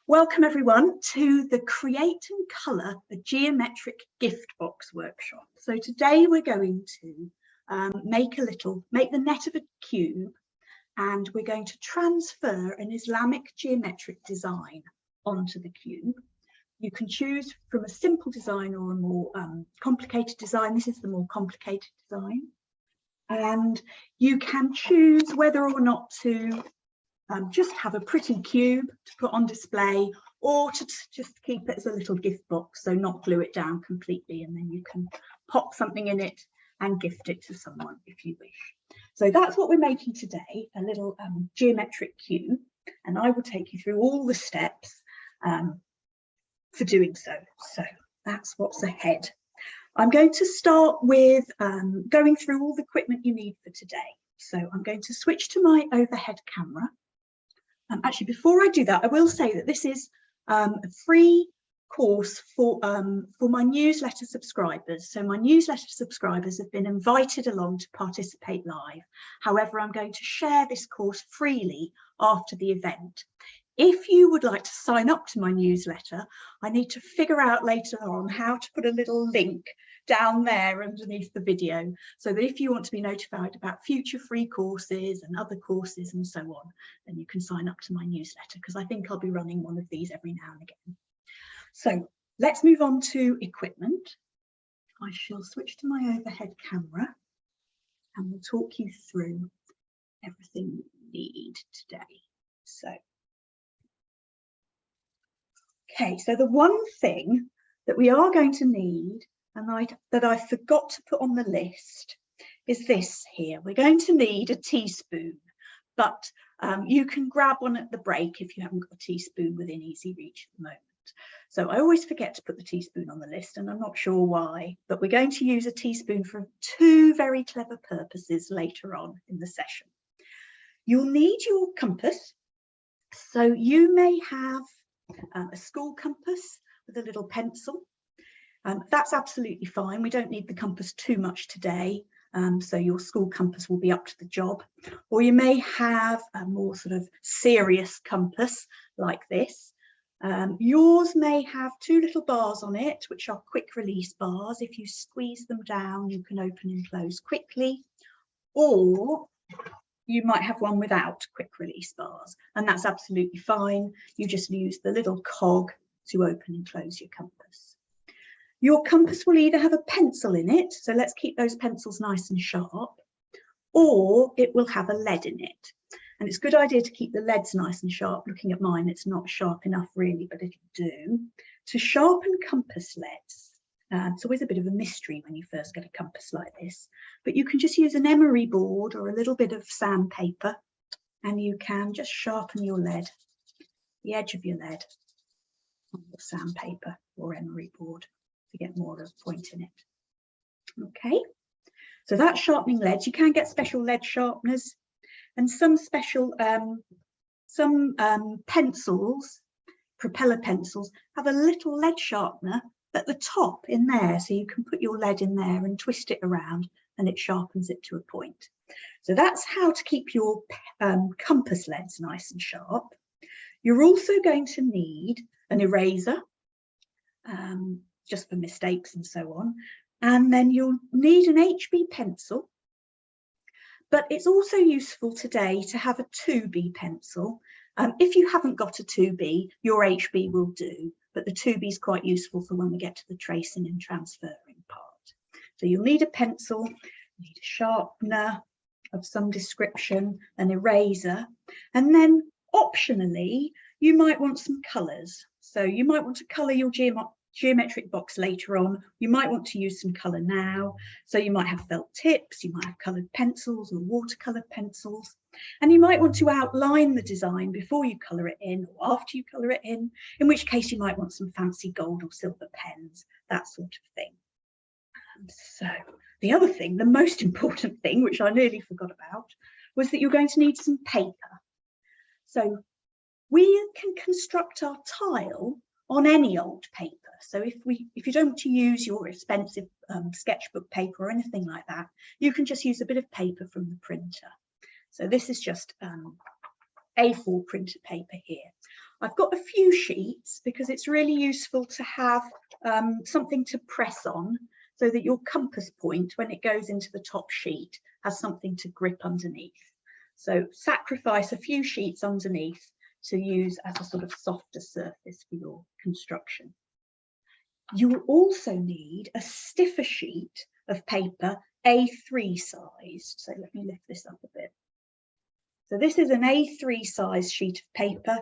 Welcome everyone to the Create and Colour a Geometric Gift Box workshop. So today we're going to make the net of a cube, and we're going to transfer an Islamic geometric design onto the cube. You can choose from a simple design or a more complicated design. This is the more complicated design. And you can choose whether or not to just have a pretty cube to put on display, or to just keep it as a little gift box, so not glue it down completely, and then you can pop something in it and gift it to someone if you wish. So that's what we're making today, a little geometric cube, and I will take you through all the steps for doing so. So that's what's ahead. I'm going to start with going through all the equipment you need for today. So I'm going to switch to my overhead camera. Actually, before I do that, I will say that this is a free course for my newsletter subscribers. So my newsletter subscribers have been invited along to participate live. However, I'm going to share this course freely after the event. If you would like to sign up to my newsletter, I need to figure out later on how to put a little link down there underneath the video, so that if you want to be notified about future free courses and other courses and so on, then you can sign up to my newsletter, because I think I'll be running one of these every now and again. So let's move on to equipment. I shall switch to my overhead camera and we'll talk you through everything you need today. Okay, so the one thing that we are going to need, and that I forgot to put on the list, is this here. We're going to need a teaspoon, but you can grab one at the break if you haven't got a teaspoon within easy reach at the moment. So I always forget to put the teaspoon on the list, and I'm not sure why, but we're going to use a teaspoon for two very clever purposes later on in the session. You'll need your compass. So you may have a school compass with a little pencil. That's absolutely fine. We don't need the compass too much today, so your school compass will be up to the job. Or you may have a more sort of serious compass like this. Yours may have two little bars on it, which are quick release bars. If you squeeze them down, you can open and close quickly. Or you might have one without quick release bars, and that's absolutely fine. You just use the little cog to open and close your compass. Your compass will either have a pencil in it, so let's keep those pencils nice and sharp, or it will have a lead in it. And it's a good idea to keep the leads nice and sharp. Looking at mine, it's not sharp enough really, but it'll do. To sharpen compass leads, it's always a bit of a mystery when you first get a compass like this, but you can just use an emery board or a little bit of sandpaper, and you can just sharpen your lead, the edge of your lead, on the sandpaper or emery board to get more of a point in it. Okay, so that's sharpening leads. You can get special lead sharpeners, and some special pencils, propeller pencils, have a little lead sharpener at the top in there, so you can put your lead in there and twist it around and it sharpens it to a point. So that's how to keep your compass leads nice and sharp. You're also going to need an eraser, just for mistakes and so on, and then you'll need an HB pencil, but it's also useful today to have a 2B pencil. If you haven't got a 2B, your HB will do, but the 2B is quite useful for when we get to the tracing and transferring part. So you'll need a pencil, you need a sharpener of some description, an eraser, and then optionally, you might want some colours. So you might want to colour your geometric box later on. You might want to use some colour now. So you might have felt tips, you might have coloured pencils or watercolour pencils. And you might want to outline the design before you colour it in or after you colour it in which case you might want some fancy gold or silver pens, that sort of thing. And so the other thing, the most important thing, which I nearly forgot about, was that you're going to need some paper. So we can construct our tile on any old paper. So if you don't want to use your expensive sketchbook paper or anything like that, you can just use a bit of paper from the printer. So this is just A4 printer paper here. I've got a few sheets because it's really useful to have something to press on so that your compass point, when it goes into the top sheet, has something to grip underneath. So sacrifice a few sheets underneath to use as a sort of softer surface for your construction. You will also need a stiffer sheet of paper, A3 sized. So let me lift this up a bit. So this is an A3 size sheet of paper.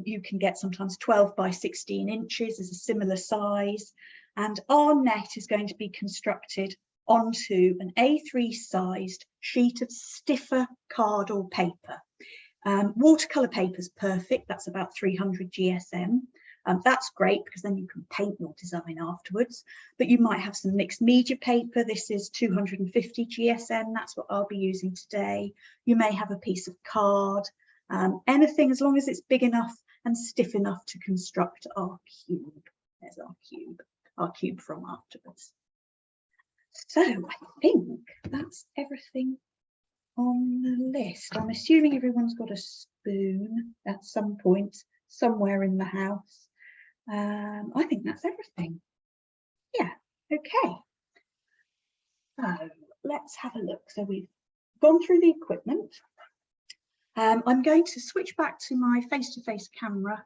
You can get sometimes 12 by 16 inches as a similar size. And our net is going to be constructed onto an A3 sized sheet of stiffer card or paper. Watercolour paper is perfect. That's about 300 GSM. That's great because then you can paint your design afterwards, but you might have some mixed media paper. This is 250 GSM. That's what I'll be using today. You may have a piece of card, anything as long as it's big enough and stiff enough to construct our cube. There's our cube from afterwards. So I think that's everything on the list. I'm assuming everyone's got a spoon at some point somewhere in the house. I think that's everything. Yeah, okay. So let's have a look. So we've gone through the equipment. I'm going to switch back to my face-to-face camera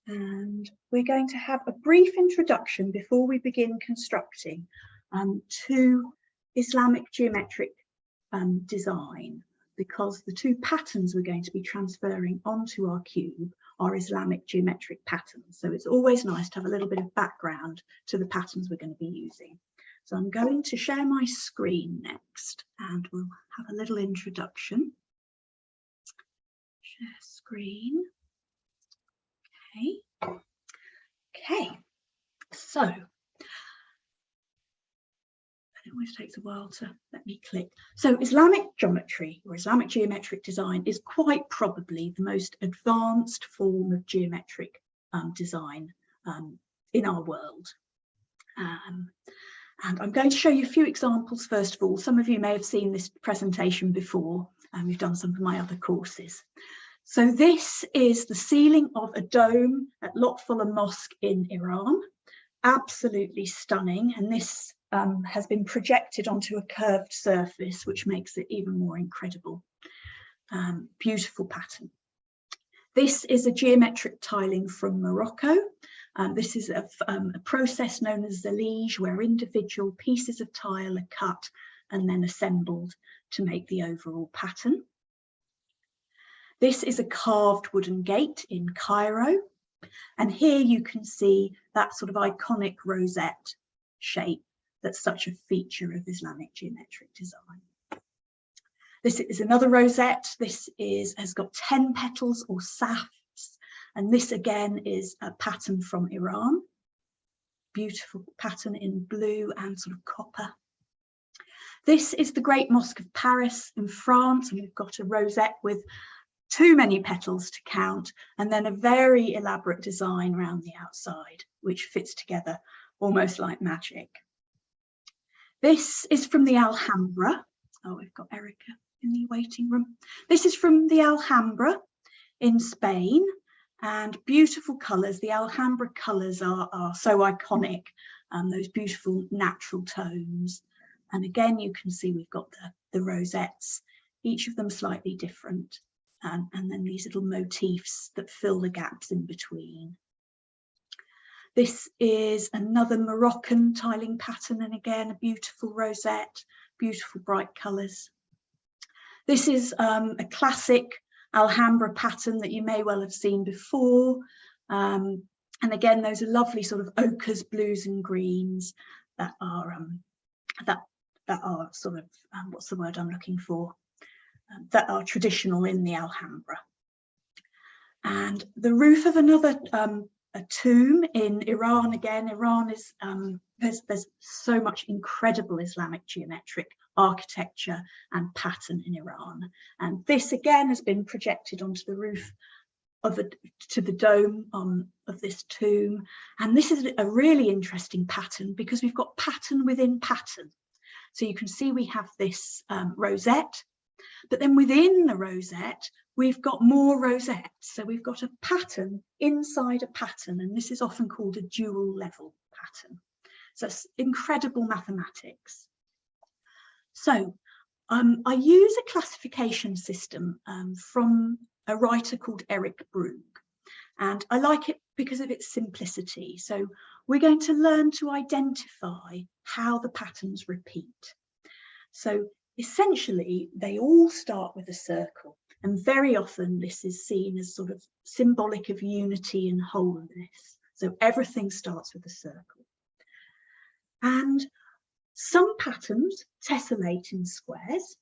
and we're going to have a brief introduction before we begin constructing to Islamic geometric design, because the two patterns we're going to be transferring onto our cube are Islamic geometric patterns. So it's always nice to have a little bit of background to the patterns we're going to be using. So I'm going to share my screen next and we'll have a little introduction. Share screen. Okay. So it always takes a while to let me click. So Islamic geometry or Islamic geometric design is quite probably the most advanced form of geometric design in our world. And I'm going to show you a few examples first of all. Some of you may have seen this presentation before, and we've done some of my other courses. So this is the ceiling of a dome at Lotfullah Mosque in Iran. Absolutely stunning, and this has been projected onto a curved surface, which makes it even more incredible. Beautiful pattern. This is a geometric tiling from Morocco. This is a process known as zellige, where individual pieces of tile are cut and then assembled to make the overall pattern. This is a carved wooden gate in Cairo. And here you can see that sort of iconic rosette shape that's such a feature of Islamic geometric design. This is another rosette. This has got 10 petals or safts. And this again is a pattern from Iran. Beautiful pattern in blue and sort of copper. This is the Great Mosque of Paris in France. And we've got a rosette with too many petals to count, and then a very elaborate design around the outside, which fits together almost like magic. This is from the Alhambra. Oh, we've got Erica in the waiting room. This is from the Alhambra in Spain, and beautiful colours. The Alhambra colours are so iconic, those beautiful natural tones. And again, you can see we've got the rosettes, each of them slightly different. And then these little motifs that fill the gaps in between. This is another Moroccan tiling pattern, and again a beautiful rosette, beautiful bright colours. This is a classic Alhambra pattern that you may well have seen before, and again those are lovely sort of ochres, blues and greens that are sort of what's the word I'm looking for? That are traditional in the Alhambra. And the roof of another a tomb in Iran. Again, Iran is there's so much incredible Islamic geometric architecture and pattern in Iran, and this again has been projected onto the roof of to the dome of this tomb. And this is a really interesting pattern because we've got pattern within pattern. So you can see we have this rosette. But then within the rosette, we've got more rosettes. So we've got a pattern inside a pattern, and this is often called a dual level pattern. So it's incredible mathematics. So I use a classification system from a writer called Eric Brugge, and I like it because of its simplicity. So we're going to learn to identify how the patterns repeat. So essentially, they all start with a circle, and very often this is seen as sort of symbolic of unity and wholeness. So everything starts with a circle. And some patterns tessellate in squares,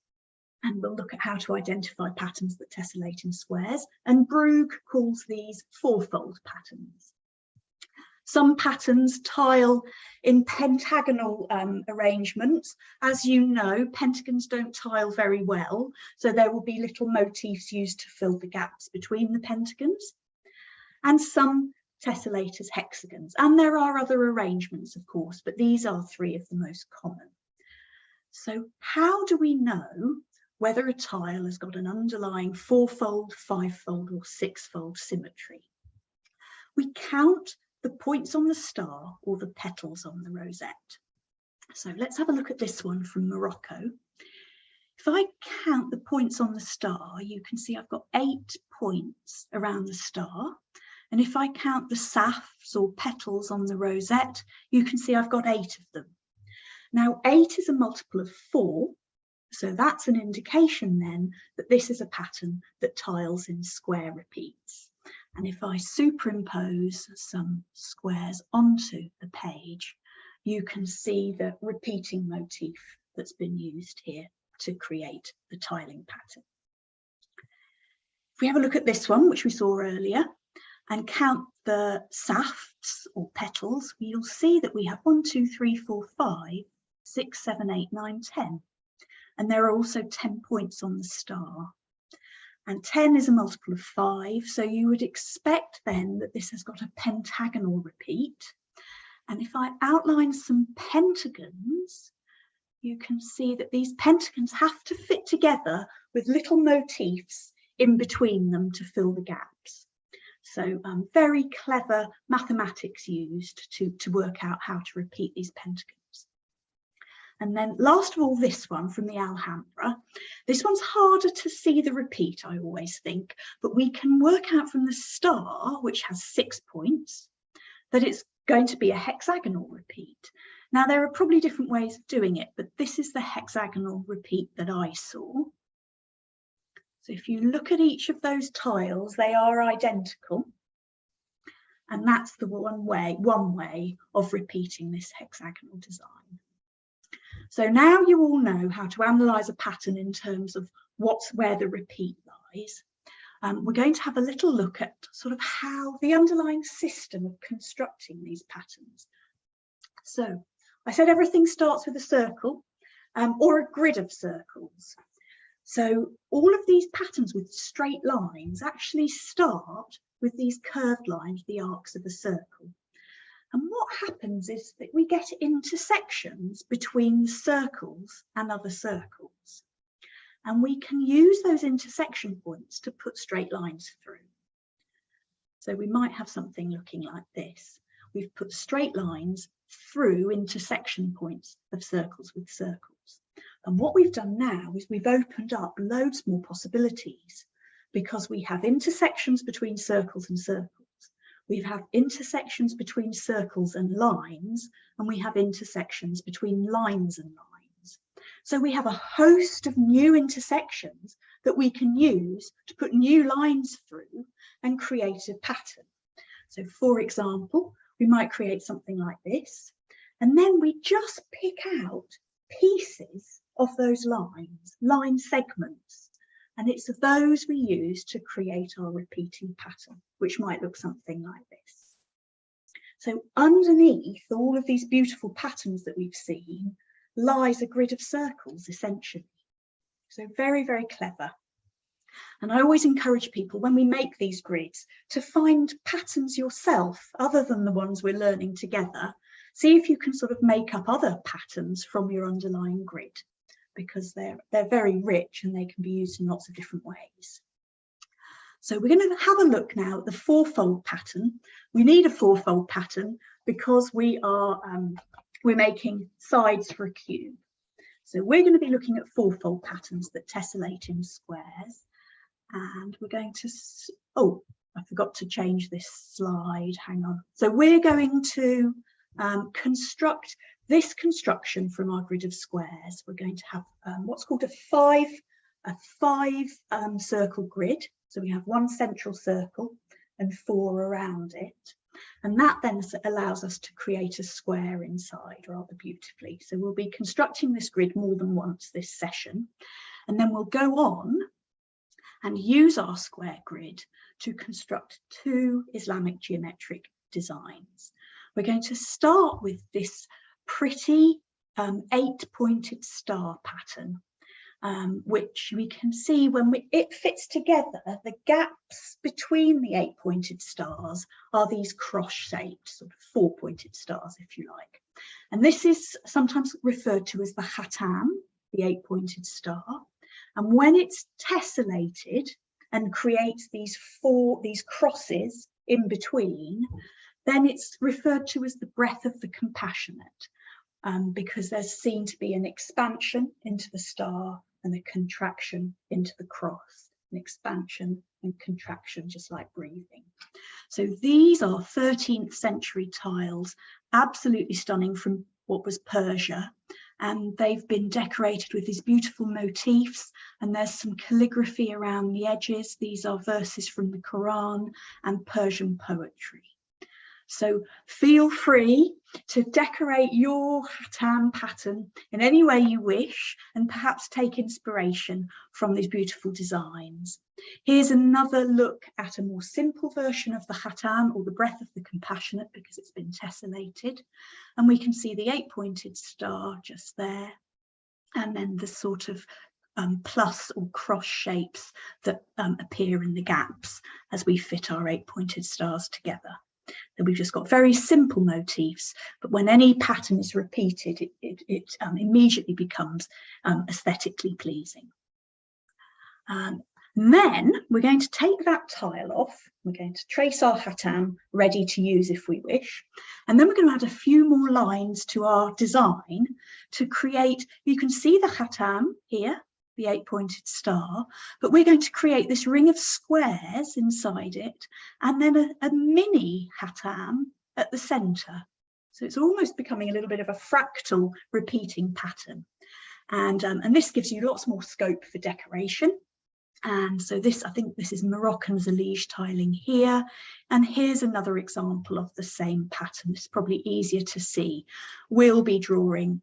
and we'll look at how to identify patterns that tessellate in squares, and Brugge calls these fourfold patterns. Some patterns tile in pentagonal arrangements. As you know, pentagons don't tile very well, so there will be little motifs used to fill the gaps between the pentagons. And some tessellate as hexagons, and there are other arrangements, of course, but these are three of the most common. So how do we know whether a tile has got an underlying fourfold, fivefold, or sixfold symmetry? We count the points on the star or the petals on the rosette. So let's have a look at this one from Morocco. If I count the points on the star, you can see I've got 8 points around the star. And if I count the safs or petals on the rosette, you can see I've got 8 of them. Now, 8 is a multiple of 4. So that's an indication then that this is a pattern that tiles in square repeats. And if I superimpose some squares onto the page, you can see the repeating motif that's been used here to create the tiling pattern. If we have a look at this one, which we saw earlier, and count the safts or petals, you'll see that we have 1, 2, 3, 4, 5, 6, 7, 8, 9, 10. And there are also 10 points on the star. And 10 is a multiple of 5, so you would expect then that this has got a pentagonal repeat. And if I outline some pentagons, you can see that these pentagons have to fit together with little motifs in between them to fill the gaps. So very clever mathematics used to work out how to repeat these pentagons. And then last of all, this one from the Alhambra. This one's harder to see the repeat, I always think, but we can work out from the star, which has 6 points, that it's going to be a hexagonal repeat. Now, there are probably different ways of doing it, but this is the hexagonal repeat that I saw. So if you look at each of those tiles, they are identical. And that's the one way of repeating this hexagonal design. So now you all know how to analyse a pattern in terms of where the repeat lies. We're going to have a little look at sort of how the underlying system of constructing these patterns. So I said everything starts with a circle or a grid of circles. So all of these patterns with straight lines actually start with these curved lines, the arcs of a circle. And what happens is that we get intersections between circles and other circles. And we can use those intersection points to put straight lines through. So we might have something looking like this. We've put straight lines through intersection points of circles with circles. And what we've done now is we've opened up loads more possibilities because we have intersections between circles and circles. We have intersections between circles and lines, and we have intersections between lines and lines. So we have a host of new intersections that we can use to put new lines through and create a pattern. So for example, we might create something like this, and then we just pick out pieces of those lines, line segments. And it's those we use to create our repeating pattern, which might look something like this. So underneath all of these beautiful patterns that we've seen lies a grid of circles, essentially. So very, very clever. And I always encourage people when we make these grids to find patterns yourself, other than the ones we're learning together. See if you can sort of make up other patterns from your underlying grid, because they're very rich and they can be used in lots of different ways. So we're going to have a look now at the fourfold pattern. We need a fourfold pattern because we're making sides for a cube. So we're going to be looking at fourfold patterns that tessellate in squares. And we're going to, oh, I forgot to change this slide, hang on. So we're going to construct this construction from our grid of squares. We're going to have what's called a five circle grid. So we have one central circle and 4 around it. And that then allows us to create a square inside rather beautifully. So we'll be constructing this grid more than once this session. And then we'll go on and use our square grid to construct 2 Islamic geometric designs. We're going to start with this pretty 8-pointed star pattern, which we can see when it fits together. The gaps between the 8-pointed stars are these cross-shaped, sort of 4-pointed stars, if you like. And this is sometimes referred to as the Khatam, the 8-pointed star. And when it's tessellated and creates these crosses in between, then it's referred to as the breath of the compassionate, because there's seen to be an expansion into the star and a contraction into the cross, an expansion and contraction, just like breathing. So these are 13th century tiles, absolutely stunning, from what was Persia. And they've been decorated with these beautiful motifs, and there's some calligraphy around the edges. These are verses from the Quran and Persian poetry. So feel free to decorate your Khatam pattern in any way you wish, and perhaps take inspiration from these beautiful designs. Here's another look at a more simple version of the Khatam, or the breath of the compassionate, because it's been tessellated. And we can see the 8-pointed star just there, and then the sort of plus or cross shapes that appear in the gaps as we fit our 8-pointed stars together. Then we've just got very simple motifs, but when any pattern is repeated, it immediately becomes aesthetically pleasing. Then we're going to take that tile off. We're going to trace our Khatam ready to use if we wish. And then we're going to add a few more lines to our design to create, you can see the Khatam here, the 8-pointed star, but we're going to create this ring of squares inside it, and then a mini Khatam at the centre. So it's almost becoming a little bit of a fractal repeating pattern. And this gives you lots more scope for decoration. And so this, I think this is Moroccan zellige tiling here. And here's another example of the same pattern. It's probably easier to see. We'll be drawing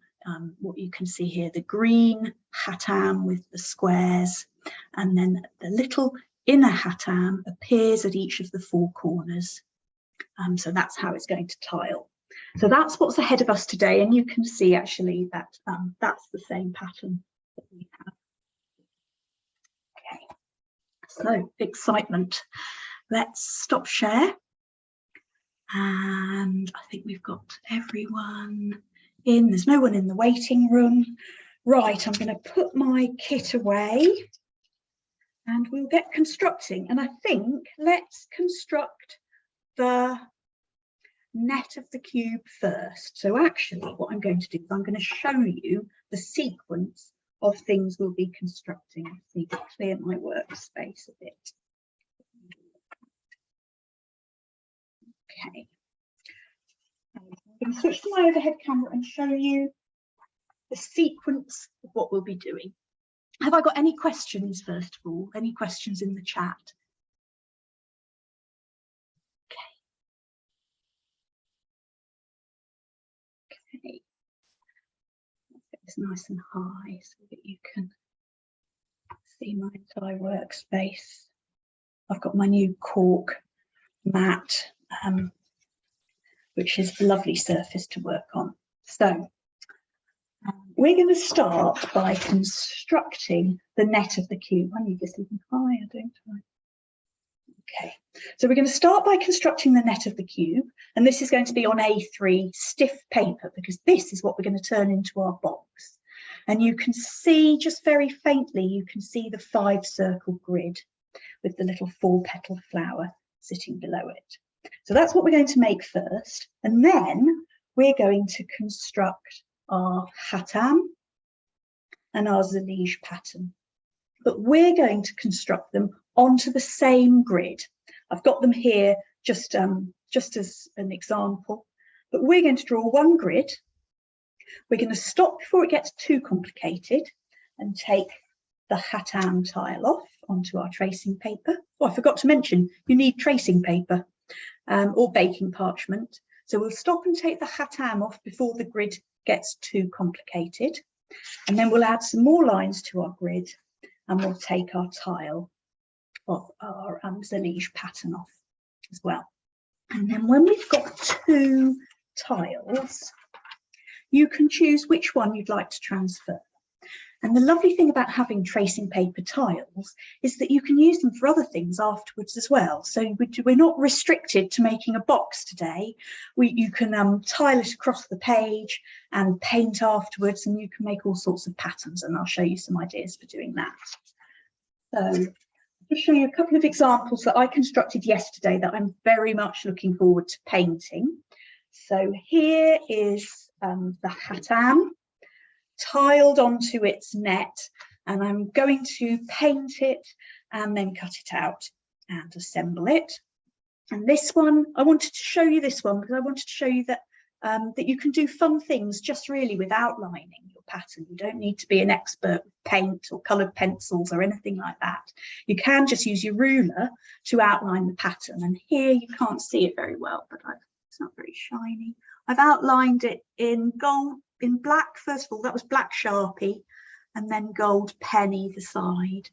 what you can see here, the green Khatam with the squares, and then the little inner Khatam appears at each of the 4 corners. So that's how it's going to tile. So that's what's ahead of us today, and you can see actually that that's the same pattern that we have. Okay, so excitement. Let's stop share, and I think we've got everyone in. There's no one in the waiting room. Right, I'm going to put my kit away and we'll get constructing. And I think let's construct the net of the cube first. So actually what I'm going to do is I'm going to show you the sequence of things we'll be constructing. I need to clear my workspace a bit. Okay. I'm going to switch to my overhead camera and show you the sequence of what we'll be doing. Have I got any questions, first of all? Any questions in the chat? Okay. Let's get this nice and high so that you can see my entire workspace. I've got my new cork mat, which is a lovely surface to work on. So we're going to start by constructing the net of the cube. I need this even higher, don't I? Okay, so we're going to start by constructing the net of the cube, and this is going to be on A3 stiff paper, because this is what we're going to turn into our box. And you can see just very faintly, you can see the 5-circle grid. with the little 4-petal flower sitting below it. So that's what we're going to make first, and then we're going to construct our Khatam and our zellige pattern. But we're going to construct them onto the same grid. I've got them here just as an example, but we're going to draw one grid. We're going to stop before it gets too complicated and take the Khatam tile off onto our tracing paper. Oh, I forgot to mention, you need tracing paper or baking parchment. So we'll stop and take the Khatam off before the grid gets too complicated. And then we'll add some more lines to our grid, and we'll take our tile of our zellige pattern off as well. And then when we've got 2 tiles, you can choose which one you'd like to transfer. And the lovely thing about having tracing paper tiles is that you can use them for other things afterwards as well. So we're not restricted to making a box today. You can tile it across the page and paint afterwards, and you can make all sorts of patterns, and I'll show you some ideas for doing that. So I'll just show you a couple of examples that I constructed yesterday that I'm very much looking forward to painting. So here is the Khatam tiled onto its net, and I'm going to paint it and then cut it out and assemble it. And this one, I wanted to show you this one because I wanted to show you that that you can do fun things just really with outlining your pattern. You don't need to be an expert with paint or coloured pencils or anything like that. You can just use your ruler to outline the pattern. And here you can't see it very well, but it's not very shiny. I've outlined it in gold, in black. First of all, that was black Sharpie, and then gold pen either side.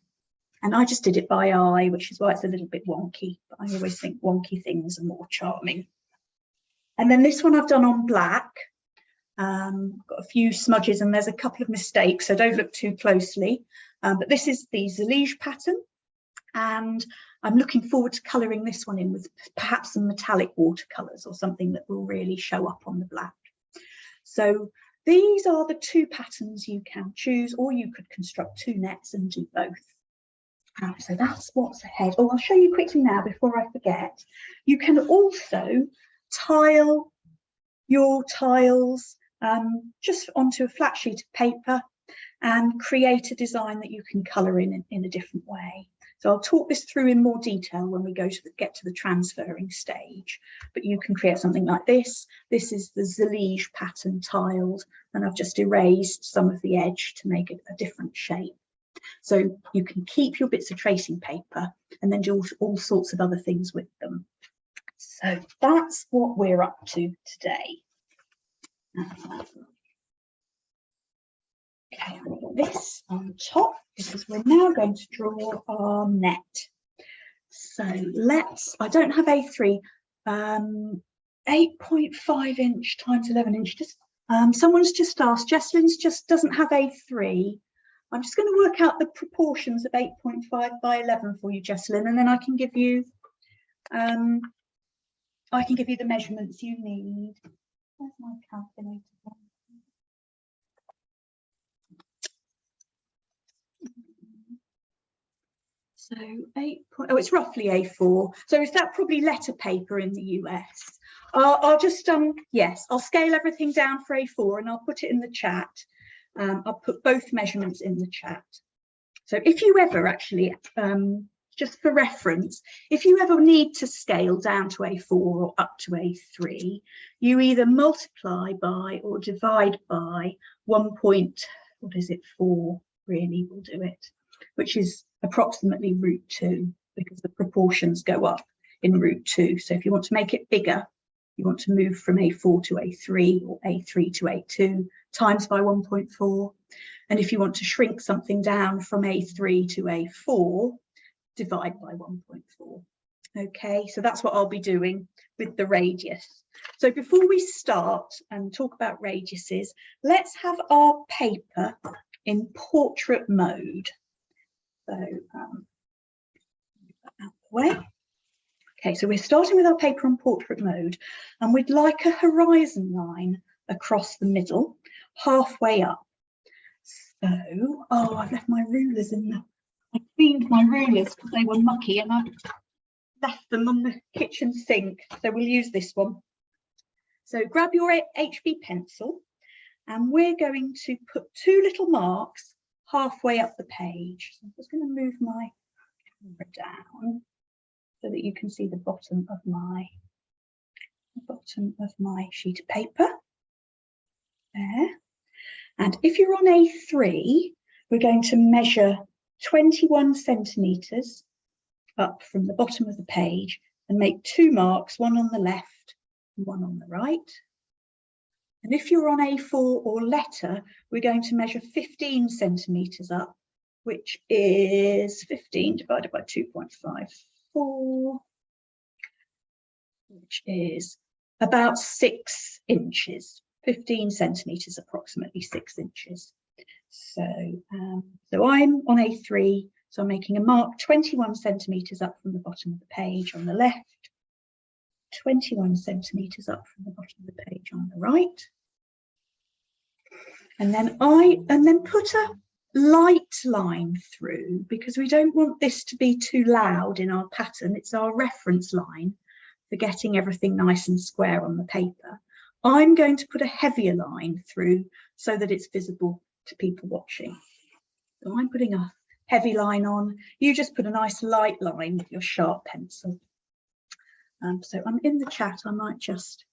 And I just did it by eye, which is why it's a little bit wonky, but I always think wonky things are more charming. And then this one I've done on black. Got a few smudges and there's a couple of mistakes, so don't look too closely. But this is the zellige pattern, and I'm looking forward to colouring this one in with perhaps some metallic watercolours or something that will really show up on the black. So these are the 2 patterns you can choose, or you could construct 2 nets and do both. So that's what's ahead. Oh, I'll show you quickly now before I forget. You can also tile your tiles just onto a flat sheet of paper and create a design that you can colour in a different way. So I'll talk this through in more detail when we get to the transferring stage, but you can create something like this. This is the zellige pattern tiled, and I've just erased some of the edge to make it a different shape. So you can keep your bits of tracing paper and then do all sorts of other things with them. So that's what we're up to today. Okay, I've got this on top because we're now going to draw our net. So I don't have A3, 8.5 inch times 11 inch. Someone's just asked, Jesslyn's just doesn't have A3. I'm just going to work out the proportions of 8.5 by 11 for you, Jesslyn, and then I can give you the measurements you need. Where's my calculator? So it's roughly A4. So is that probably letter paper in the US? I'll just yes, I'll scale everything down for A4 and I'll put it in the chat. I'll put both measurements in the chat. So if you ever actually, just for reference, if you ever need to scale down to A4 or up to A3, you either multiply by or divide by 1.4 really will do it, which is approximately √2, because the proportions go up in √2. So if you want to make it bigger, you want to move from A4 to A3 or A3 to A2 times by 1.4. And if you want to shrink something down from A3 to A4, divide by 1.4. Okay, so that's what I'll be doing with the radius. So before we start and talk about radiuses, let's have our paper in portrait mode. So move that out the way. Okay, so we're starting with our paper in portrait mode, and we'd like a horizon line across the middle, halfway up. So, oh, I've left my rulers in the, cleaned my rulers because they were mucky and I left them on the kitchen sink. So we'll use this one. So grab your HB pencil and we're going to put 2 little marks halfway up the page. So I'm just going to move my camera down so that you can see the bottom of my sheet of paper. There. And if you're on A3, we're going to measure 21 centimetres up from the bottom of the page and make 2 marks, one on the left and one on the right. And if you're on A4 or letter, we're going to measure 15 centimetres up, which is 15 divided by 2.54, which is about 6 inches. 15 centimetres, approximately 6 inches. So, so I'm on A3, so I'm making a mark 21 centimetres up from the bottom of the page on the left, 21 centimetres up from the bottom of the page on the right. And then put a light line through, because we don't want this to be too loud in our pattern. It's our reference line for getting everything nice and square on the paper. I'm going to put a heavier line through so that it's visible to people watching. So I'm putting a heavy line on. You just put a nice light line with your sharp pencil. So I'm in the chat. I might just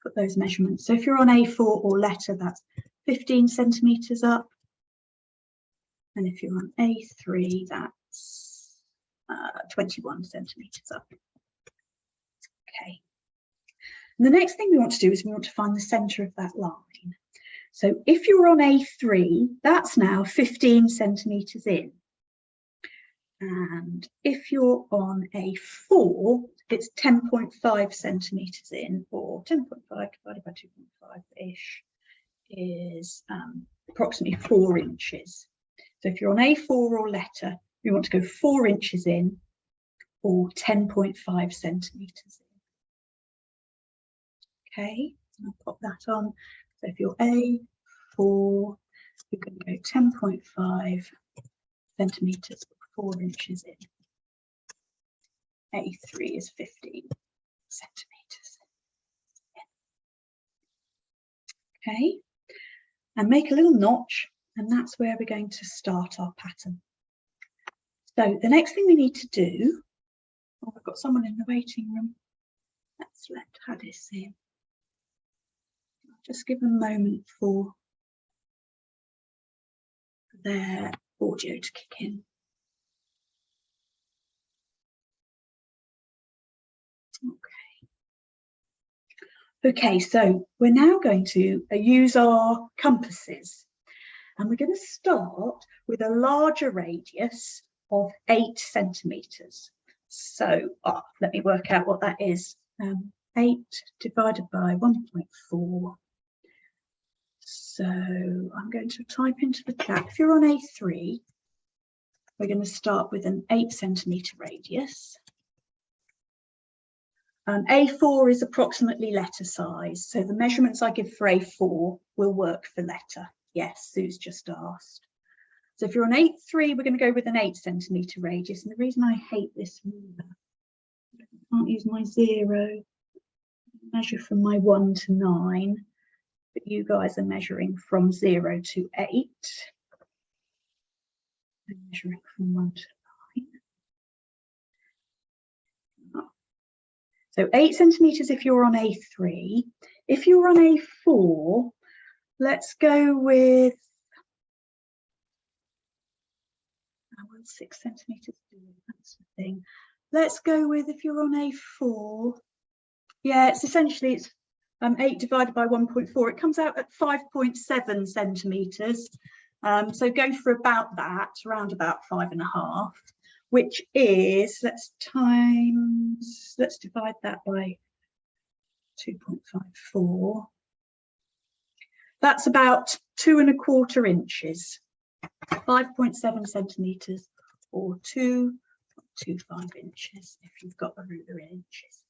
put those measurements. So if you're on A4 or letter, that's 15 centimetres up. And if you're on A3, that's 21 centimetres up. Okay. And the next thing we want to do is we want to find the centre of that line. So if you're on A3, that's now 15 centimetres in. And if you're on A4, it's 10.5 centimetres in, or 10.5 divided by 2.5-ish is approximately 4 inches. So if you're on A4 or letter, we want to go 4 inches in, or 10.5 centimetres in. Okay, I'll pop that on. So if you're A4, you're going to go 10.5 centimetres, 4 inches in. A3 is 15 centimetres. Okay, and make a little notch, and that's where we're going to start our pattern. So the next thing we need to do, oh, we've got someone in the waiting room. Let's let Hadis in. Just give a moment for their audio to kick in. Okay, so we're now going to use our compasses, and we're going to start with a larger radius of 8 centimetres. So let me work out what that is. 8 divided by 1.4. So I'm going to type into the chat. If you're on A3, we're going to start with an 8 centimetre radius. A4 is approximately letter size, so the measurements I give for A4 will work for letter. Yes, Sue's just asked. So if you're on A3, we're going to go with an 8 centimetre radius. And the reason I hate this ruler, I can't use my 0, measure from my 1 to 9, but you guys are measuring from 0 to 8. I'm measuring from 1 to 9. So 8 centimetres if you're on A3. If you're on A4, let's go with 6 centimetres. That's the thing. Let's go with, if you're on A4, yeah, it's essentially 8 divided by 1.4. It comes out at 5.7 centimetres. So go for about that, around about 5.5, which is, let's divide that by 2.54. That's about 2¼ inches, 5.7 centimetres or 2.25 inches if you've got the ruler in inches.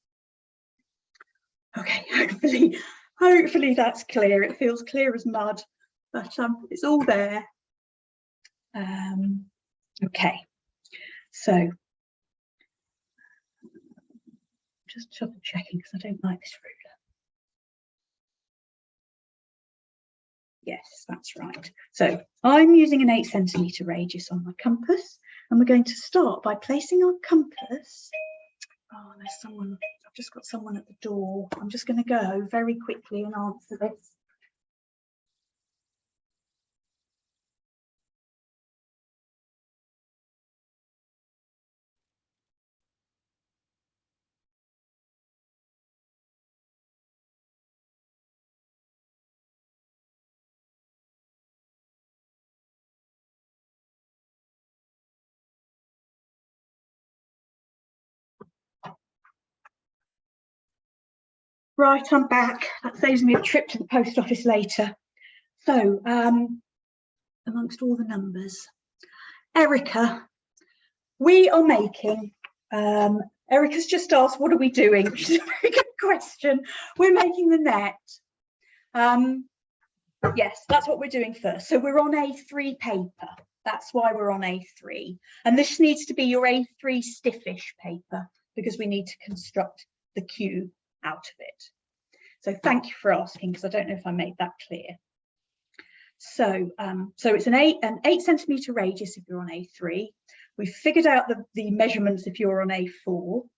Okay, hopefully that's clear. It feels clear as mud, but it's all there. Okay, so just double checking because I don't like this ruler. Yes, that's right. So I'm using an 8 centimetre radius on my compass, and we're going to start by placing our compass. Oh, there's someone, I've just got someone at the door. I'm just going to go very quickly and answer this. Right, I'm back. That saves me a trip to the post office later. So, amongst all the numbers, Erica, we are making, Erica's just asked, what are we doing? Which is a very good question. We're making the net. Yes, that's what we're doing first. So we're on A3 paper. That's why we're on A3. And this needs to be your A3 stiffish paper because we need to construct the cube out of it. So thank you for asking, because I don't know if I made that clear. So, it's an 8 centimetre radius if you're on A3. We've figured out the measurements if you're on A4. I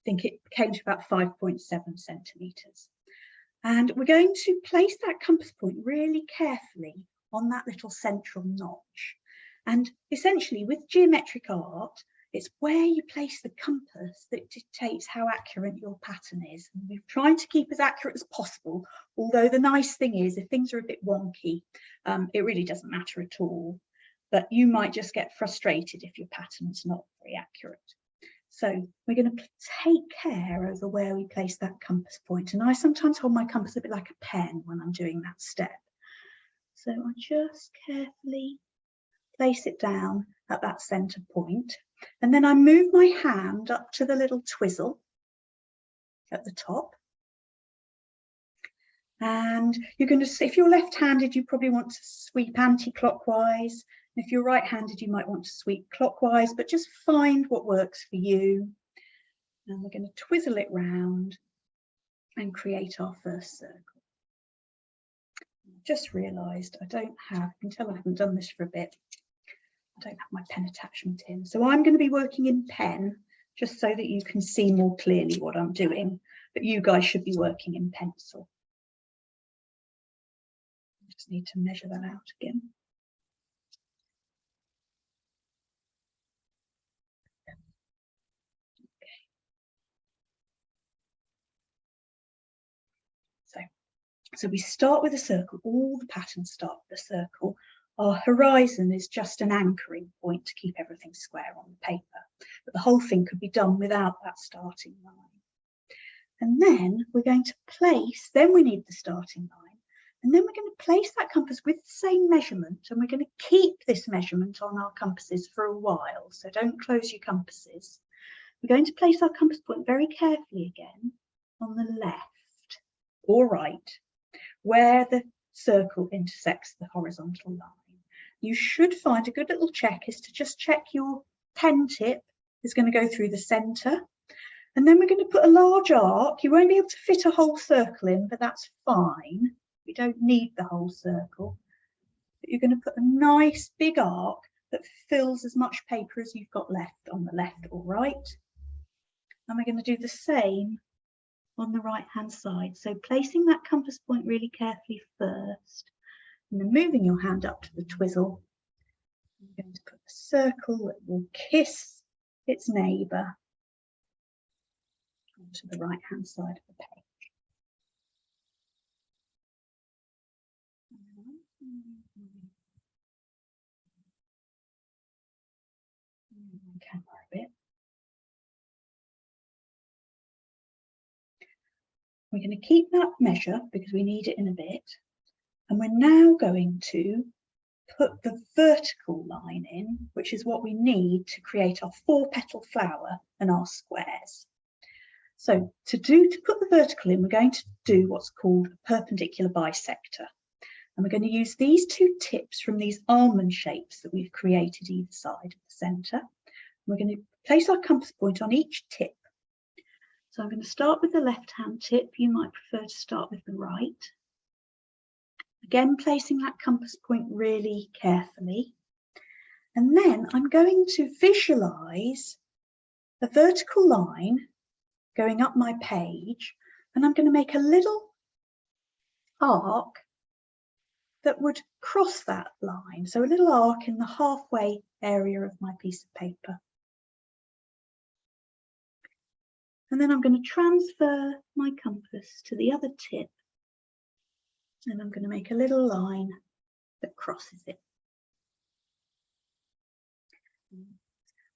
think it came to about 5.7 centimetres. And we're going to place that compass point really carefully on that little central notch. And essentially with geometric art, it's where you place the compass that dictates how accurate your pattern is. And we're trying to keep as accurate as possible, although the nice thing is if things are a bit wonky, it really doesn't matter at all. But you might just get frustrated if your pattern's not very accurate. So we're going to take care over where we place that compass point. And I sometimes hold my compass a bit like a pen when I'm doing that step. So I just carefully place it down at that centre point. And then I move my hand up to the little twizzle at the top. And you're going to see, if you're left-handed, you probably want to sweep anti-clockwise. If you're right-handed, you might want to sweep clockwise, but just find what works for you. And we're going to twizzle it round and create our first circle. I've just realised I don't have, I can tell I haven't done this for a bit. I don't have my pen attachment in. So I'm going to be working in pen, just so that you can see more clearly what I'm doing. But you guys should be working in pencil. I just need to measure that out again. So we start with a circle. All the patterns start with a circle. Our horizon is just an anchoring point to keep everything square on the paper. But the whole thing could be done without that starting line. And then we're going to place, then we need the starting line. And then we're going to place that compass with the same measurement. And we're going to keep this measurement on our compasses for a while. So don't close your compasses. We're going to place our compass point very carefully again on the left or right, where the circle intersects the horizontal line. You should find a good little check is to just check your pen tip is going to go through the centre. And then we're going to put a large arc. You won't be able to fit a whole circle in, but that's fine. We don't need the whole circle. But you're going to put a nice big arc that fills as much paper as you've got left on the left or right. And we're going to do the same on the right hand side. So placing that compass point really carefully first, and then moving your hand up to the twizzle. I'm going to put a circle that will kiss its neighbour onto the right hand side of the page. Camera a bit. We're going to keep that measure because we need it in a bit. And we're now going to put the vertical line in, which is what we need to create our 4-petal flower and our squares. So to put the vertical in, we're going to do what's called a perpendicular bisector. And we're going to use these two tips from these almond shapes that we've created either side of the centre. We're going to place our compass point on each tip. So I'm going to start with the left-hand tip. You might prefer to start with the right. Again, placing that compass point really carefully. And then I'm going to visualise a vertical line going up my page, and I'm going to make a little arc that would cross that line. So a little arc in the halfway area of my piece of paper. And then I'm going to transfer my compass to the other tip, and I'm going to make a little line that crosses it.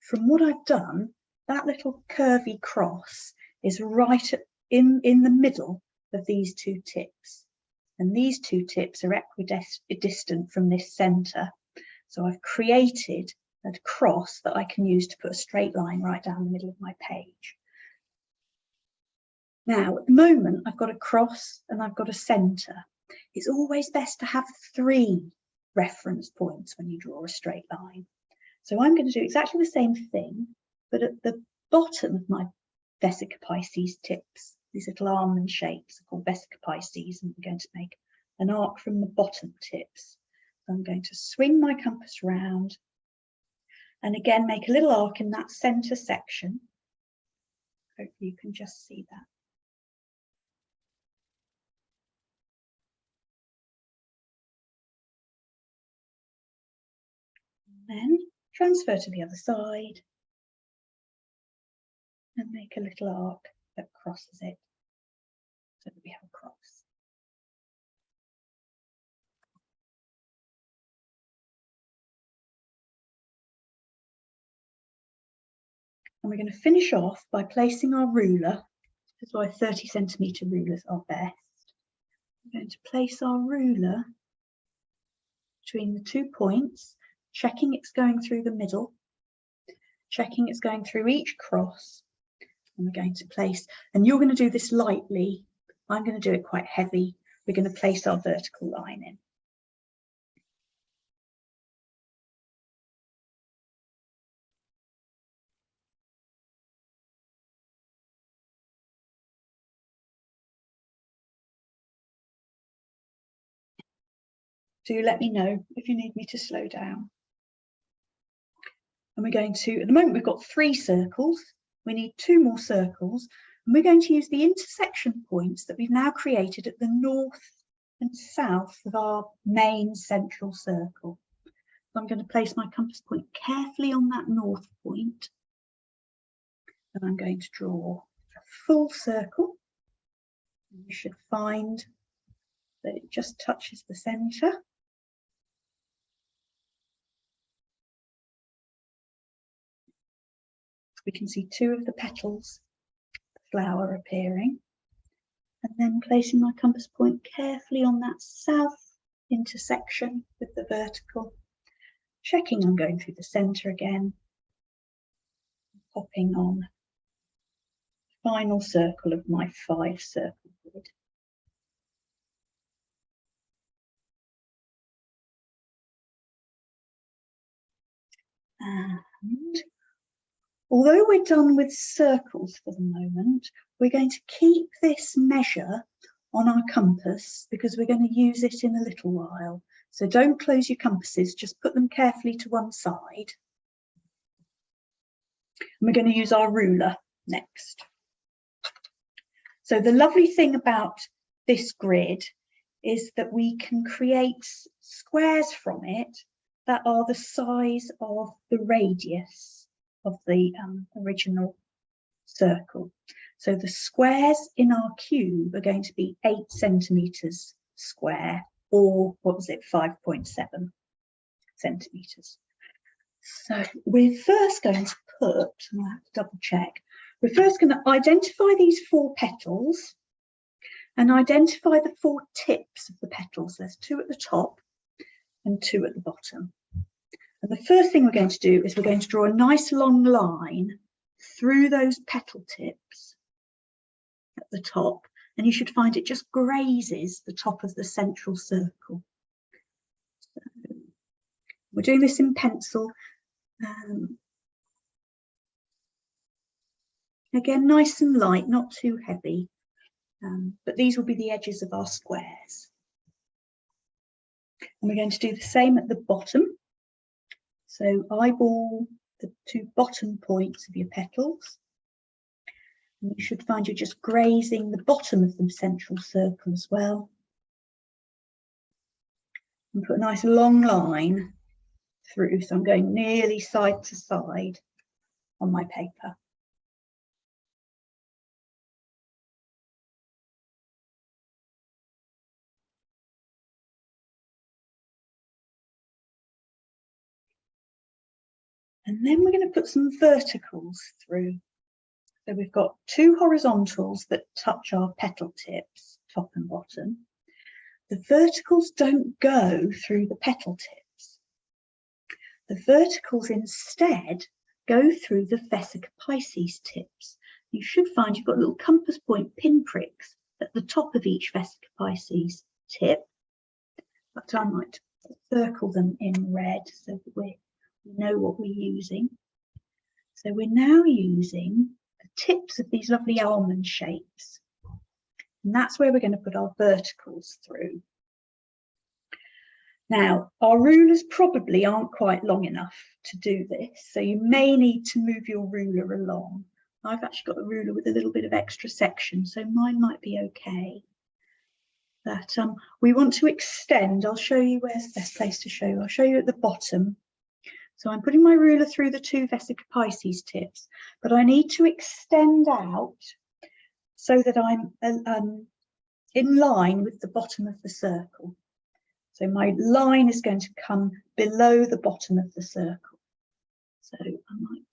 From what I've done, that little curvy cross is right in the middle of these two tips. And these two tips are equidistant from this centre. So I've created a cross that I can use to put a straight line right down the middle of my page. Now, at the moment, I've got a cross and I've got a centre. It's always best to have 3 reference points when you draw a straight line. So I'm going to do exactly the same thing, but at the bottom of my Vesica Pisces tips, these little almond shapes are called Vesica Pisces, and we're going to make an arc from the bottom tips. So I'm going to swing my compass round and again make a little arc in that centre section. Hopefully you can just see that. Then transfer to the other side and make a little arc that crosses it so that we have a cross. And we're going to finish off by placing our ruler. This is why 30cm rulers are best. We're going to place our ruler between the 2 points, checking it's going through the middle, checking it's going through each cross, and we're going to place, and you're going to do this lightly, I'm going to do it quite heavy. We're going to place our vertical line in. Do let me know if you need me to slow down. And we're going to, at the moment we've got 3 circles, we need 2 more circles, and we're going to use the intersection points that we've now created at the north and south of our main central circle. So I'm going to place my compass point carefully on that north point, and I'm going to draw a full circle. And you should find that it just touches the centre. We can see 2 of the petals, the flower appearing, and then placing my compass point carefully on that south intersection with the vertical, checking I'm going through the centre again, popping on the final circle of my 5 circle grid. And although we're done with circles for the moment, we're going to keep this measure on our compass because we're going to use it in a little while. So don't close your compasses, just put them carefully to one side. And we're going to use our ruler next. So the lovely thing about this grid is that we can create squares from it that are the size of the radius of the original circle. So the squares in our cube are going to be 8 centimetres square, or what was it, 5.7 centimetres. So we're first going to put, and I'll have to double check, we're first going to identify these 4 petals and identify the 4 tips of the petals. There's 2 at the top and 2 at the bottom. And the first thing we're going to do is we're going to draw a nice long line through those petal tips at the top, and you should find it just grazes the top of the central circle. We're doing this in pencil. Again, nice and light, not too heavy. But these will be the edges of our squares. And we're going to do the same at the bottom. So eyeball the two bottom points of your petals. And you should find you're just grazing the bottom of the central circle as well. And put a nice long line through. So I'm going nearly side to side on my paper. And then we're going to put some verticals through. So we've got two horizontals that touch our petal tips, top and bottom. The verticals don't go through the petal tips. The verticals instead go through the Vesica Pisces tips. You should find you've got little compass point pinpricks at the top of each Vesica Pisces tip. But I might circle them in red so that we know what we're using. So we're now using the tips of these lovely almond shapes. And that's where we're going to put our verticals through. Now, our rulers probably aren't quite long enough to do this, so you may need to move your ruler along. I've actually got a ruler with a little bit of extra section, so mine might be okay. But we want to extend. I'll show you where's the best place to show you. I'll show you at the bottom. So I'm putting my ruler through the two Vesica Pisces tips, but I need to extend out so that I'm in line with the bottom of the circle. So my line is going to come below the bottom of the circle. So I'm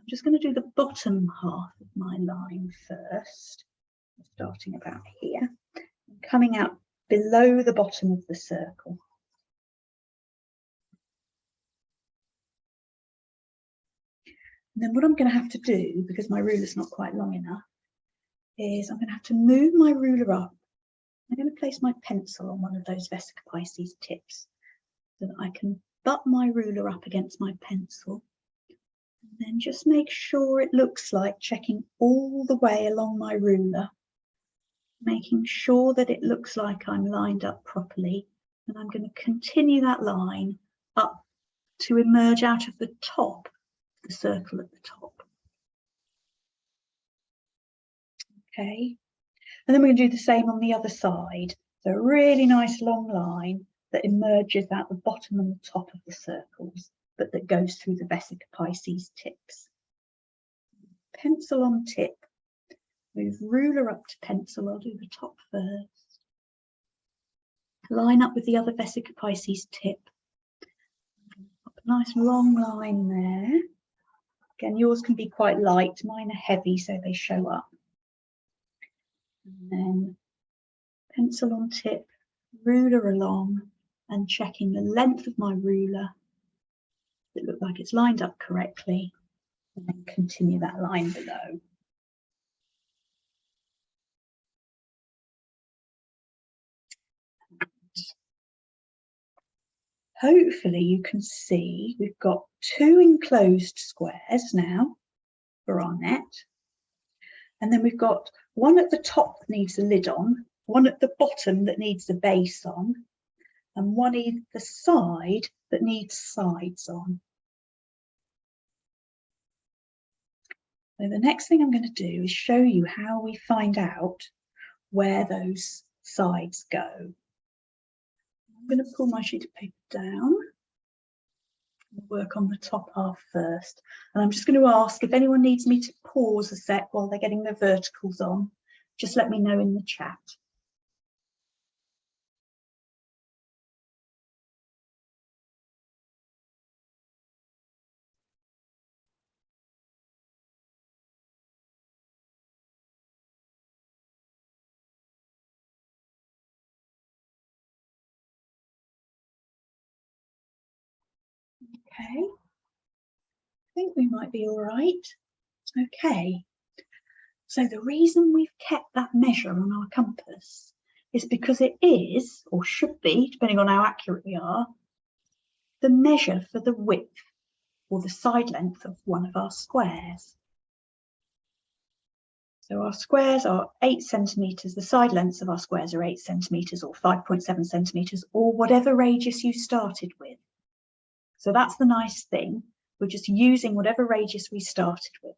just going to do the bottom half of my line first, starting about here, and coming out below the bottom of the circle. And then what I'm going to have to do, because my ruler's not quite long enough, is I'm going to have to move my ruler up. I'm going to place my pencil on one of those Vesica Pisces tips so that I can butt my ruler up against my pencil. And then just make sure it looks like checking all the way along my ruler, making sure that it looks like I'm lined up properly. And I'm going to continue that line up to emerge out of the top, the circle at the top. Okay. And then we're going to do the same on the other side. So a really nice long line that emerges out the bottom and the top of the circles, but that goes through the Vesica Pisces tips. Pencil on tip, move ruler up to pencil. I'll do the top first. Line up with the other Vesica Pisces tip. Pop a nice long line there. Again, yours can be quite light. Mine are heavy, so they show up. And then pencil on tip, ruler along, and checking the length of my ruler. It looks like it's lined up correctly, and then continue that line below. Hopefully you can see we've got two enclosed squares now for our net. And then we've got one at the top that needs a lid on, one at the bottom that needs a base on, and one either side that needs sides on. So the next thing I'm going to do is show you how we find out where those sides go. I'm going to pull my sheet of paper down. Work on the top half first, and I'm just going to ask if anyone needs me to pause a sec while they're getting their verticals on. Just let me know in the chat. Okay, I think we might be all right. Okay, so the reason we've kept that measure on our compass is because it is, or should be, depending on how accurate we are, the measure for the width or the side length of one of our squares. So our squares are 8 centimetres, the side lengths of our squares are 8 centimetres or 5.7 centimetres or whatever radius you started with. So that's the nice thing, we're just using whatever radius we started with.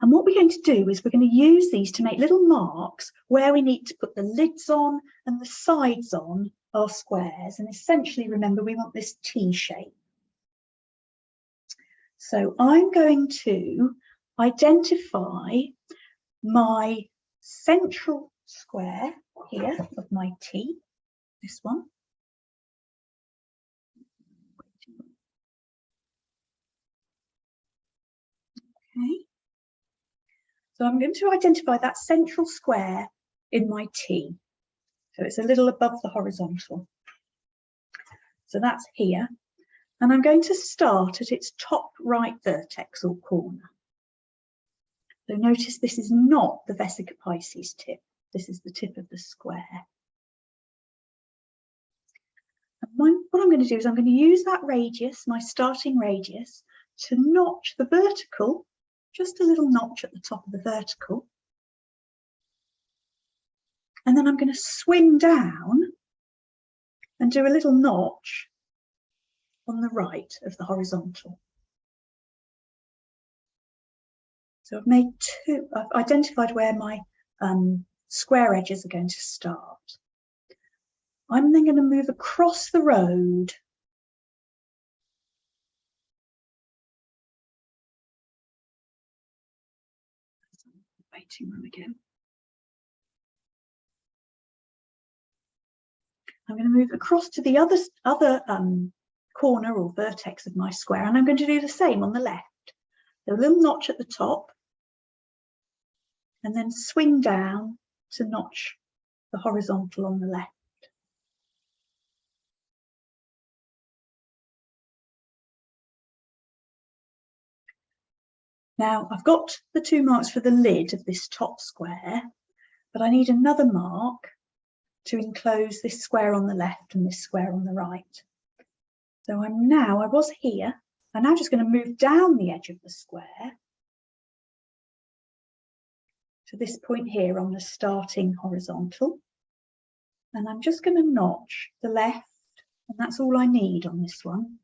And what we're going to do is we're going to use these to make little marks where we need to put the lids on and the sides on our squares. And essentially, remember, we want this T shape. So I'm going to identify my central square here of my T, this one. Okay. So I'm going to identify that central square in my T. So it's a little above the horizontal. So that's here. And I'm going to start at its top right vertex or corner. So notice this is not the Vesica Pisces tip. This is the tip of the square. And what I'm going to do is I'm going to use that radius, my starting radius, to notch the vertical, just a little notch at the top of the vertical. And then I'm going to swing down and do a little notch on the right of the horizontal. So I've made two, I've identified where my square edges are going to start. I'm then going to move across the road. Waiting room again. I'm going to move across to the other corner or vertex of my square, and I'm going to do the same on the left. So a little notch at the top, and then swing down to notch the horizontal on the left. Now I've got the 2 marks for the lid of this top square, but I need another mark to enclose this square on the left and this square on the right. So I was here, I'm now just going to move down the edge of the square to this point here on the starting horizontal. And I'm just going to notch the left, and that's all I need on this one.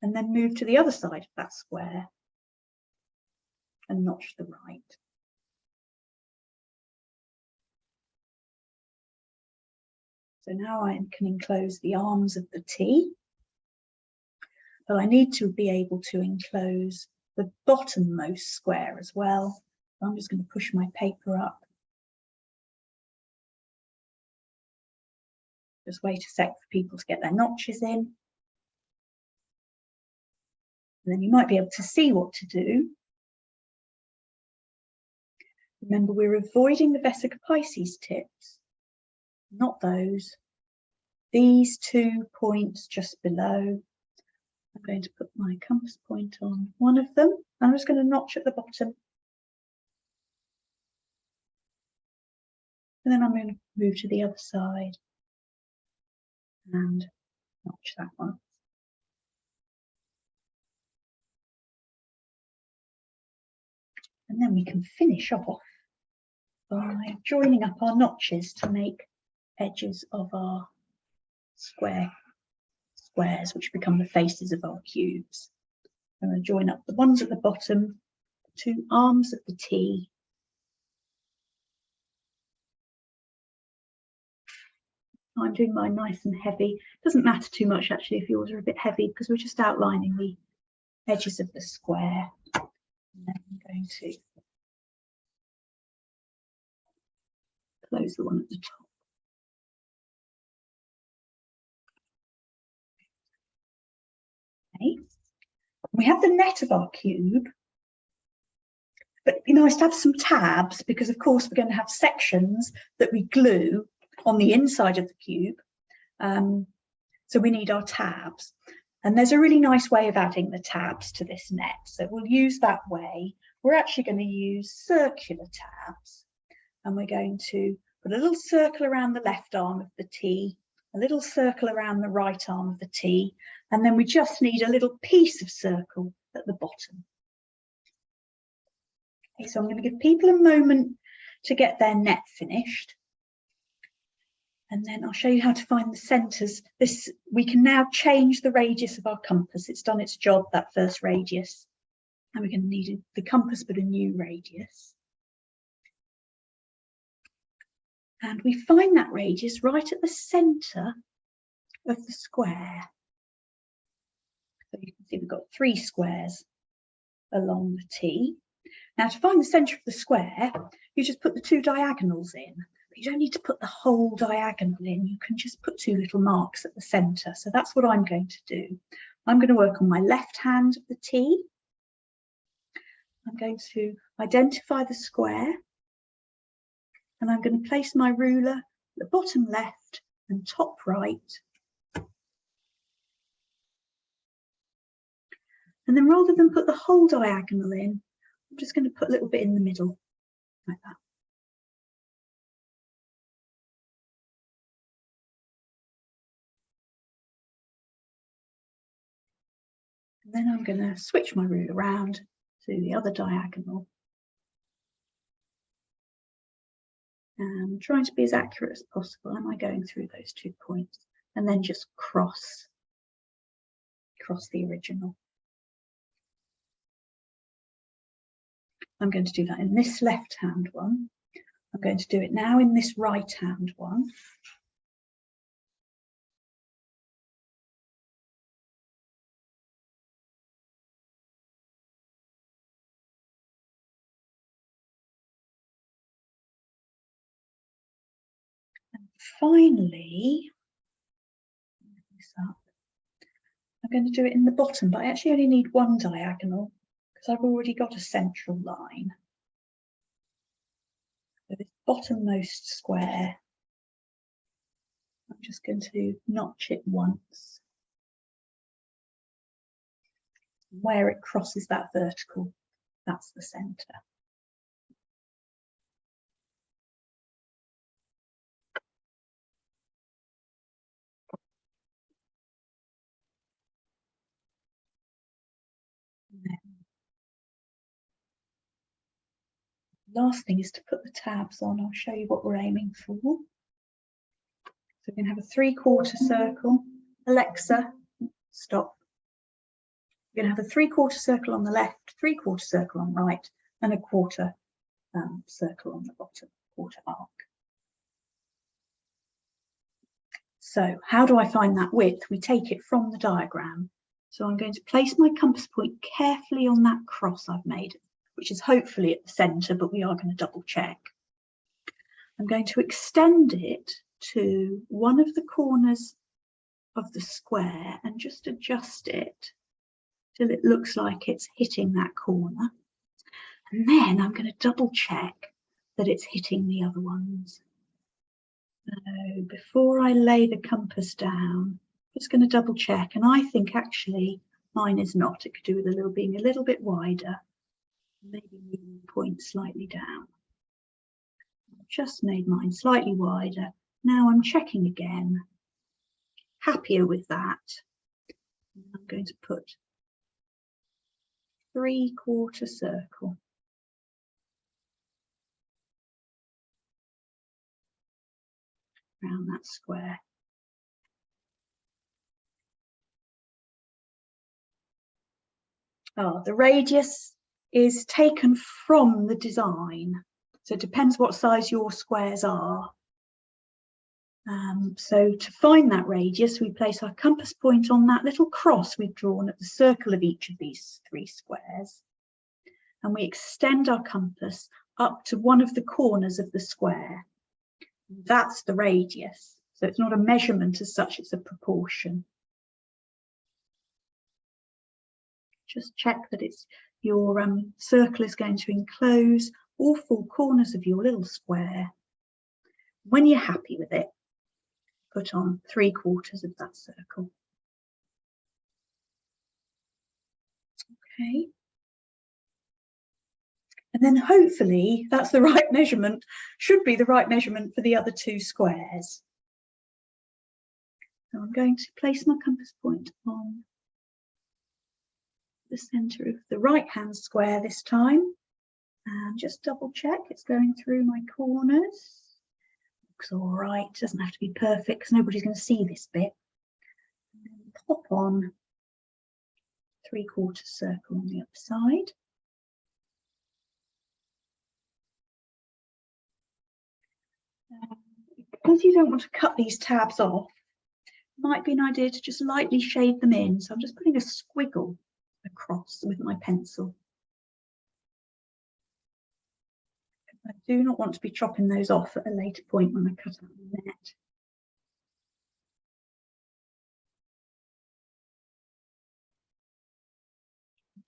And then move to the other side of that square and notch the right. So now I can enclose the arms of the T, but I need to be able to enclose the bottommost square as well. I'm just going to push my paper up. Just wait a sec for people to get their notches in. And then you might be able to see what to do. Remember, we're avoiding the Vesica Pisces tips, not those. These 2 points just below. I'm going to put my compass point on one of them. I'm just going to notch at the bottom. And then I'm going to move to the other side and notch that one. And then we can finish off by joining up our notches to make edges of our squares, which become the faces of our cubes. I'm going to join up the ones at the bottom, the 2 arms of the T. I'm doing mine nice and heavy. Doesn't matter too much actually if yours are a bit heavy, because we're just outlining the edges of the square. And then I'm going to close the one at the top. Okay. We have the net of our cube, but it'd be nice to have some tabs, because of course we're going to have sections that we glue on the inside of the cube. So we need our tabs. And there's a really nice way of adding the tabs to this net. So we'll use that way. We're actually going to use circular tabs. And we're going to put a little circle around the left arm of the T a little circle around the right arm of the T, and then we just need a little piece of circle at the bottom. Okay, so I'm going to give people a moment to get their net finished. And then I'll show you how to find the centres. We can now change the radius of our compass. It's done its job, that first radius. And we're going to need the compass, but a new radius. And we find that radius right at the centre of the square. So you can see we've got 3 squares along the T. Now to find the centre of the square, you just put the 2 diagonals in. But you don't need to put the whole diagonal in. You can just put 2 little marks at the centre. So that's what I'm going to do. I'm going to work on my left hand of the T. I'm going to identify the square. And I'm going to place my ruler at the bottom left and top right. And then rather than put the whole diagonal in, I'm just going to put a little bit in the middle, like that. And then I'm going to switch my ruler around to the other diagonal. And trying to be as accurate as possible. Am I going through those 2 points? And then just cross the original. I'm going to do that in this left-hand one. I'm going to do it now in this right-hand one. And finally, I'm going to do it in the bottom, but I actually only need 1 diagonal because I've already got a central line. So this bottommost square, I'm just going to notch it once. Where it crosses that vertical, that's the centre. Last thing is to put the tabs on. I'll show you what we're aiming for. So we're going to have a 3/4 circle. Alexa, stop. We're going to have a 3/4 circle on the left, 3/4 circle on the right, and a 1/4 circle on the bottom, 1/4 arc. So how do I find that width? We take it from the diagram. So I'm going to place my compass point carefully on that cross I've made, which is hopefully at the centre, but we are going to double check. I'm going to extend it to one of the corners of the square and just adjust it till it looks like it's hitting that corner. And then I'm going to double check that it's hitting the other ones. So before I lay the compass down, I'm just going to double check. And I think actually mine is not. It could do with being a little bit wider. Maybe moving the point slightly down. I've just made mine slightly wider. Now I'm checking again. Happier with that. I'm going to put 3/4 circle. Around that square. Oh, the radius is taken from the design. So it depends what size your squares are. So to find that radius, we place our compass point on that little cross we've drawn at the circle of each of these 3 squares. And we extend our compass up to one of the corners of the square. That's the radius. So it's not a measurement as such, it's a proportion. Just check that your circle is going to enclose all 4 corners of your little square. When you're happy with it, put on 3/4 of that circle. Okay. And then hopefully that's the right measurement, should be the right measurement for the other 2 squares. So I'm going to place my compass point on the centre of the right-hand square this time, and just double check it's going through my corners. Looks all right, doesn't have to be perfect because nobody's going to see this bit. And then pop on 3/4 circle on the other side. Because you don't want to cut these tabs off, it might be an idea to just lightly shade them in. So I'm just putting a squiggle across with my pencil. I do not want to be chopping those off at a later point when I cut out the net.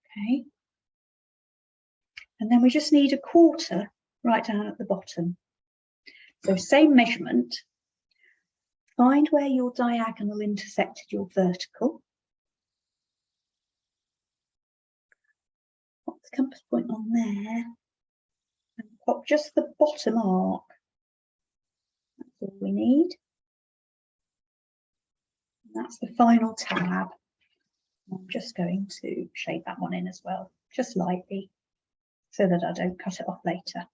Okay. And then we just need 1/4 right down at the bottom. So same measurement. Find where your diagonal intersected your vertical. Pop the compass point on there. And pop just the bottom arc. That's all we need. And that's the final tab. I'm just going to shade that one in as well, just lightly, so that I don't cut it off later.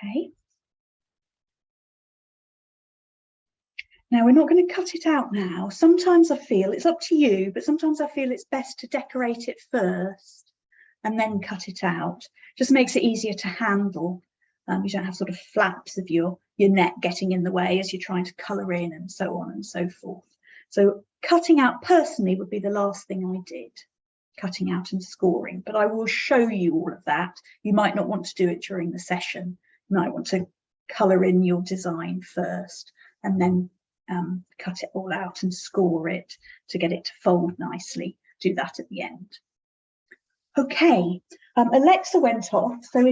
Okay. Now we're not going to cut it out now. Sometimes I feel, it's up to you, but sometimes I feel it's best to decorate it first and then cut it out. Just makes it easier to handle. You don't have sort of flaps of your net getting in the way as you're trying to colour in and so on and so forth. So cutting out personally would be the last thing I did, cutting out and scoring, but I will show you all of that. You might not want to do it during the session. You might want to colour in your design first and then cut it all out and score it to get it to fold nicely. Do that at the end. Okay, Alexa went off, so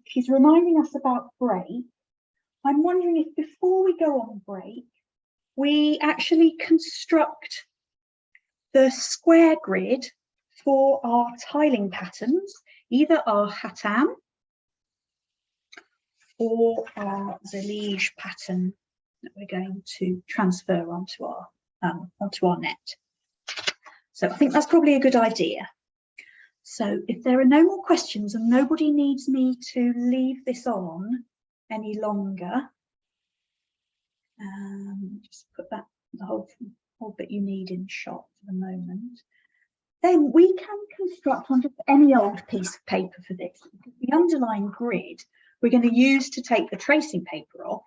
she's reminding us about break. I'm wondering if before we go on break, we actually construct the square grid for our tiling patterns, either our Khatam or our zellige pattern that we're going to transfer onto our net. So I think that's probably a good idea. So if there are no more questions and nobody needs me to leave this on any longer, just put that the whole bit you need in shot for the moment, then we can construct on just any old piece of paper for this. The underlying grid we're going to use to take the tracing paper off,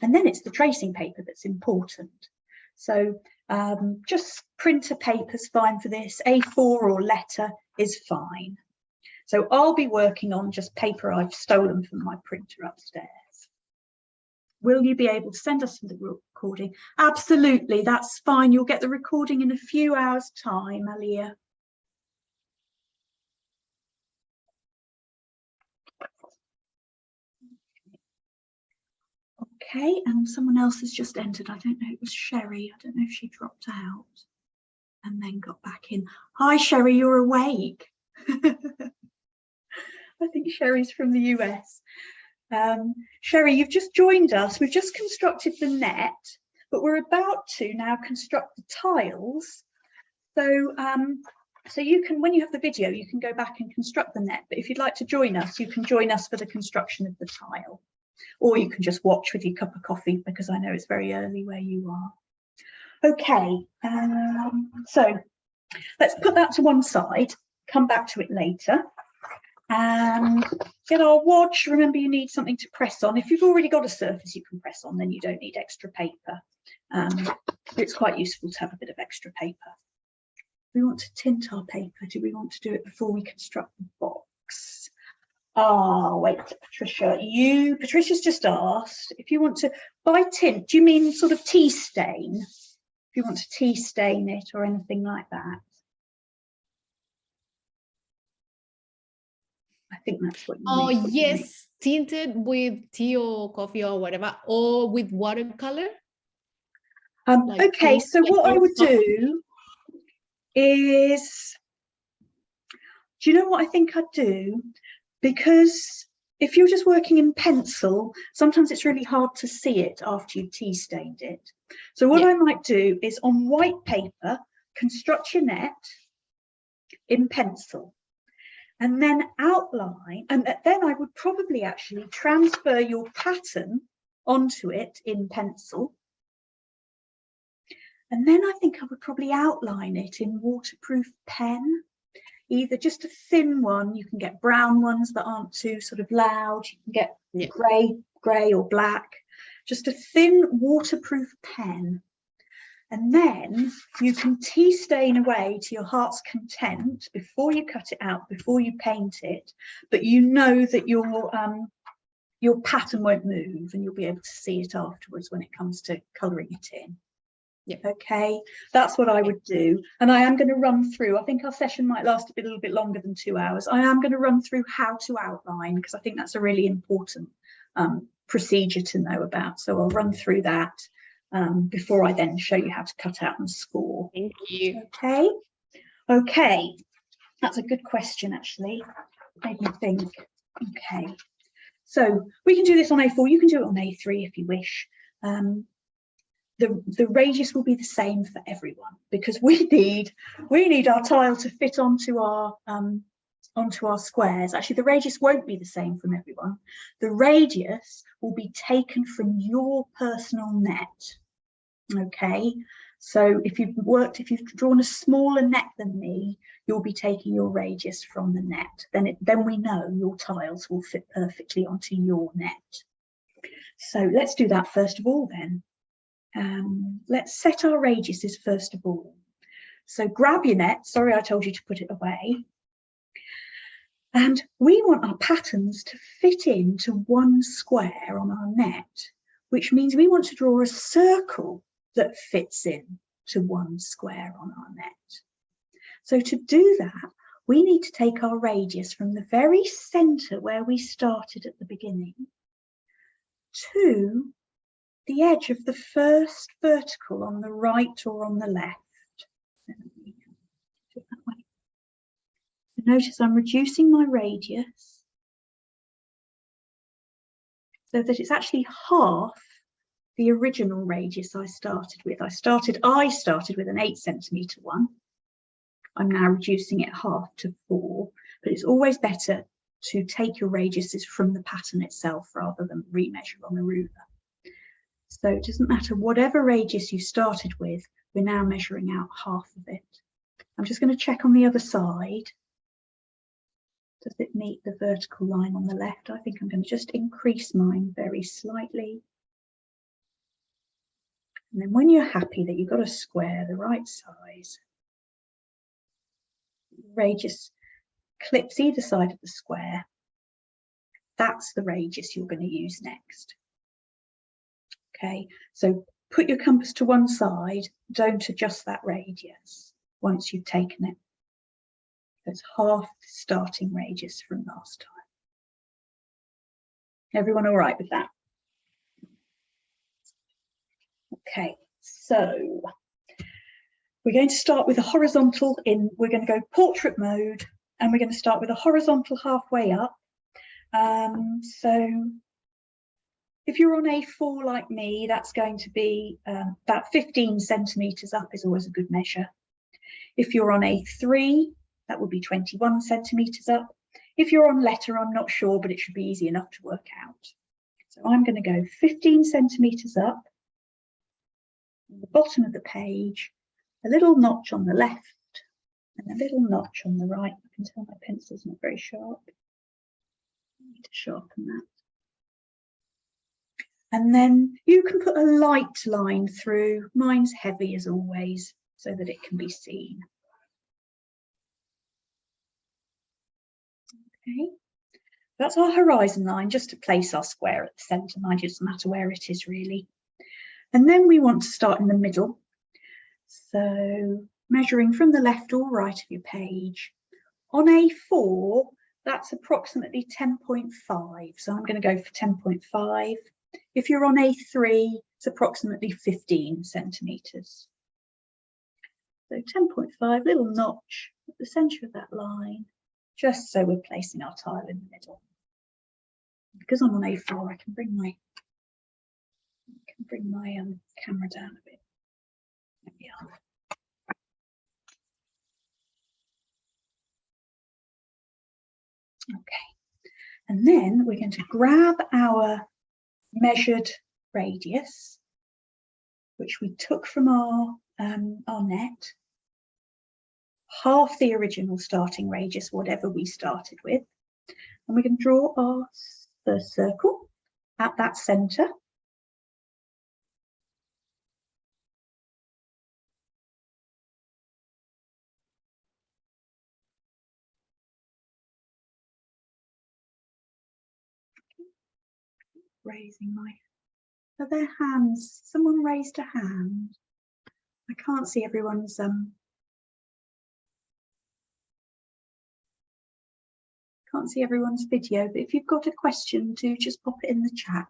and then it's the tracing paper that's important. So just printer paper's fine for this. A4 or letter is fine. So I'll be working on just paper I've stolen from my printer upstairs. Will you be able to send us the recording? Absolutely, that's fine. You'll get the recording in a few hours' time, Alia. Okay, and someone else has just entered. I don't know, it was Sherry. I don't know if she dropped out and then got back in. Hi, Sherry, you're awake. I think Sherry's from the US. Sherry, you've just joined us. We've just constructed the net, but we're about to now construct the tiles. So, so you can, when you have the video, you can go back and construct the net. But if you'd like to join us, you can join us for the construction of the tile. Or you can just watch with your cup of coffee, because I know it's very early where you are. Okay, so let's put that to one side, come back to it later. And get our watch. Remember, you need something to press on. If you've already got a surface you can press on, then you don't need extra paper. It's quite useful to have a bit of extra paper. We want to tint our paper. Do we want to do it before we construct the box? Wait, Patricia. Patricia's just asked if you want to, by tint, do you mean sort of tea stain? If you want to tea stain it or anything like that. I think that's what you mean. Oh, yes, tinted with tea or coffee or whatever, or with watercolour. Okay, so what I would do is Do you know what I think I'd do? Because if you're just working in pencil, sometimes it's really hard to see it after you've tea stained it. So what I might do is on white paper, construct your net in pencil, and then outline, and then I would probably actually transfer your pattern onto it in pencil. And then I think I would probably outline it in waterproof pen, either just a thin one. You can get brown ones that aren't too sort of loud. You can get grey or black, just a thin waterproof pen. And then you can tea stain away to your heart's content before you cut it out, before you paint it. But you know that your pattern won't move, and you'll be able to see it afterwards when it comes to colouring it in. Okay, that's what I would do. And I am going to run through, I think our session might last a little bit longer than 2 hours. I am going to run through how to outline, because I think that's a really important procedure to know about. So I'll run through that before I then show you how to cut out and score. Thank you. Okay, that's a good question, actually. Made me think. Okay, so we can do this on A4. You can do it on A3 if you wish. The radius will be the same for everyone, because we need our tile to fit onto our squares. Actually, the radius won't be the same from everyone. The radius will be taken from your personal net. Okay, so if you've drawn a smaller net than me, you'll be taking your radius from the net. Then we know your tiles will fit perfectly onto your net. So let's do that first of all then. Let's set our radiuses first of all. So grab your net. Sorry, I told you to put it away. And we want our patterns to fit into one square on our net, which means we want to draw a circle that fits in to one square on our net. So to do that, we need to take our radius from the very centre where we started at the beginning to the edge of the first vertical on the right or on the left. Notice I'm reducing my radius so that it's actually half the original radius I started with. I started with an 8 centimetre one. I'm now reducing it half to 4, but it's always better to take your radiuses from the pattern itself rather than remeasure on a ruler. So it doesn't matter whatever radius you started with, we're now measuring out half of it. I'm just going to check on the other side. Does it meet the vertical line on the left? I think I'm going to just increase mine very slightly. And then when you're happy that you've got a square the right size, radius clips either side of the square. That's the radius you're going to use next. Okay, so put your compass to one side, don't adjust that radius once you've taken it. That's half the starting radius from last time. Everyone all right with that? Okay, so we're going to start with a horizontal we're going to go portrait mode, and we're going to start with a horizontal halfway up. So if you're on A4 like me, that's going to be about 15 centimetres up is always a good measure. If you're on A3, that would be 21 centimetres up. If you're on letter, I'm not sure, but it should be easy enough to work out. So I'm going to go 15 centimetres up, on the bottom of the page, a little notch on the left and a little notch on the right. I can tell my pencil's not very sharp. I need to sharpen that. And then you can put a light line through. Mine's heavy as always, so that it can be seen. Okay, that's our horizon line, just to place our square at the centre. Mind you, it doesn't matter where it is really. And then we want to start in the middle. So measuring from the left or right of your page. On A4, that's approximately 10.5. So I'm going to go for 10.5. If you're on A3, it's approximately 15 centimetres. So 10.5, little notch at the centre of that line, just so we're placing our tile in the middle. Because I'm on A4, I can bring my camera down a bit. There we are. Okay, and then we're going to grab our measured radius, which we took from our net, half the original starting radius, whatever we started with, and we can draw our first circle at that centre. Raising my, are there hands? Someone raised a hand. I can't see everyone's can't see everyone's video, but if you've got a question, do just pop it in the chat.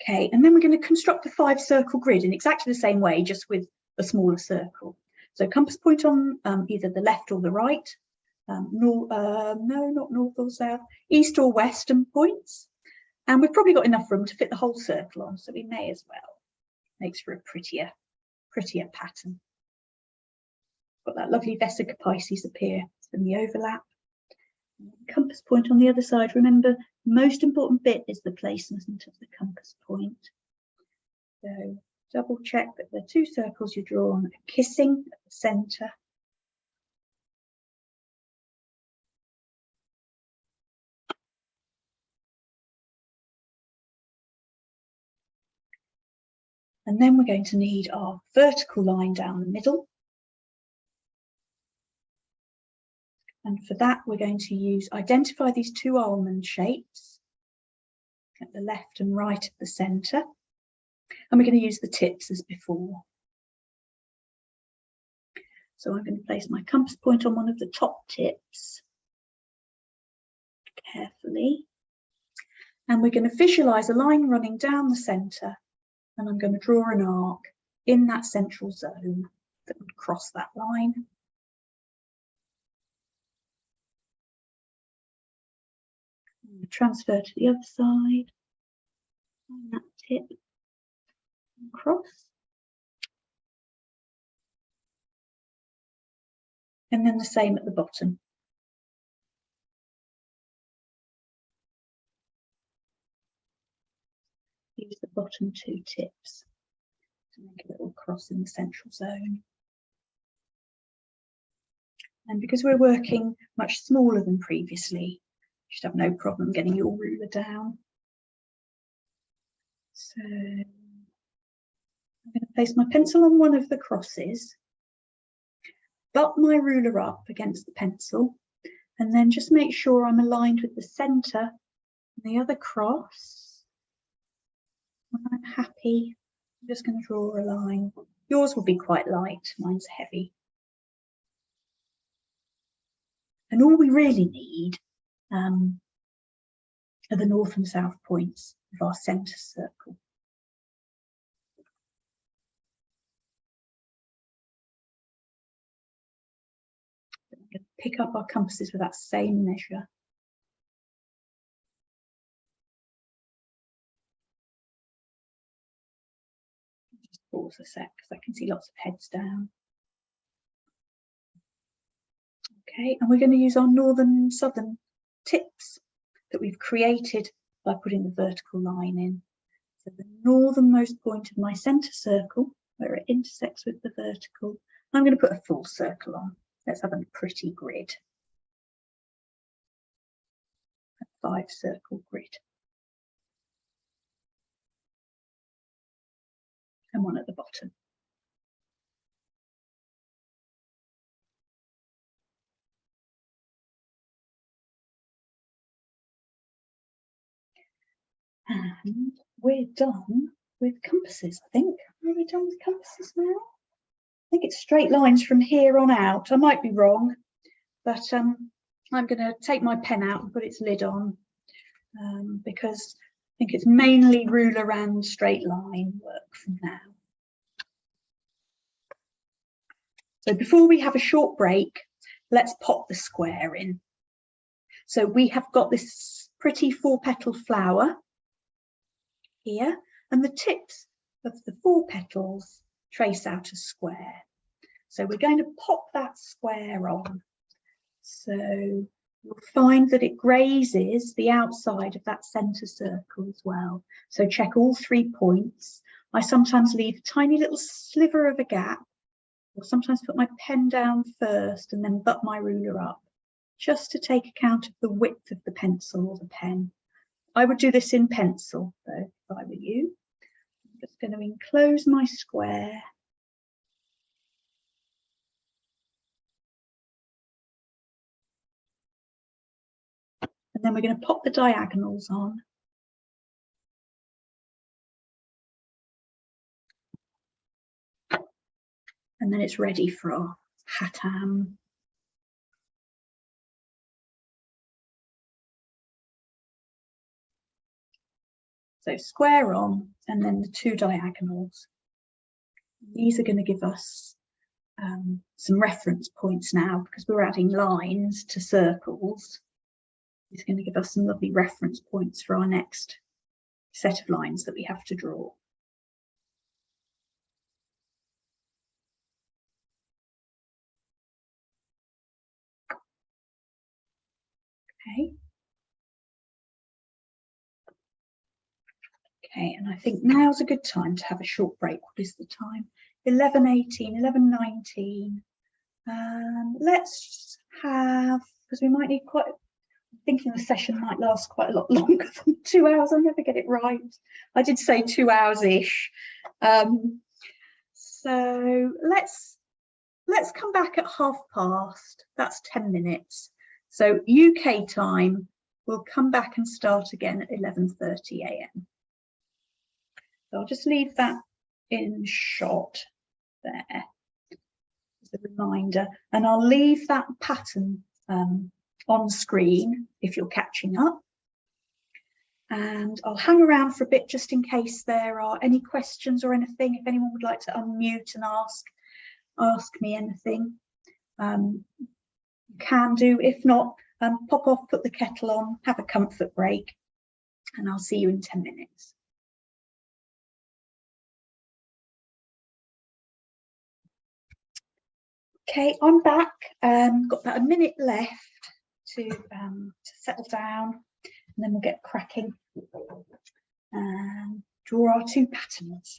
Okay, and then we're going to construct the 5-circle grid in exactly the same way, just with a smaller circle. So compass point on either the left or the right, no, not north or south, east or western points. And we've probably got enough room to fit the whole circle on, so we may as well. Makes for a prettier pattern. Got that lovely Vesica Pisces appear from the overlap. Compass point on the other side. Remember, the most important bit is the placement of the compass point. So double check that the 2 circles you draw on are kissing at the centre. And then we're going to need our vertical line down the middle. And for that, we're going to identify these 2 almond shapes at the left and right of the centre. And we're going to use the tips as before. So I'm going to place my compass point on one of the top tips carefully. And we're going to visualise a line running down the centre. And I'm going to draw an arc in that central zone that would cross that line. Transfer to the other side, find that tip, and cross. And then the same at the bottom. Use the bottom 2 tips to make a little cross in the central zone. And because we're working much smaller than previously, you should have no problem getting your ruler down. So I'm going to place my pencil on one of the crosses, butt my ruler up against the pencil, and then just make sure I'm aligned with the centre and the other cross. When I'm happy, I'm just going to draw a line. Yours will be quite light, mine's heavy. And all we really need are the north and south points of our centre circle. We're going to pick up our compasses with that same measure. Just pause a sec because I can see lots of heads down. Okay, and we're going to use our northern and southern tips that we've created by putting the vertical line in. So the northernmost point of my centre circle, where it intersects with the vertical, I'm going to put a full circle on. Let's have a pretty grid. A 5-circle grid. And one at the bottom. And we're done with compasses, I think. Are we done with compasses now? I think it's straight lines from here on out. I might be wrong, but I'm going to take my pen out and put its lid on because I think it's mainly ruler and straight line work from now. So before we have a short break, let's pop the square in. So we have got this pretty 4-petal flower here, and the tips of the 4 petals trace out a square. So we're going to pop that square on. So you'll find that it grazes the outside of that centre circle as well. So check all 3 points. I sometimes leave a tiny little sliver of a gap, or sometimes put my pen down first and then butt my ruler up, just to take account of the width of the pencil or the pen. I would do this in pencil though, if I were you. I'm just going to enclose my square. And then we're going to pop the diagonals on. And then it's ready for our Khatam. So square on, and then the 2 diagonals. These are going to give us some reference points now, because we're adding lines to circles. It's going to give us some lovely reference points for our next set of lines that we have to draw. Okay. Okay, and I think now's a good time to have a short break. What is the time? 11:18, 11:19. Let's have, because we might need quite, I'm thinking the session might last quite a lot longer than 2 hours. I never get it right. I did say 2 hours-ish. So let's come back at past. That's 10 minutes. So UK time, we'll come back and start again at 11:30 a.m. So I'll just leave that in shot there as a reminder, and I'll leave that pattern on screen if you're catching up. And I'll hang around for a bit just in case there are any questions or anything. If anyone would like to unmute and ask me anything, you can do. If not, pop off, put the kettle on, have a comfort break, and I'll see you in 10 minutes. Okay, I'm back. Got about a minute left to settle down, and then we'll get cracking and draw our 2 patterns.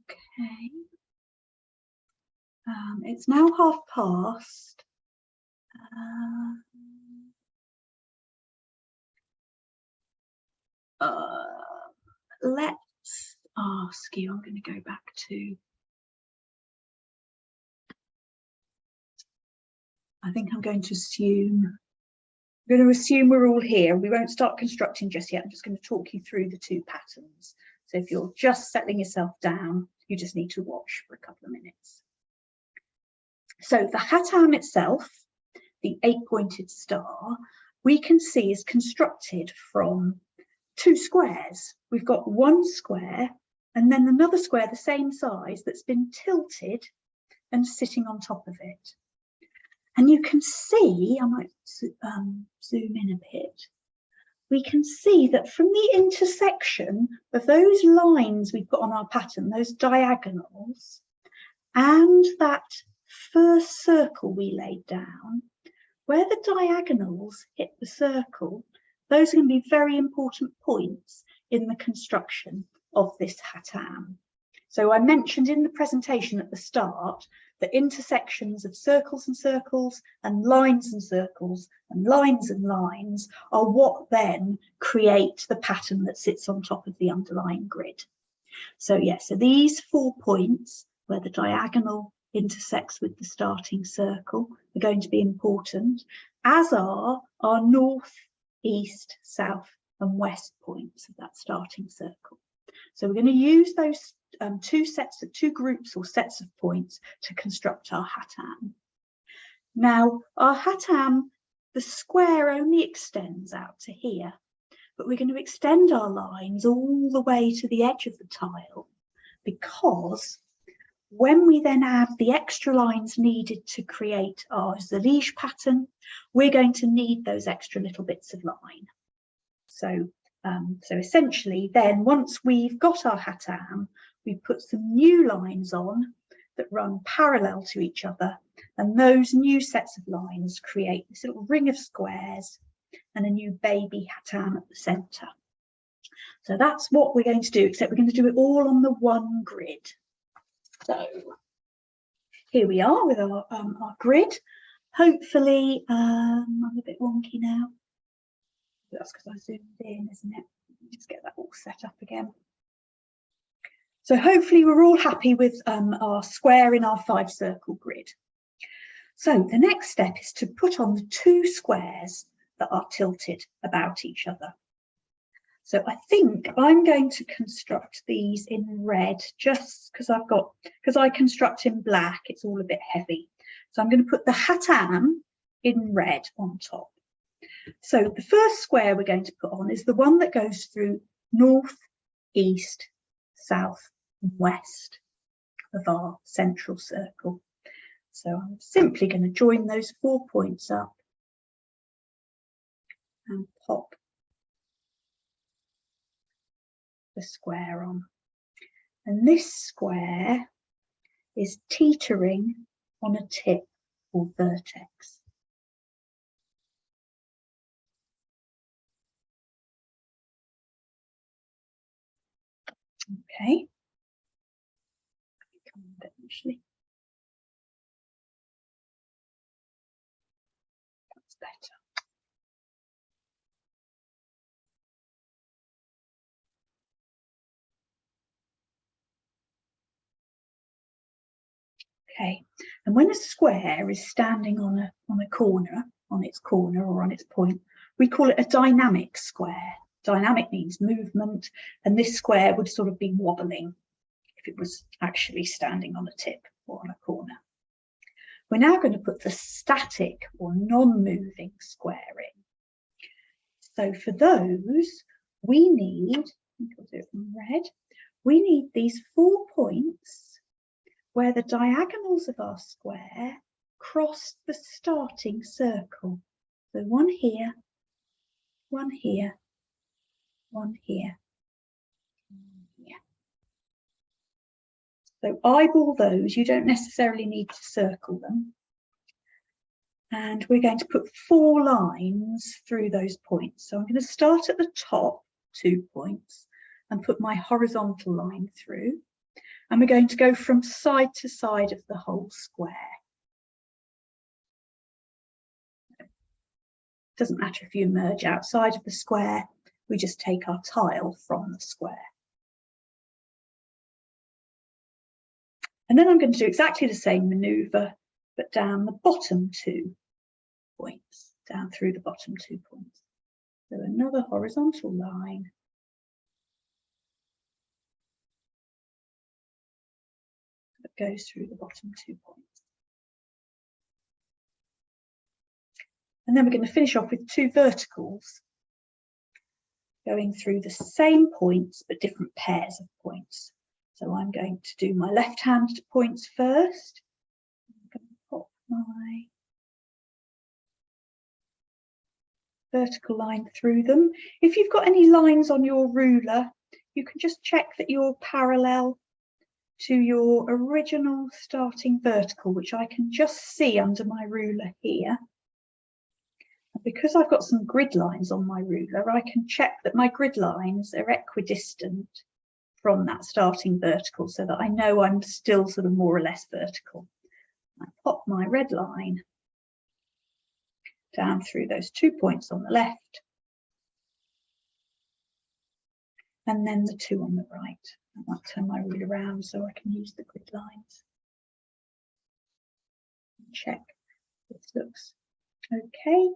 Okay. It's now past. Let's ask you, I'm going to go back to, I think I'm going to assume, we're all here. We won't start constructing just yet. I'm just going to talk you through the 2 patterns. So if you're just settling yourself down, you just need to watch for a couple of minutes. So the Khatam itself, the 8-pointed star, we can see is constructed from 2 squares. We've got 1 square and then another square the same size that's been tilted and sitting on top of it. And you can see, I might zoom in a bit, we can see that from the intersection of those lines we've got on our pattern, those diagonals, and that first circle we laid down, where the diagonals hit the circle, those are going to be very important points in the construction of this Khatam. So I mentioned in the presentation at the start that intersections of circles and circles and lines and circles and lines are what then create the pattern that sits on top of the underlying grid. So yes, so these 4 points where the diagonal intersects with the starting circle are going to be important, as are our north, east, south and west points of that starting circle. So we're going to use those 2 groups or sets of points to construct our Khatam. Now our Khatam the square only extends out to here, but we're going to extend our lines all the way to the edge of the tile, because when we then add the extra lines needed to create our zellige pattern, we're going to need those extra little bits of line. So essentially then, once we've got our Khatam, we put some new lines on that run parallel to each other, and those new sets of lines create this little ring of squares and a new baby Khatam at the centre. So that's what we're going to do, except we're going to do it all on the one grid. So here we are with our grid. Hopefully, I'm a bit wonky now. That's because I zoomed in, isn't it? Just get that all set up again. So hopefully we're all happy with our square in our 5-circle grid. So the next step is to put on the 2 squares that are tilted about each other. So I think I'm going to construct these in red, just because I construct in black, it's all a bit heavy. So I'm going to put the Khatam in red on top. So the first square we're going to put on is the one that goes through north, east, south and west of our central circle. So I'm simply going to join those 4 points up and pop the square on. And this square is teetering on a tip or vertex. Okay. Actually, that's better. Okay, and when a square is standing on a corner, on its corner or on its point, we call it a dynamic square. Dynamic means movement, and this square would sort of be wobbling if it was actually standing on a tip or on a corner. We're now going to put the static or non-moving square in. So for those, we need, I think I'll do it in red, we need these 4 points where the diagonals of our square cross the starting circle. So one here, one here, one here, one here. So eyeball those, you don't necessarily need to circle them. And we're going to put 4 lines through those points. So I'm going to start at the top 2 points and put my horizontal line through. And we're going to go from side to side of the whole square. It doesn't matter if you emerge outside of the square, we just take our tile from the square. And then I'm going to do exactly the same manoeuvre, but down the bottom 2 points, down through the bottom 2 points. So another horizontal line. That goes through the bottom 2 points. And then we're going to finish off with 2 verticals, going through the same points, but different pairs of points. So I'm going to do my left-hand points first. I'm going to pop my vertical line through them. If you've got any lines on your ruler, you can just check that you're parallel to your original starting vertical, which I can just see under my ruler here. And because I've got some grid lines on my ruler, I can check that my grid lines are equidistant from that starting vertical, so that I know I'm still sort of more or less vertical. I pop my red line down through those 2 points on the left, and then the 2 on the right. I might turn my ruler around so I can use the grid lines. Check this looks okay.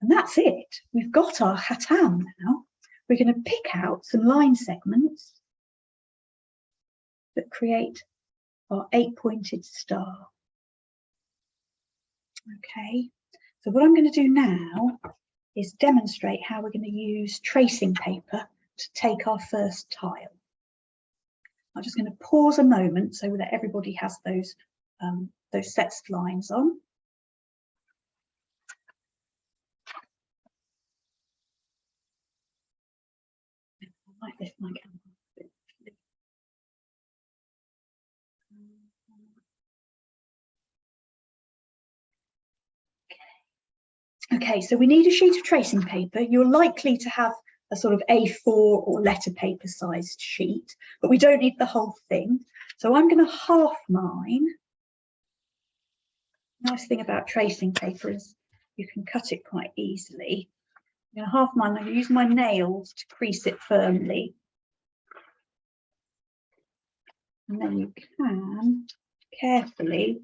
And that's it. We've got our Khatam now. We're going to pick out some line segments that create our 8-pointed star. Okay, so what I'm going to do now is demonstrate how we're going to use tracing paper to take our first tile. I'm just going to pause a moment so that everybody has those sets of lines on. I might lift my camera a bit. Okay, so we need a sheet of tracing paper. You're likely to have a sort of A4 or letter paper sized sheet, but we don't need the whole thing. So I'm going to half mine. Nice thing about tracing paper is you can cut it quite easily. I'm going to half mine. I'm going to use my nails to crease it firmly. And then you can carefully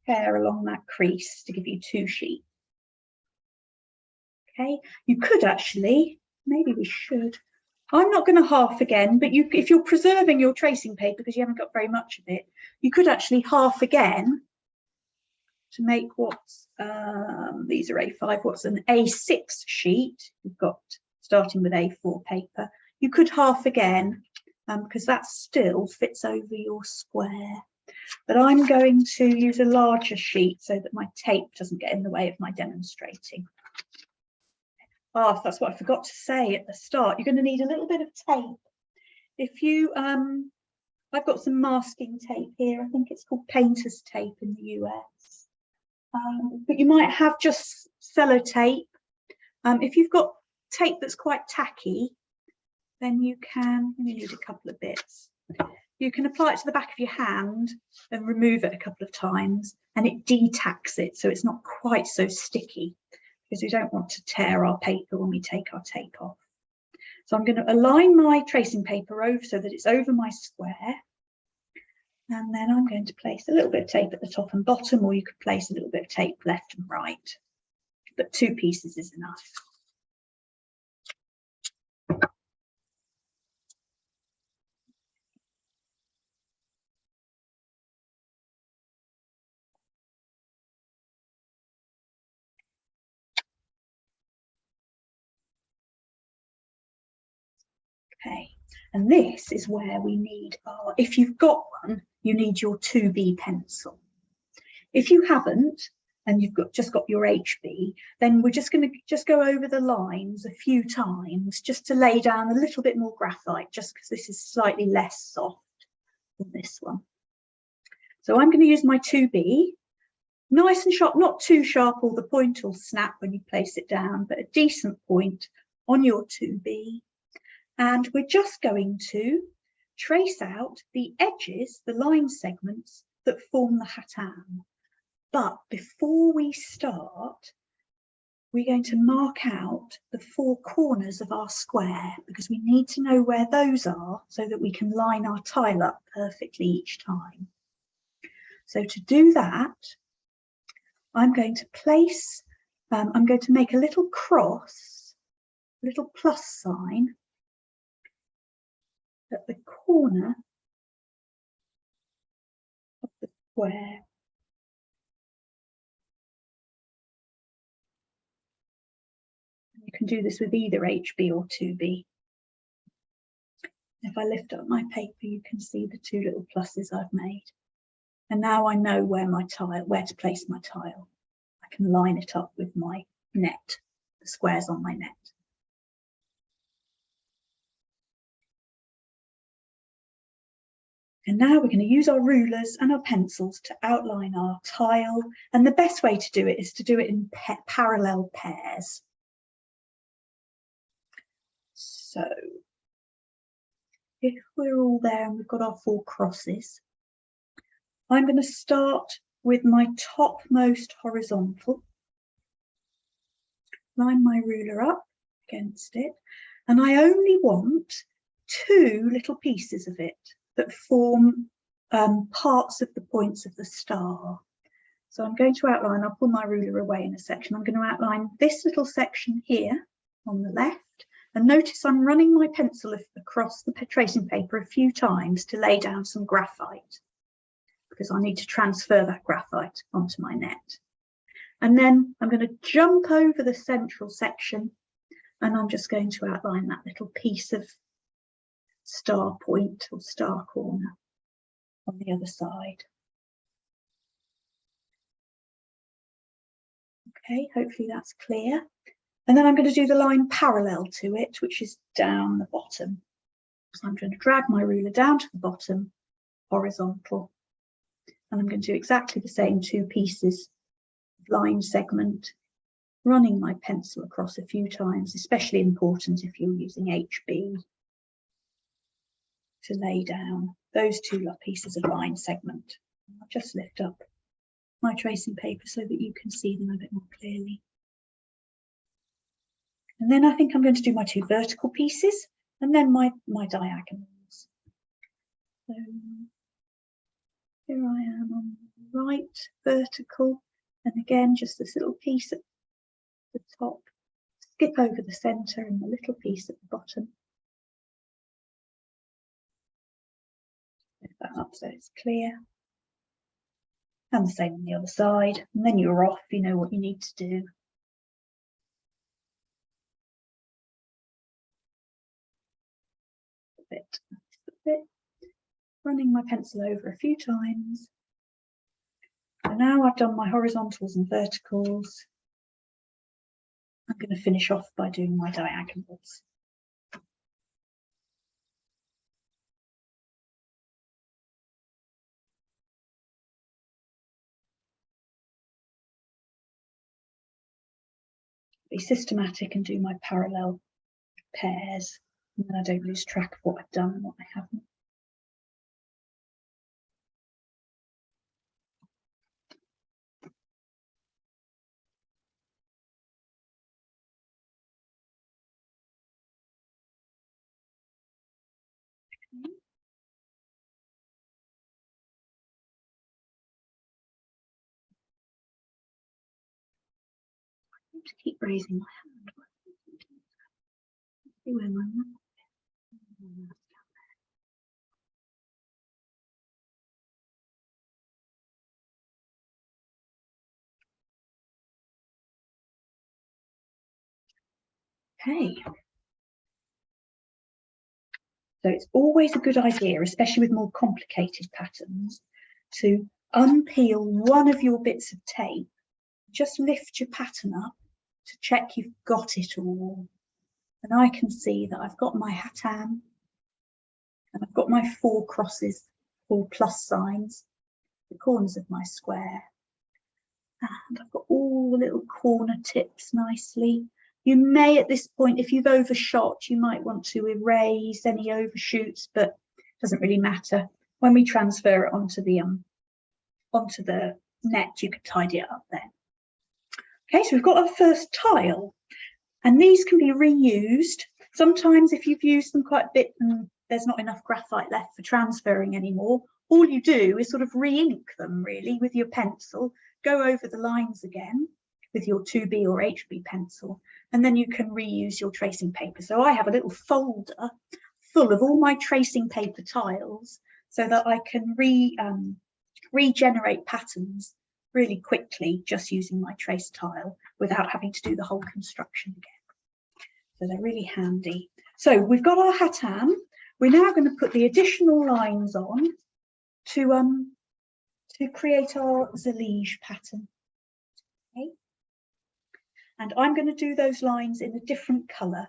pare along that crease to give you 2 sheets. Okay, you could actually, maybe we should. I'm not going to half again, but if you're preserving your tracing paper because you haven't got very much of it, you could actually half again to make what's, these are A5, what's an A6 sheet. You've got, starting with A4 paper, you could half again because that still fits over your square. But I'm going to use a larger sheet so that my tape doesn't get in the way of my demonstrating. Oh, that's what I forgot to say at the start. You're going to need a little bit of tape. If you, I've got some masking tape here. I think it's called painter's tape in the US. But you might have just sellotape. If you've got tape that's quite tacky, then you need a couple of bits. You can apply it to the back of your hand and remove it a couple of times, and it detacks it so it's not quite so sticky, because we don't want to tear our paper when we take our tape off. So I'm going to align my tracing paper over so that it's over my square. And then I'm going to place a little bit of tape at the top and bottom, or you could place a little bit of tape left and right. But 2 pieces is enough. Okay, and this is where we need our, if you've got one, you need your 2B pencil. If you haven't, and you've just got your HB, then we're just going to go over the lines a few times just to lay down a little bit more graphite, just because this is slightly less soft than this one. So I'm going to use my 2B, nice and sharp, not too sharp or the point will snap when you place it down, but a decent point on your 2B. And we're just going to trace out the edges, the line segments that form the Khatam. But before we start, we're going to mark out the 4 corners of our square, because we need to know where those are so that we can line our tile up perfectly each time. So to do that, I'm going to place, I'm going to make a little cross, a little plus sign at the corner of the square. You can do this with either HB or 2B. If I lift up my paper, you can see the 2 little pluses I've made. And now I know where to place my tile. I can line it up with my net, the squares on my net. And now we're going to use our rulers and our pencils to outline our tile. And the best way to do it is to do it in parallel pairs. So if we're all there and we've got our 4 crosses, I'm going to start with my topmost horizontal, line my ruler up against it, and I only want 2 little pieces of it that form parts of the points of the star. So I'm going to outline, I'll pull my ruler away in a section, I'm going to outline this little section here on the left, and notice I'm running my pencil across the tracing paper a few times to lay down some graphite. because I need to transfer that graphite onto my net. And then I'm going to jump over the central section, and I'm just going to outline that little piece of star point or star corner on the other side. Okay, hopefully that's clear. And then I'm going to do the line parallel to it, which is down the bottom. So I'm going to drag my ruler down to the bottom, horizontal, and I'm going to do exactly the same two pieces of line segment, running my pencil across a few times, especially important if you're using HB to lay down those two pieces of line segment. I'll just lift up my tracing paper so that you can see them a bit more clearly. And then I think I'm going to do my two vertical pieces and then my diagonals. So here I am on the right vertical, and again just this little piece at the top, skip over the centre and the little piece at the bottom. Lift that up so it's clear. And the same on the other side, and then you're off, you know what you need to do. Running my pencil over a few times. So now I've done my horizontals and verticals. I'm going to finish off by doing my diagonals. Be systematic and do my parallel pairs, and then I don't lose track of what I've done and what I haven't. I need to keep raising my hand. See where my okay. So it's always a good idea, especially with more complicated patterns, to unpeel one of your bits of tape. Just lift your pattern up to check you've got it all. And I can see that I've got my Khatam, and I've got my 4 crosses, 4 plus signs, the corners of my square. And I've got all the little corner tips nicely. You may at this point, if you've overshot, you might want to erase any overshoots, but it doesn't really matter. When we transfer it onto the net, you can tidy it up then. Okay, so we've got our first tile, and these can be reused. Sometimes if you've used them quite a bit and there's not enough graphite left for transferring anymore, all you do is sort of re-ink them really with your pencil, go over the lines again with your 2B or HB pencil, and then you can reuse your tracing paper. So I have a little folder full of all my tracing paper tiles so that I can regenerate patterns really quickly just using my trace tile without having to do the whole construction again. So they're really handy. So we've got our Khatam. We're now going to put the additional lines on to create our zellige pattern. Okay. And I'm going to do those lines in a different colour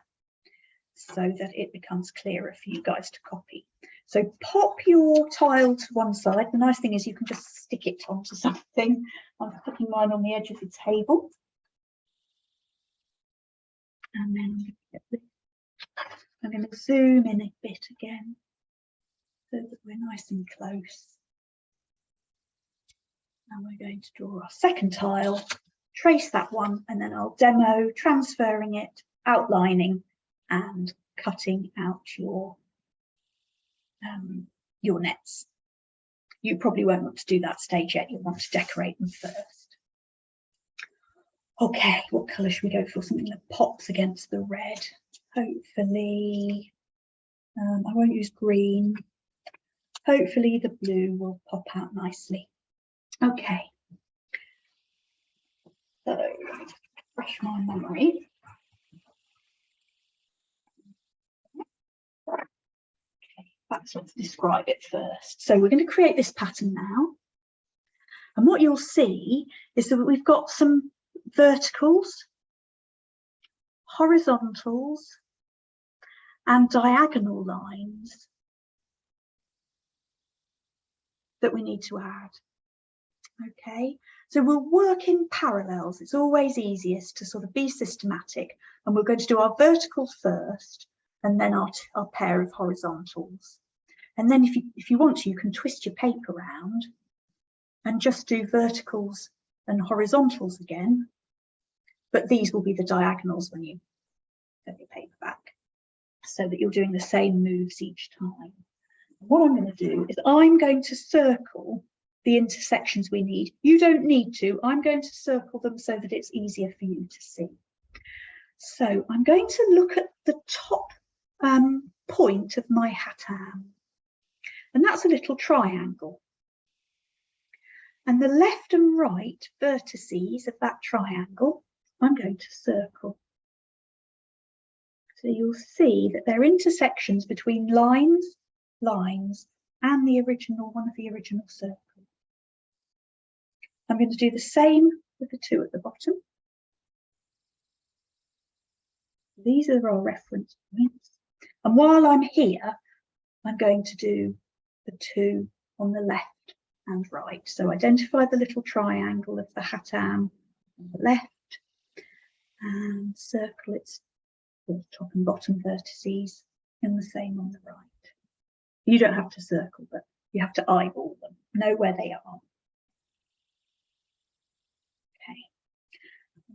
so that it becomes clearer for you guys to copy. So pop your tile to one side. The nice thing is you can just stick it onto something. I'm putting mine on the edge of the table. And then I'm going to zoom in a bit again so that we're nice and close. And we're going to draw our second tile, trace that one, and then I'll demo transferring it, outlining and cutting out your nets. You probably won't want to do that stage yet. You'll want to decorate them first. Okay, what colour should we go for? Something that pops against the red. Hopefully, I won't use green. Hopefully the blue will pop out nicely. Okay. So let me just refresh my memory. Okay, let's describe it first. So we're going to create this pattern now. And what you'll see is that we've got some verticals, horizontals, and diagonal lines that we need to add. Okay, so we'll work in parallels. It's always easiest to sort of be systematic, and we're going to do our verticals first and then our pair of horizontals. And then if you want to, you can twist your paper around and just do verticals and horizontals again, but these will be the diagonals when you get your paper back, so that you're doing the same moves each time. And what I'm going to do is I'm going to circle the intersections we need. You don't need to. I'm going to circle them so that it's easier for you to see. So I'm going to look at the top point of my Khatam, and that's a little triangle. And the left and right vertices of that triangle, I'm going to circle. So you'll see that there are intersections between lines, and the original, one of the original circles. I'm going to do the same with the two at the bottom. These are our reference points. And while I'm here, I'm going to do the two on the left and right. So identify the little triangle of the Khatam on the left and circle its top and bottom vertices, and the same on the right. You don't have to circle, but you have to eyeball them, know where they are. Okay.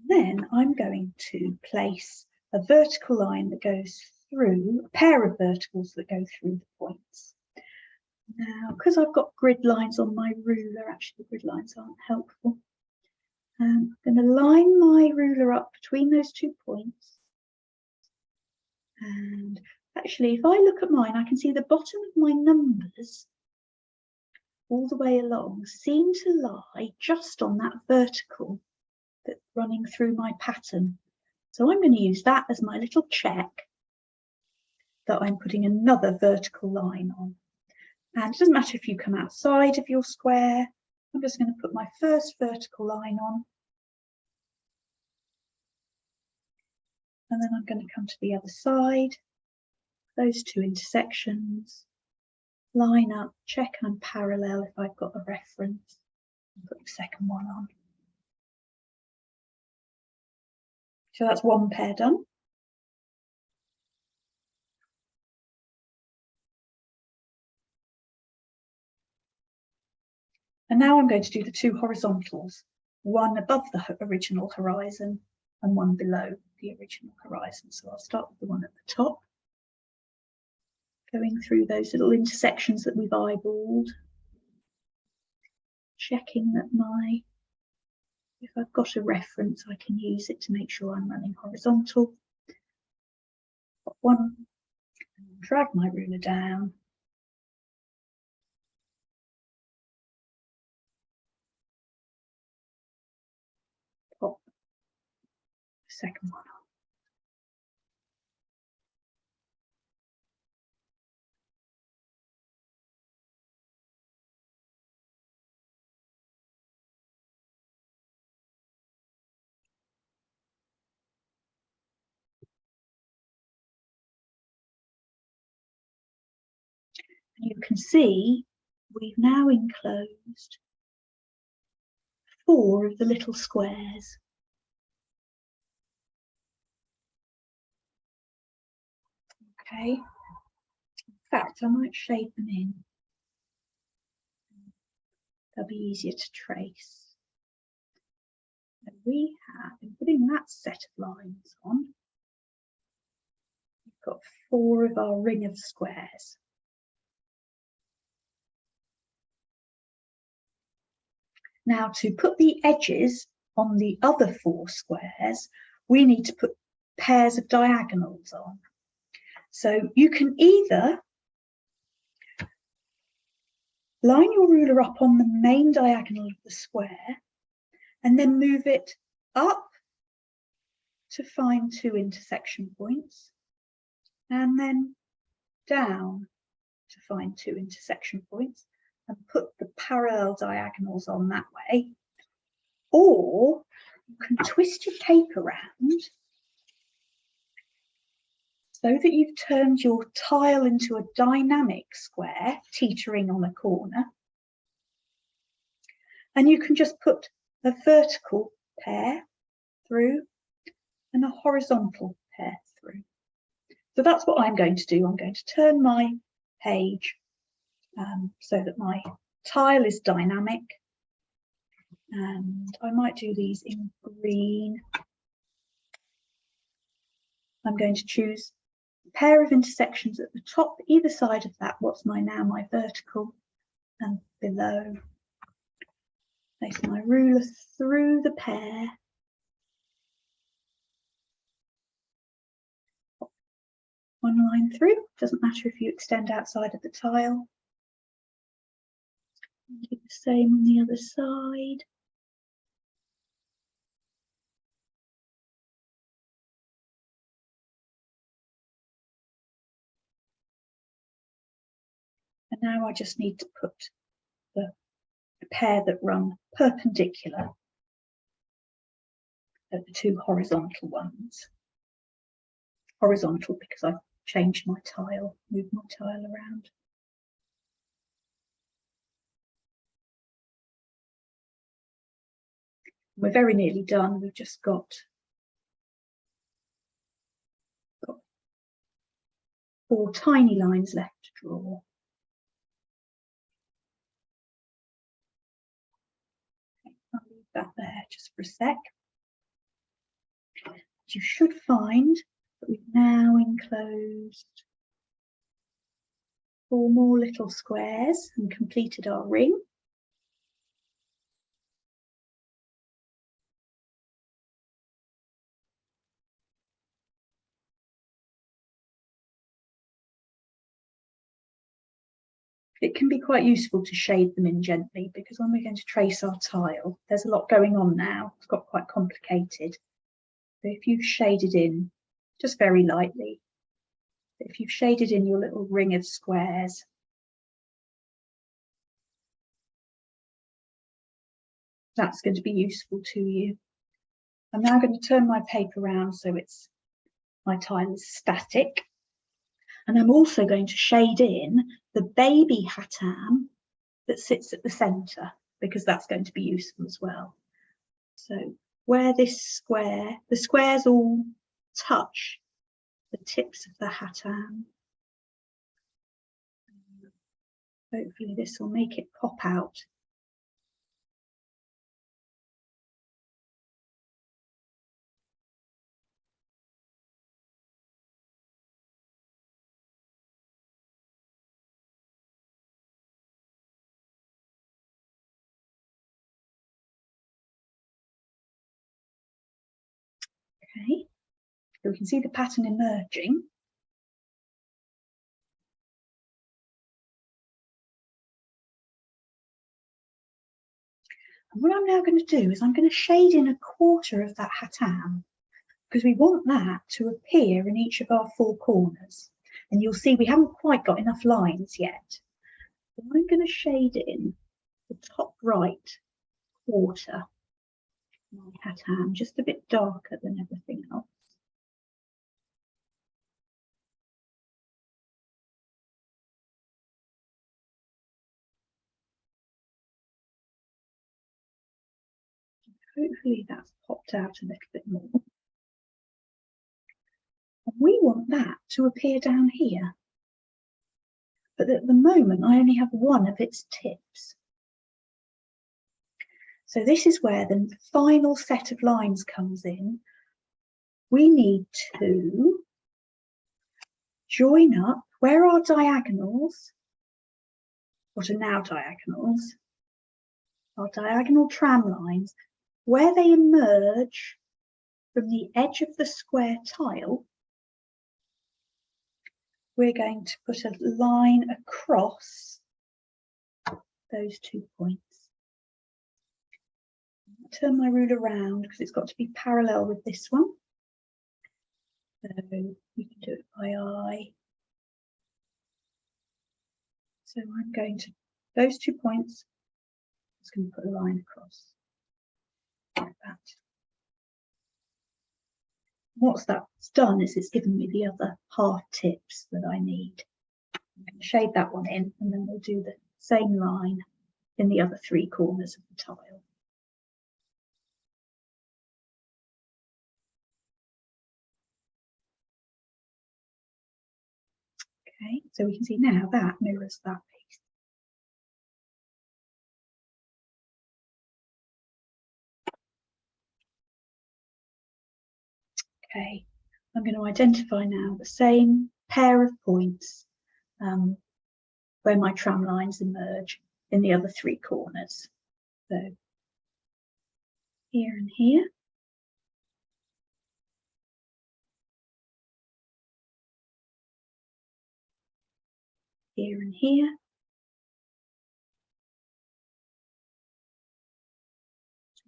Then I'm going to place a vertical line that goes through, a pair of verticals that go through the points. Now, because I've got grid lines on my ruler, actually the grid lines aren't helpful. I'm going to line my ruler up between those 2 points. And actually, if I look at mine, I can see the bottom of my numbers all the way along seem to lie just on that vertical that's running through my pattern. So I'm going to use that as my little check that I'm putting another vertical line on. And it doesn't matter if you come outside of your square. I'm just going to put my first vertical line on. And then I'm going to come to the other side, those two intersections, line up, check I'm parallel if I've got a reference, and put the second one on. So that's one pair done. And now I'm going to do the two horizontals, one above the original horizon and one below the original horizon. So I'll start with the one at the top, going through those little intersections that we've eyeballed, checking that if I've got a reference, I can use it to make sure I'm running horizontal. Got one, drag my ruler down. Pop the second one on. You can see we've now enclosed 4 of the little squares. Okay, in fact, I might shade them in. They'll be easier to trace. So we have, in putting that set of lines on, we've got 4 of our ring of squares. Now, to put the edges on the other 4 squares, we need to put pairs of diagonals on. So you can either line your ruler up on the main diagonal of the square and then move it up to find 2 intersection points and then down to find 2 intersection points and put the parallel diagonals on that way. Or you can twist your tape around so that you've turned your tile into a dynamic square teetering on a corner. And you can just put a vertical pair through and a horizontal pair through. So that's what I'm going to do. I'm going to turn my page so that my tile is dynamic. And I might do these in green. I'm going to choose a pair of intersections at the top, either side of that. What's my vertical, and below. Place my ruler through the pair. One line through, doesn't matter if you extend outside of the tile. Do the same on the other side. And now I just need to put the pair that run perpendicular at the 2 horizontal ones. Horizontal because I've changed my tile, moved my tile around. We're very nearly done. We've just got 4 tiny lines left to draw. I'll leave that there just for a sec. You should find that we've now enclosed 4 more little squares and completed our ring. It can be quite useful to shade them in gently because when we're going to trace our tile, there's a lot going on now. It's got quite complicated. So if you've shaded in just very lightly, if you've shaded in your little ring of squares, that's going to be useful to you. I'm now going to turn my paper around so my tile is static. And I'm also going to shade in the baby Khatam that sits at the centre because that's going to be useful as well. So where this square, the squares all touch the tips of the Khatam. Hopefully this will make it pop out. Okay, so we can see the pattern emerging. And what I'm now going to do is I'm going to shade in a quarter of that Khatam because we want that to appear in each of our 4 corners. And you'll see we haven't quite got enough lines yet. So I'm going to shade in the top right quarter of my Khatam, just a bit darker than everything else. Hopefully that's popped out a little bit more. And we want that to appear down here. But at the moment, I only have one of its tips. So this is where the final set of lines comes in. We need to join up where our diagonals, what are now diagonals, our diagonal tram lines, where they emerge from the edge of the square tile, we're going to put a line across those 2 points. I'll turn my ruler around because it's got to be parallel with this one. So we can do it by eye. So I'm going to, those 2 points, I'm just going to put a line across like that. What that's done is it's given me the other half tips that I need. I'm going to shade that one in, and then we'll do the same line in the other 3 corners of the tile. Okay, so we can see now that mirrors that piece. Okay, I'm going to identify now the same pair of points where my tram lines emerge in the other 3 corners. So here and here. Here and here.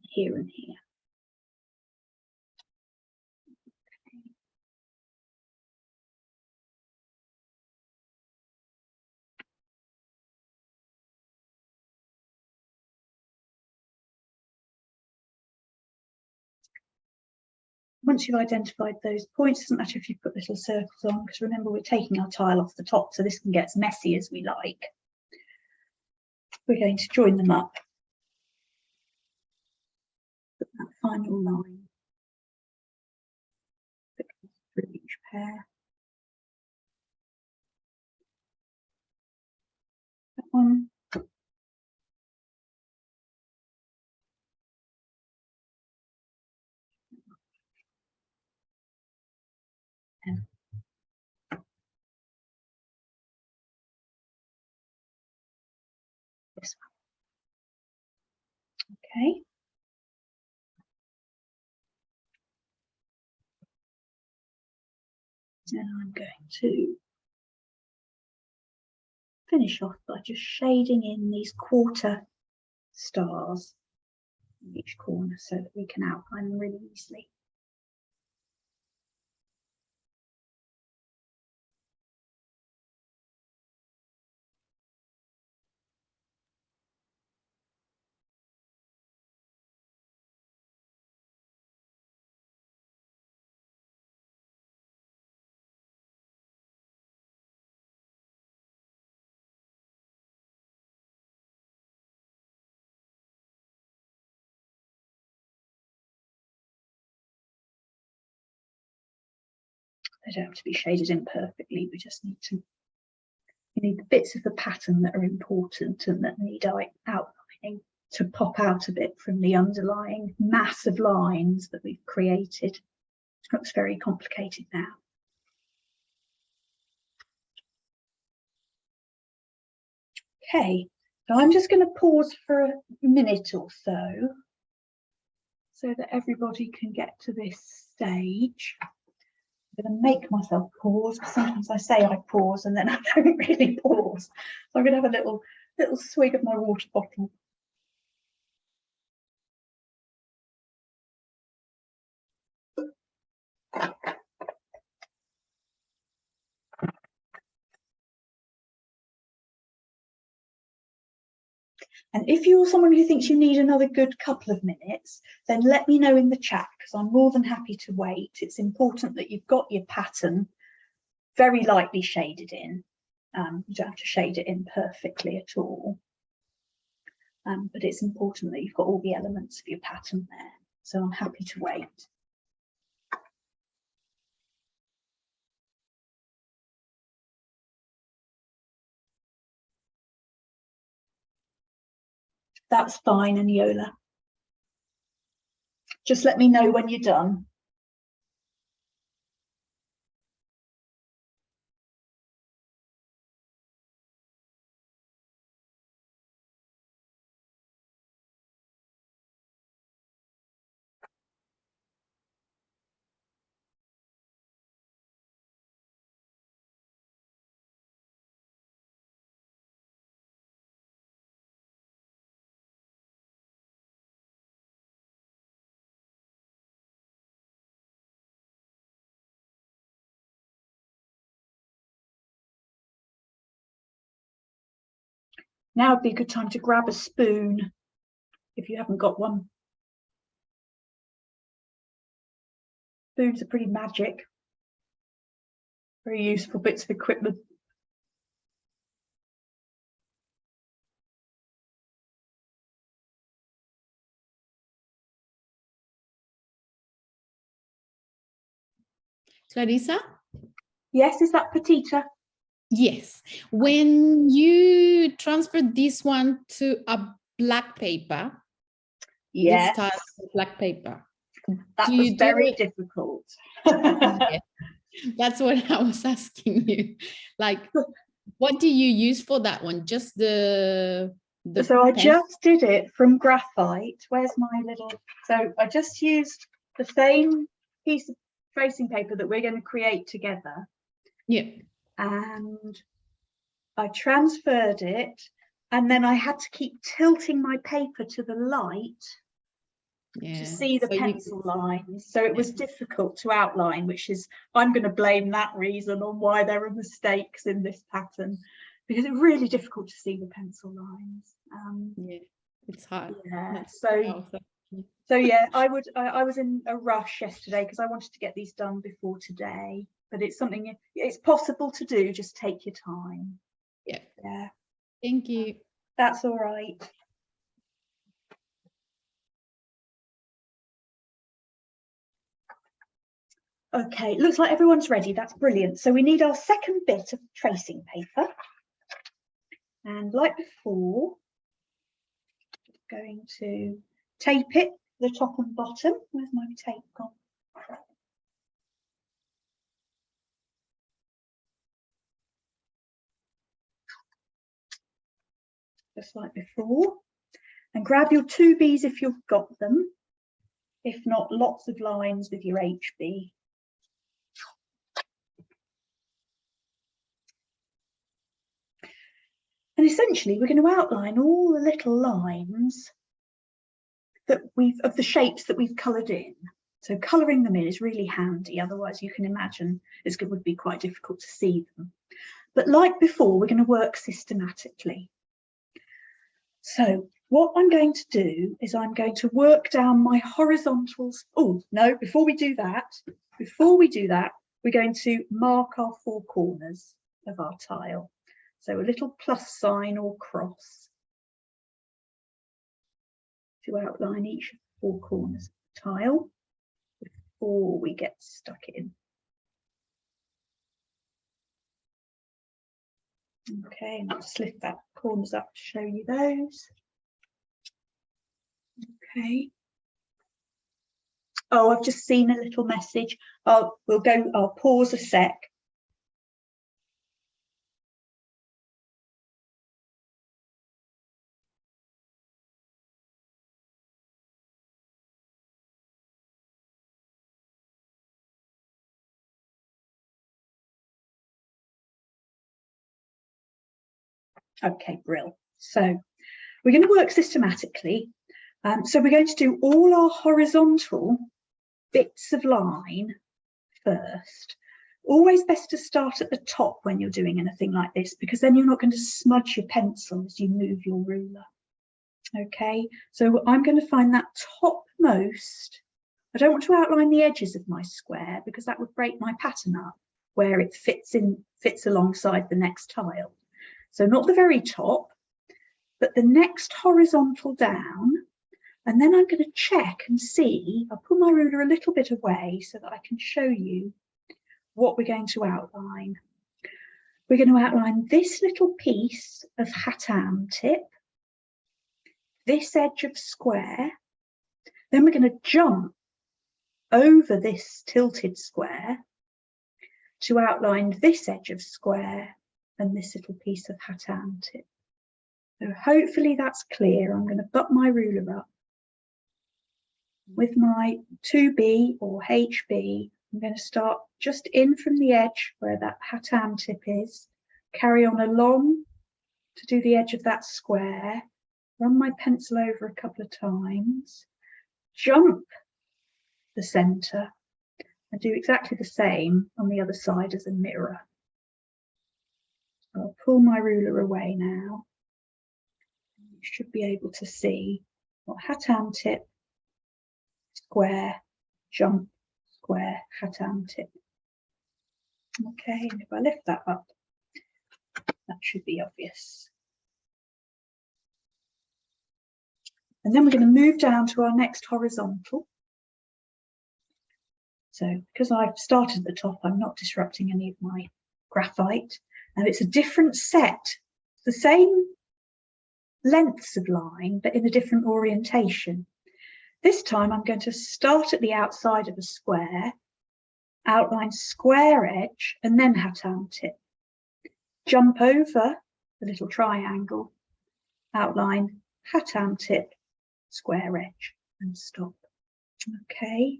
Here and here. Once you've identified those points, it doesn't matter if you put little circles on, because remember we're taking our tile off the top, so this can get as messy as we like. We're going to join them up. Put that final line through each pair. That one. And this one. Okay. And I'm going to finish off by just shading in these quarter stars in each corner so that we can outline them really easily. They don't have to be shaded in perfectly, we just need to, you need the bits of the pattern that are important and that need outlining to pop out a bit from the underlying mass of lines that we've created. It looks very complicated now. Okay, so I'm just going to pause for a minute or so that everybody can get to this stage. I'm going to make myself pause, because sometimes I say I pause and then I don't really pause. So I'm going to have a little swig of my water bottle. And if you're someone who thinks you need another good couple of minutes, then let me know in the chat, because I'm more than happy to wait. It's important that you've got your pattern very lightly shaded in. You don't have to shade it in perfectly at all. But it's important that you've got all the elements of your pattern there. So I'm happy to wait. That's fine, Aniola. Just let me know when you're done. Now would be a good time to grab a spoon if you haven't got one. Spoons are pretty magic. Very useful bits of equipment. Clarissa? Yes, is that Petita? Yes. When you transfer this one to a black paper, yes, this style of black paper, that do was you do very it? difficult. Yes. That's what I was asking you. Like, what do you use for that one? Just the so I pen? just did it from graphite. Where's my little, so I just used the same piece of tracing paper that we're going to create together. Yeah. And I transferred it, and then I had to keep tilting my paper to the light to see the pencil lines. So it was difficult to outline, which is, I'm going to blame that reason on why there are mistakes in this pattern, because it's really difficult to see the pencil lines. Yeah, it's hard. Yeah, so yeah, I was in a rush yesterday because I wanted to get these done before today, but it's something, it's possible to do, just take your time. Yeah. Yeah. Thank you. That's all right. Okay, looks like everyone's ready. That's brilliant. So we need our second bit of tracing paper. And like before, going to tape it, the top and bottom. Where's my tape gone? Just like before. And grab your 2Bs if you've got them. If not, lots of lines with your HB. And essentially, we're going to outline all the little lines that of the shapes that we've coloured in. So colouring them in is really handy. Otherwise, you can imagine it would be quite difficult to see them. But like before, we're going to work systematically. So what I'm going to do is I'm going to work down my horizontals. Oh, no, before we do that, we're going to mark our 4 corners of our tile. So a little plus sign or cross to outline each of the 4 corners of the tile before we get stuck in. Okay, and I'll just lift that corners up to show you those. Okay. Oh, I've just seen a little message. I'll pause a sec. Okay, brill. So we're going to work systematically. So we're going to do all our horizontal bits of line first. Always best to start at the top when you're doing anything like this, because then you're not going to smudge your pencil as you move your ruler. Okay, so I'm going to find that topmost. I don't want to outline the edges of my square because that would break my pattern up where it fits alongside the next tile. So not the very top, but the next horizontal down. And then I'm going to check and see, I'll pull my ruler a little bit away so that I can show you what we're going to outline. We're going to outline this little piece of Khatam tip, this edge of square, then we're going to jump over this tilted square to outline this edge of square and this little piece of Khatam tip. So hopefully that's clear. I'm going to butt my ruler up. With my 2B or HB, I'm going to start just in from the edge where that Khatam tip is, carry on along to do the edge of that square, run my pencil over a couple of times, jump the centre, and do exactly the same on the other side as a mirror. I'll pull my ruler away now. should be able to see what Khatam tip, square, jump, square, Khatam tip. Okay, and if I lift that up, that should be obvious. And then we're going to move down to our next horizontal. So because I've started at the top, I'm not disrupting any of my graphite. And it's a different set, the same lengths of line, but in a different orientation. This time I'm going to start at the outside of a square, outline square edge, and then Khatam tip. Jump over the little triangle, outline Khatam tip, square edge, and stop. Okay,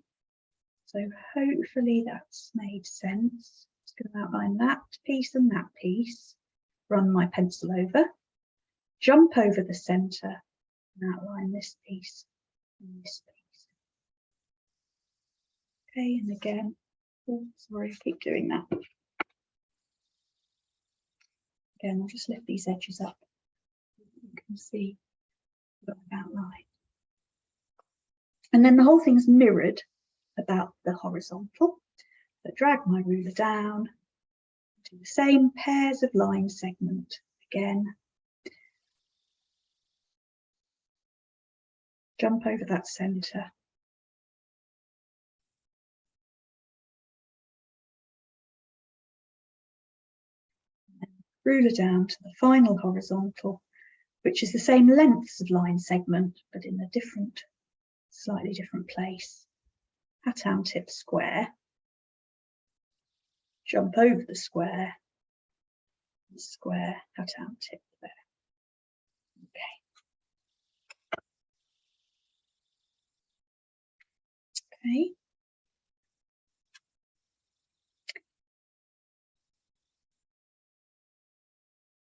so hopefully that's made sense. Just going to outline that piece and that piece, run my pencil over, jump over the centre, and outline this piece and this piece. Okay, and again, oh, sorry, I keep doing that. Again, I'll just lift these edges up. You can see what I've outlined. And then the whole thing's mirrored about the horizontal. So drag my ruler down, do the same pairs of line segment again. Jump over that centre. Ruler down to the final horizontal, which is the same lengths of line segment, but in a different, slightly different place. Khatam tip square. Jump over the square. Square, Khatam tip there. Okay.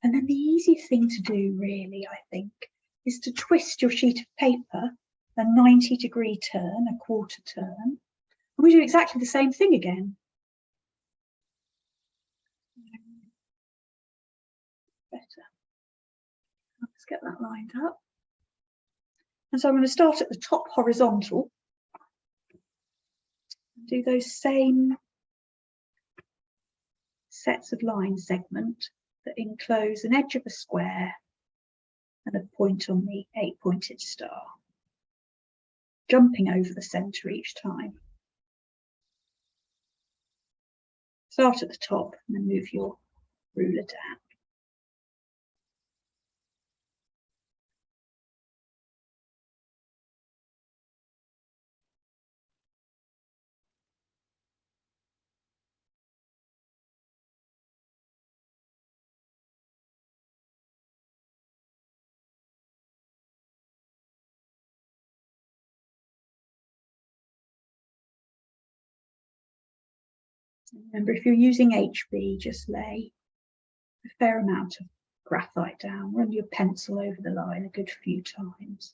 And then the easiest thing to do, really, I think, is to twist your sheet of paper a 90-degree turn, a quarter turn. And we do exactly the same thing again. Better. Let's get that lined up. And so I'm going to start at the top horizontal. Do those same sets of line segment that enclose an edge of a square and a point on the 8-pointed star, jumping over the centre each time. Start at the top and then move your ruler down. Remember, if you're using HB, just lay a fair amount of graphite down, run your pencil over the line a good few times.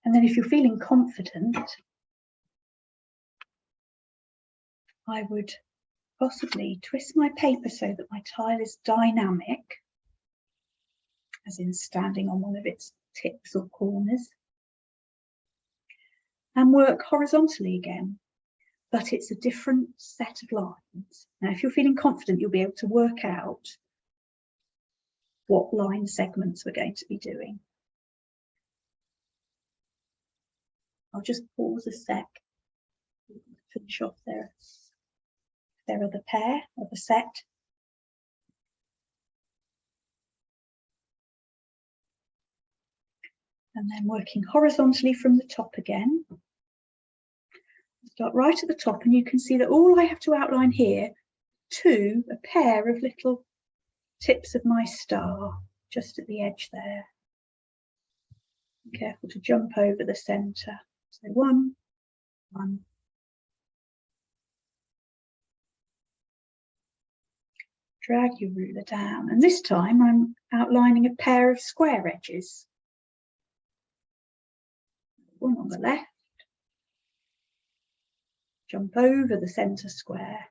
And then if you're feeling confident, I would possibly twist my paper so that my tile is dynamic, as in standing on one of its tips or corners, and work horizontally again, but it's a different set of lines. Now, if you're feeling confident, you'll be able to work out what line segments we're going to be doing. I'll just pause a sec, finish off their other pair of a set. And then working horizontally from the top again. Start right at the top, and you can see that all I have to outline here, a pair of little tips of my star, just at the edge there. Be careful to jump over the centre. So one, Drag your ruler down, and this time I'm outlining a pair of square edges. One on the left, jump over the centre square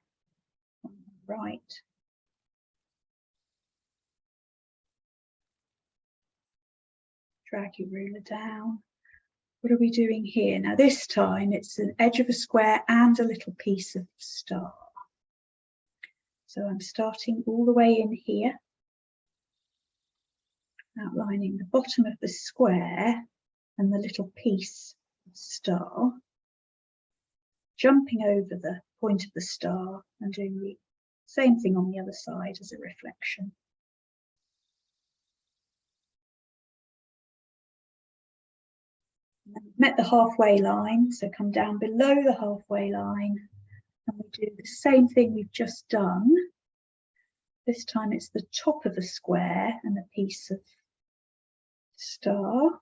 on the right, drag your ruler down. What are we doing here? Now this time it's an edge of a square and a little piece of star. So I'm starting all the way in here, outlining the bottom of the square and the little piece of star, jumping over the point of the star and doing the same thing on the other side as a reflection. Met the halfway line, so come down below the halfway line and we do the same thing we've just done. This time it's the top of the square and a piece of star.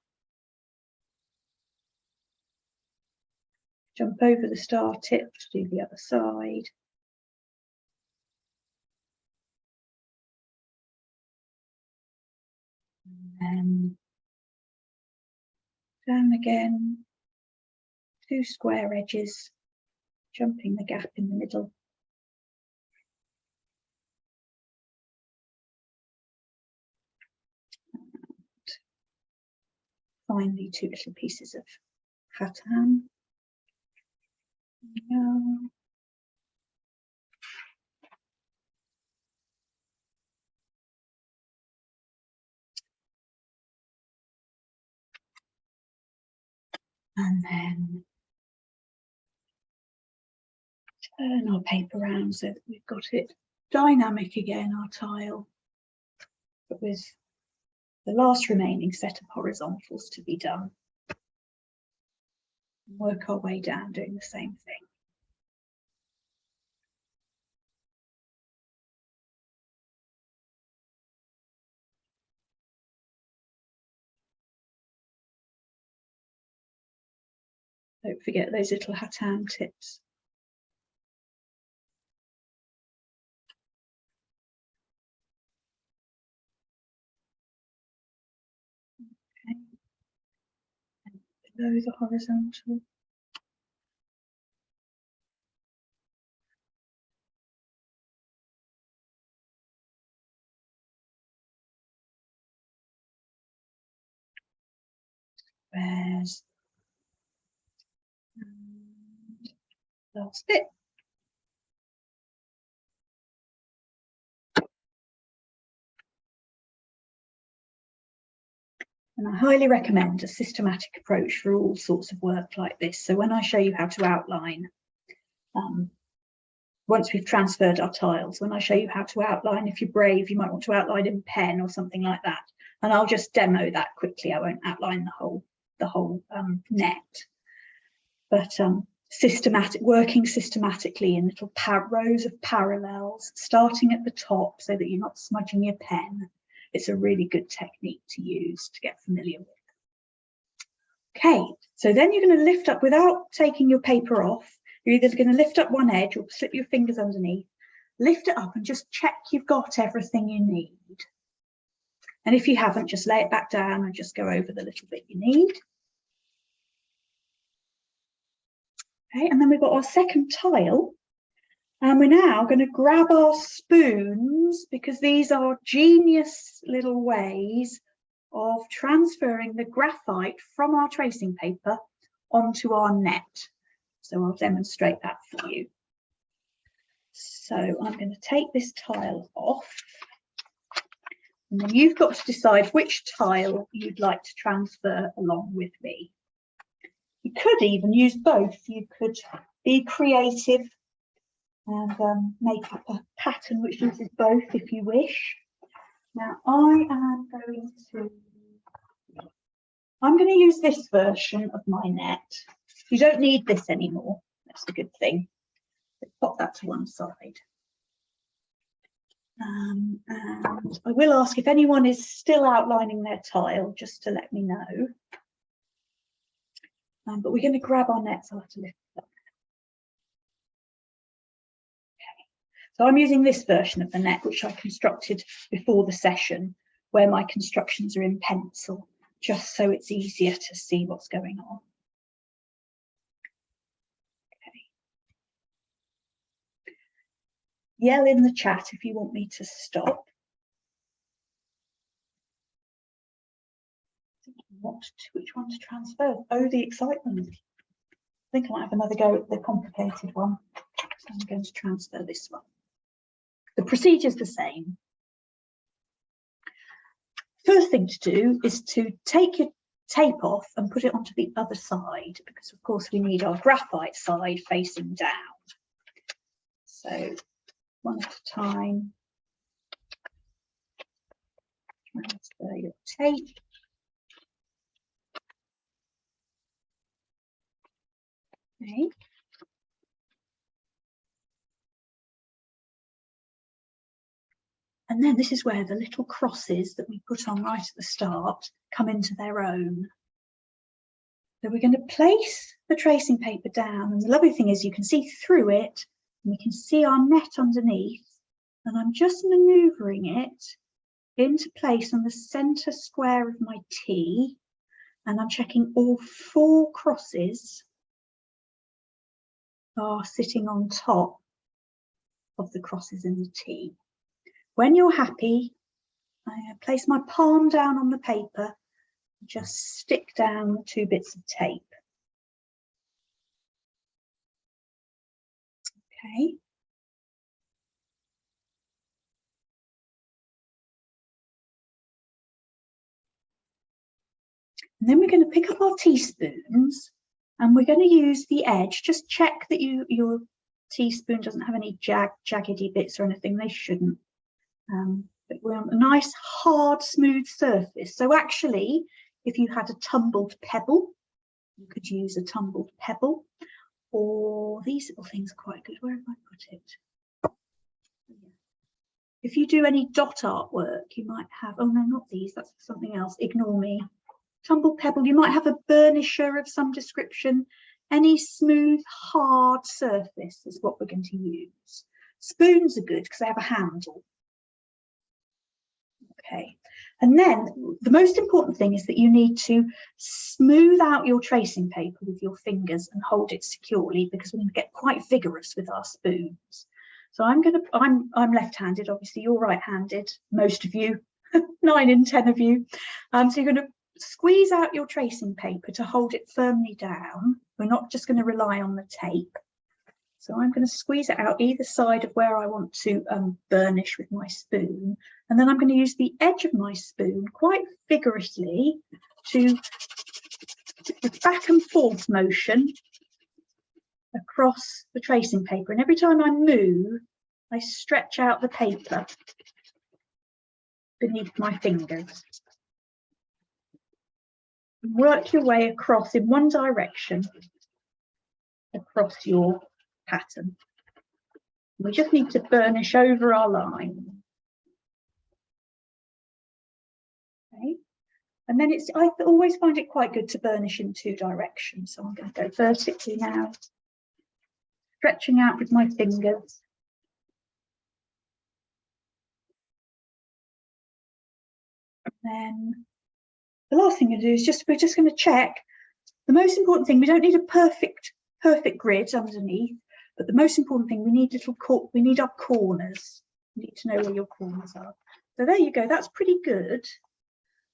Jump over the star tip to do the other side. And then down again, 2 square edges, jumping the gap in the middle. Finally, 2 little pieces of Khatam. And then turn our paper around so that we've got it dynamic again, our tile, but with the last remaining set of horizontals to be done. Work our way down doing the same thing. Don't forget those little Khatam tips. Okay. And below the horizontal. Squares. And last bit. And I highly recommend a systematic approach for all sorts of work like this. So when I show you how to outline, once we've transferred our tiles, when I show you how to outline, if you're brave, you might want to outline in pen or something like that. And I'll just demo that quickly. I won't outline the whole net. But working systematically in little rows of parallels, starting at the top so that you're not smudging your pen. It's a really good technique to use to get familiar with. Okay, so then you're going to lift up without taking your paper off. You're either going to lift up one edge or slip your fingers underneath, lift it up and just check you've got everything you need. And if you haven't, just lay it back down and just go over the little bit you need. Okay, and then we've got our second tile. And we're now going to grab our spoons because these are genius little ways of transferring the graphite from our tracing paper onto our net. So I'll demonstrate that for you. So I'm going to take this tile off. And then you've got to decide which tile you'd like to transfer along with me. You could even use both. You could be creative and make up a pattern which uses both if you wish. Now I'm going to use this version of my net. You don't need this anymore. That's a good thing. Let's pop that to one side. And I will ask if anyone is still outlining their tile, just to let me know. But we're going to grab our nets. I'll have to lift it up. Okay. So I'm using this version of the net, which I constructed before the session, where my constructions are in pencil, just so it's easier to see what's going on. Okay. Yell in the chat if you want me to stop. Which one to transfer? Oh, the excitement. I think I might have another go at the complicated one. So I'm going to transfer this one. The procedure's the same. First thing to do is to take your tape off and put it onto the other side, because of course we need our graphite side facing down. So one at a time, transfer your tape. Okay. And then this is where the little crosses that we put on right at the start come into their own. So we're going to place the tracing paper down, and the lovely thing is you can see through it, and we can see our net underneath, and I'm just manoeuvring it into place on the centre square of my T, and I'm checking all 4 crosses are sitting on top of the crosses in the T. When you're happy, I place my palm down on the paper, just stick down the 2 bits of tape. Okay. And then we're going to pick up our teaspoons, and we're going to use the edge. Just check that your teaspoon doesn't have any jaggedy bits or anything. They shouldn't. But we're on a nice, hard, smooth surface. So actually, if you had a tumbled pebble, you could use a tumbled pebble, or these little things are quite good. Where have I put it? If you do any dot artwork, you might have, oh no, not these, that's something else, ignore me. Tumbled pebble, you might have a burnisher of some description. Any smooth, hard surface is what we're going to use. Spoons are good because they have a handle. Okay, and then the most important thing is that you need to smooth out your tracing paper with your fingers and hold it securely, because we're going to get quite vigorous with our spoons. So I'm left-handed, obviously you're right-handed, most of you, 9 in 10 of you. So you're going to squeeze out your tracing paper to hold it firmly down. We're not just going to rely on the tape. So I'm going to squeeze it out either side of where I want to burnish with my spoon. And then I'm going to use the edge of my spoon quite vigorously to the back and forth motion across the tracing paper. And every time I move, I stretch out the paper beneath my fingers. Work your way across in one direction across your pattern. We just need to burnish over our line. Okay. And then I always find it quite good to burnish in 2 directions. So I'm going to go vertically now, stretching out with my fingers. And then the last thing to do is we're just going to check. The most important thing, we don't need a perfect grid underneath, but the most important thing, we need our corners. You need to know where your corners are. So there you go, that's pretty good.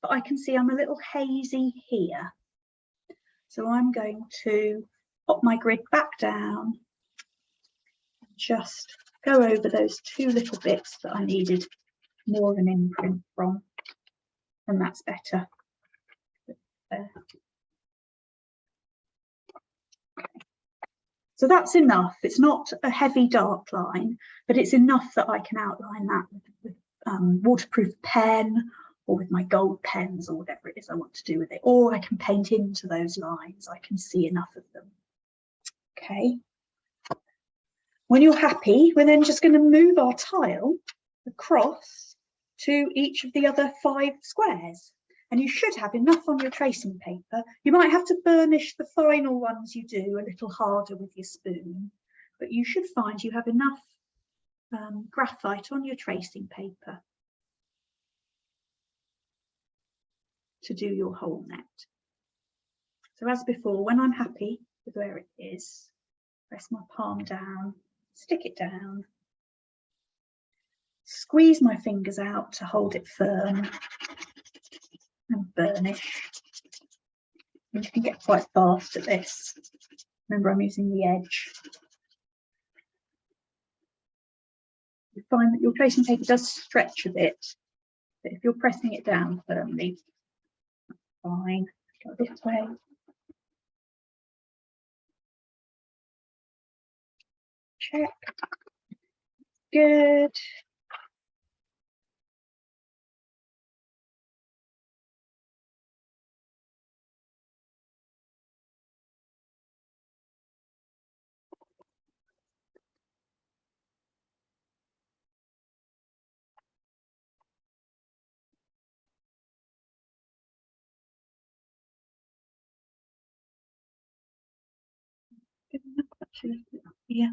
But I can see I'm a little hazy here. So I'm going to pop my grid back down and just go over those 2 little bits that I needed more of an imprint from. And that's better. There. So that's enough. It's not a heavy dark line, but it's enough that I can outline that with waterproof pen or with my gold pens or whatever it is I want to do with it. Or I can paint into those lines. I can see enough of them. Okay. When you're happy, we're then just going to move our tile across to each of the other 5 squares. And you should have enough on your tracing paper. You might have to burnish the final ones you do a little harder with your spoon, but you should find you have enough graphite on your tracing paper to do your whole net. So as before, when I'm happy with where it is, press my palm down, stick it down, squeeze my fingers out to hold it firm and burnish. And you can get quite fast at this. Remember, I'm using the edge. You find that your tracing paper does stretch a bit, but if you're pressing it down firmly, that's fine. Go this way. Check. Good. Good enough, actually. Yeah.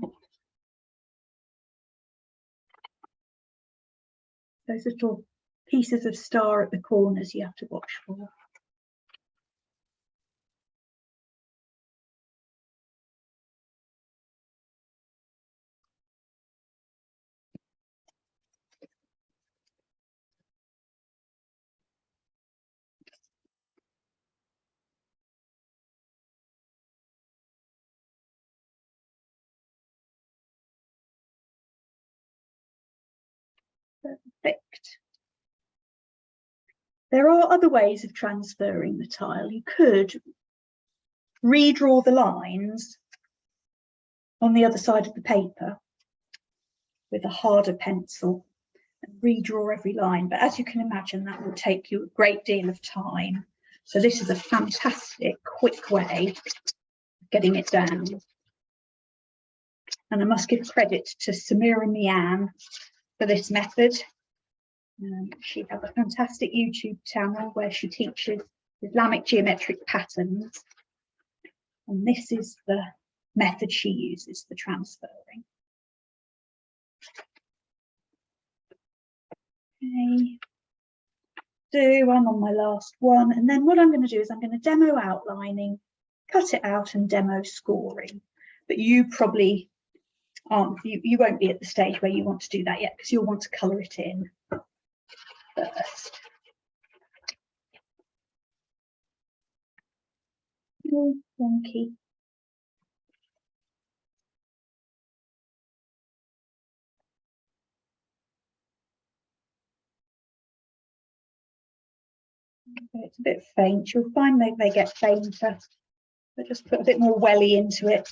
Those little pieces of star at the corners you have to watch for. Perfect. There are other ways of transferring the tile. You could redraw the lines on the other side of the paper with a harder pencil and redraw every line. But as you can imagine, that will take you a great deal of time. So this is a fantastic, quick way of getting it down. And I must give credit to Samira Mian for this method. She has a fantastic YouTube channel where she teaches Islamic geometric patterns. And this is the method she uses for transferring. Okay, I'm on my last one. And then what I'm going to do is I'm going to demo outlining, cut it out and demo scoring. But you probably aren't, you won't be at the stage where you want to do that yet because you'll want to colour it in first. Oh, wonky. It's a bit faint. You'll find they get fainter. But just put a bit more welly into it.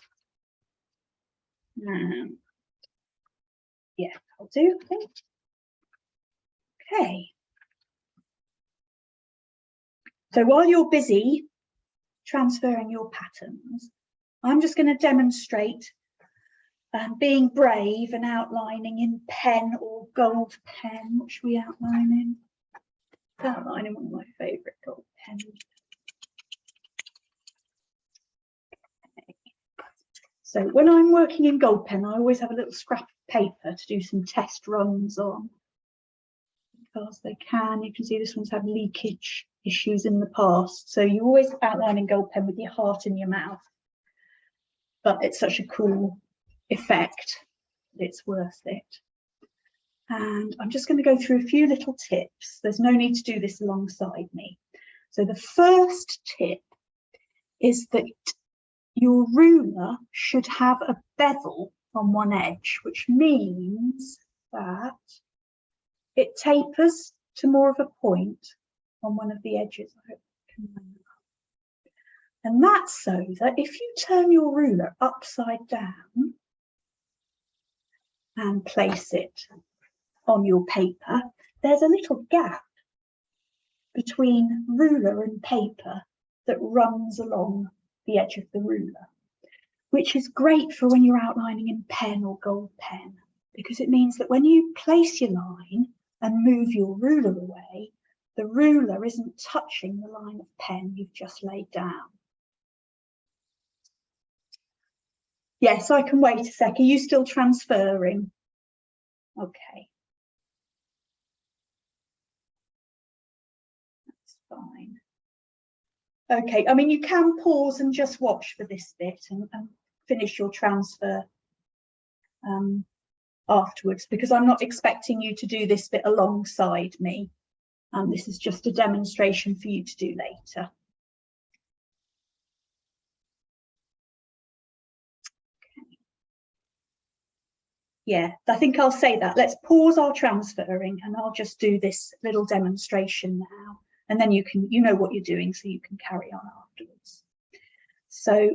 Yeah, I'll do, I think. Okay. So while you're busy transferring your patterns, I'm just going to demonstrate being brave and outlining in pen or gold pen. What should we outline in? Outline in one of my favourite gold pens. Okay. So when I'm working in gold pen, I always have a little scrap of paper to do some test runs on. Because they can, you can see this one's had leakage issues in the past. So you always outline in gold pen with your heart in your mouth. But it's such a cool effect, it's worth it. And I'm just going to go through a few little tips. There's no need to do this alongside me. So the first tip is that your ruler should have a bevel on one edge, which means that it tapers to more of a point on one of the edges. I hope you can remember. And that's so that if you turn your ruler upside down and place it on your paper, there's a little gap between ruler and paper that runs along the edge of the ruler, which is great for when you're outlining in pen or gold pen, because it means that when you place your line and move your ruler away, the ruler isn't touching the line of pen you've just laid down. Yes, I can wait a sec. Are you still transferring? Okay. That's fine. Okay, I mean, you can pause and just watch for this bit and finish your transfer afterwards, because I'm not expecting you to do this bit alongside me. This is just a demonstration for you to do later. Okay. Yeah, I think I'll say that. Let's pause our transferring and I'll just do this little demonstration now. And then you know what you're doing, so you can carry on afterwards. So,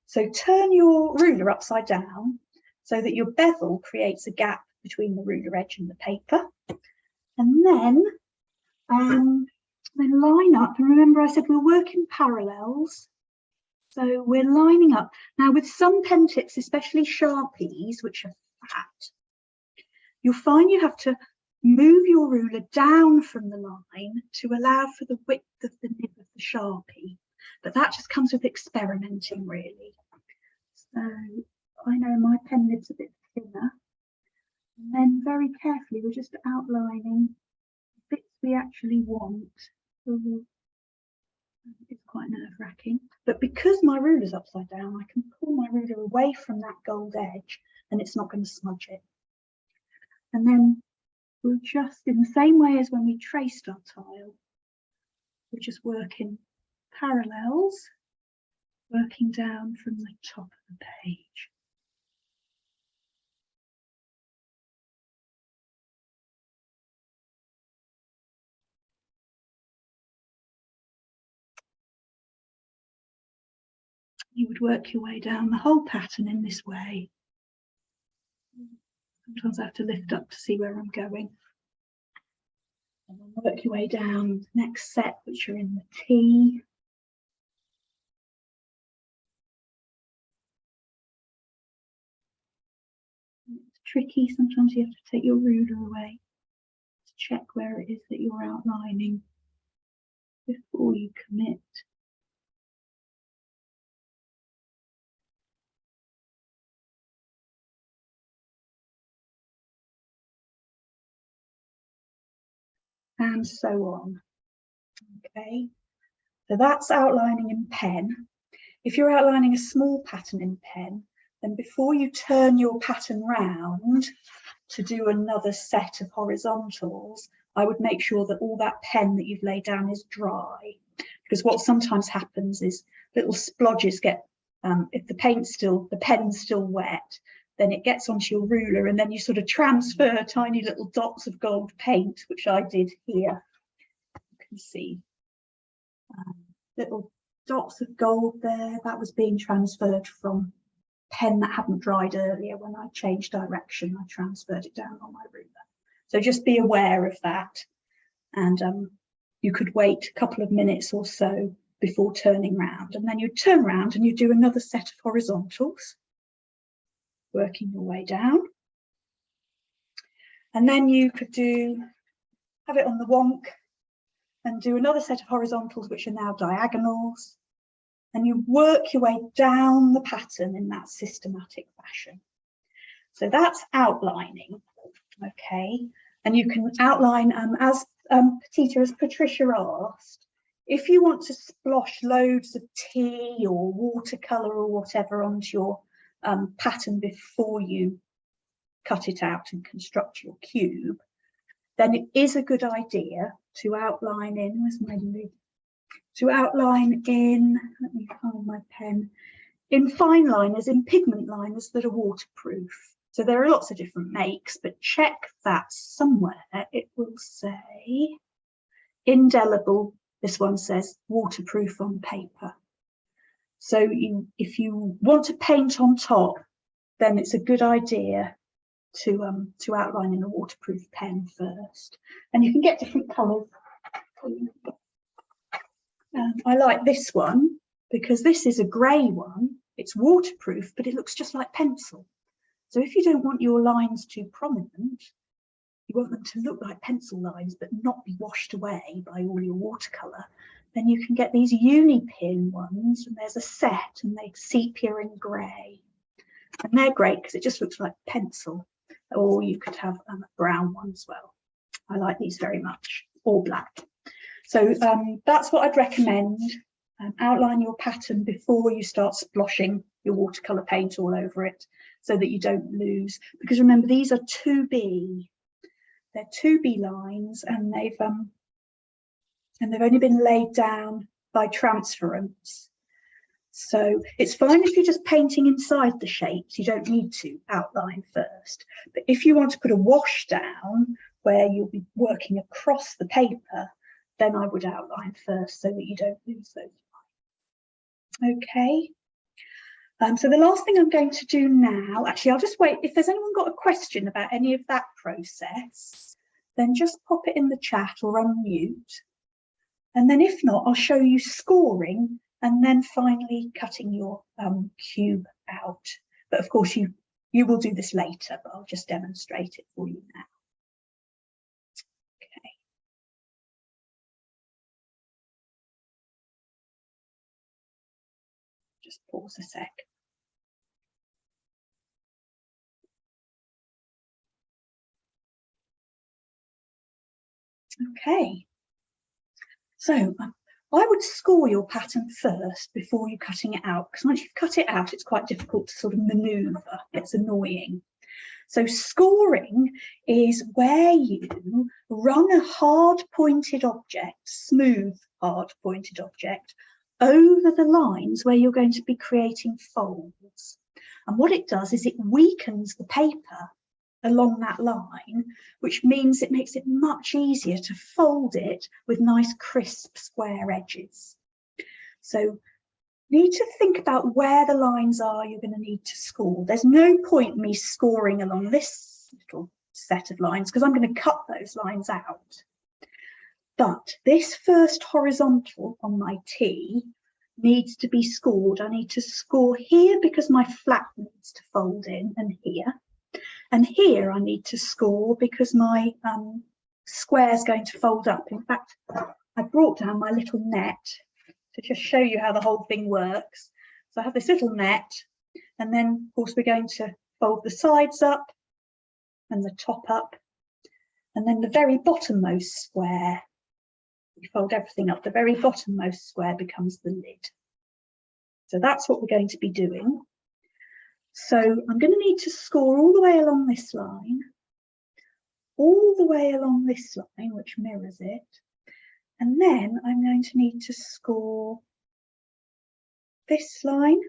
so turn your ruler upside down so that your bevel creates a gap between the ruler edge and the paper. And then line up. And remember, I said we'll work in parallels. So we're lining up. Now with some pen tips, especially Sharpies, which are fat, you'll find you have to move your ruler down from the line to allow for the width of the nib of the Sharpie. But that just comes with experimenting, really. So I know my pen nib's a bit thinner. And then very carefully, we're just outlining bits we actually want. It's quite nerve-wracking. But because my ruler's upside down, I can pull my ruler away from that gold edge and it's not going to smudge it. And then we'll just, in the same way as when we traced our tile, we'll just work in parallels, working down from the top of the page. You would work your way down the whole pattern in this way. Sometimes I have to lift up to see where I'm going. And then work your way down the next set, which are in the T. It's tricky, sometimes you have to take your ruler away to check where it is that you're outlining before you commit. And so on. Okay, so that's outlining in pen. If you're outlining a small pattern in pen, then before you turn your pattern round to do another set of horizontals, I would make sure that all that pen that you've laid down is dry. Because what sometimes happens is little splodges get, if the pen's still wet, then it gets onto your ruler and then you sort of transfer tiny little dots of gold paint, which I did here. You can see little dots of gold there. That was being transferred from pen that hadn't dried earlier. When I changed direction, I transferred it down on my ruler. So just be aware of that. And you could wait a couple of minutes or so before turning round. And then you turn round and you do another set of horizontals, working your way down. And then you could have it on the wonk and do another set of horizontals, which are now diagonals. And you work your way down the pattern in that systematic fashion. So that's outlining, okay? And you can outline, as Patricia asked, if you want to splosh loads of tea or watercolour or whatever onto your pattern before you cut it out and construct your cube, then it is a good idea to outline in, where's my lid? To outline in, let me find my pen, in fine liners, in pigment liners that are waterproof. So there are lots of different makes, but check that somewhere it will say indelible. This one says waterproof on paper. So if you want to paint on top, then it's a good idea to outline in a waterproof pen first. And you can get different colours. I like this one because this is a grey one. It's waterproof, but it looks just like pencil. So if you don't want your lines too prominent, you want them to look like pencil lines but not be washed away by all your watercolour, then you can get these uni-pin ones, and there's a set, and they're sepia and grey. And they're great because it just looks like pencil. or you could have a brown one as well. I like these very much, or black. So that's what I'd recommend. Outline your pattern before you start sploshing your watercolour paint all over it, so that you don't lose. Because remember, these are 2B. They're 2B lines, and they've only been laid down by transference. So it's fine if you're just painting inside the shapes. You don't need to outline first. But if you want to put a wash down where you'll be working across the paper, then I would outline first so that you don't lose those lines. Okay. So the last thing I'm going to do now, actually, I'll just wait. If there's anyone got a question about any of that process, then just pop it in the chat or unmute. And then if not, I'll show you scoring and then finally cutting your cube out. But of course, you will do this later, but I'll just demonstrate it for you now. Okay. Just pause a sec. Okay. So I would score your pattern first before you cutting it out, because once you've cut it out, it's quite difficult to sort of manoeuvre. It's annoying. So scoring is where you run a hard pointed object, smooth hard pointed object, over the lines where you're going to be creating folds. And what it does is it weakens the paper along that line, which means it makes it much easier to fold it with nice crisp square edges. So you need to think about where the lines are you're going to need to score. There's no point me scoring along this little set of lines because I'm going to cut those lines out. But this first horizontal on my T needs to be scored. I need to score here because my flap needs to fold in, and here. And here I need to score because my square is going to fold up. In fact, I brought down my little net to just show you how the whole thing works. So I have this little net, and then of course we're going to fold the sides up and the top up, and then the very bottommost square, we fold everything up, the very bottommost square becomes the lid. So that's what we're going to be doing. So I'm going to need to score all the way along this line, all the way along this line, which mirrors it. And then I'm going to need to score this line,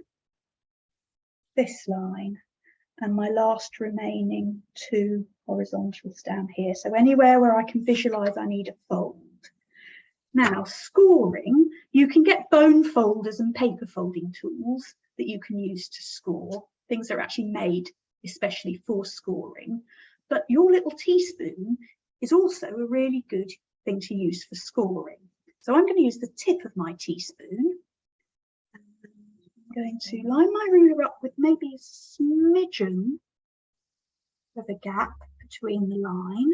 and my last remaining 2 horizontals down here. So anywhere where I can visualize I need a fold. Now, scoring, you can get bone folders and paper folding tools that you can use to score. Things that are actually made especially for scoring. But your little teaspoon is also a really good thing to use for scoring. So I'm going to use the tip of my teaspoon. I'm going to line my ruler up with maybe a smidgen of a gap between the line,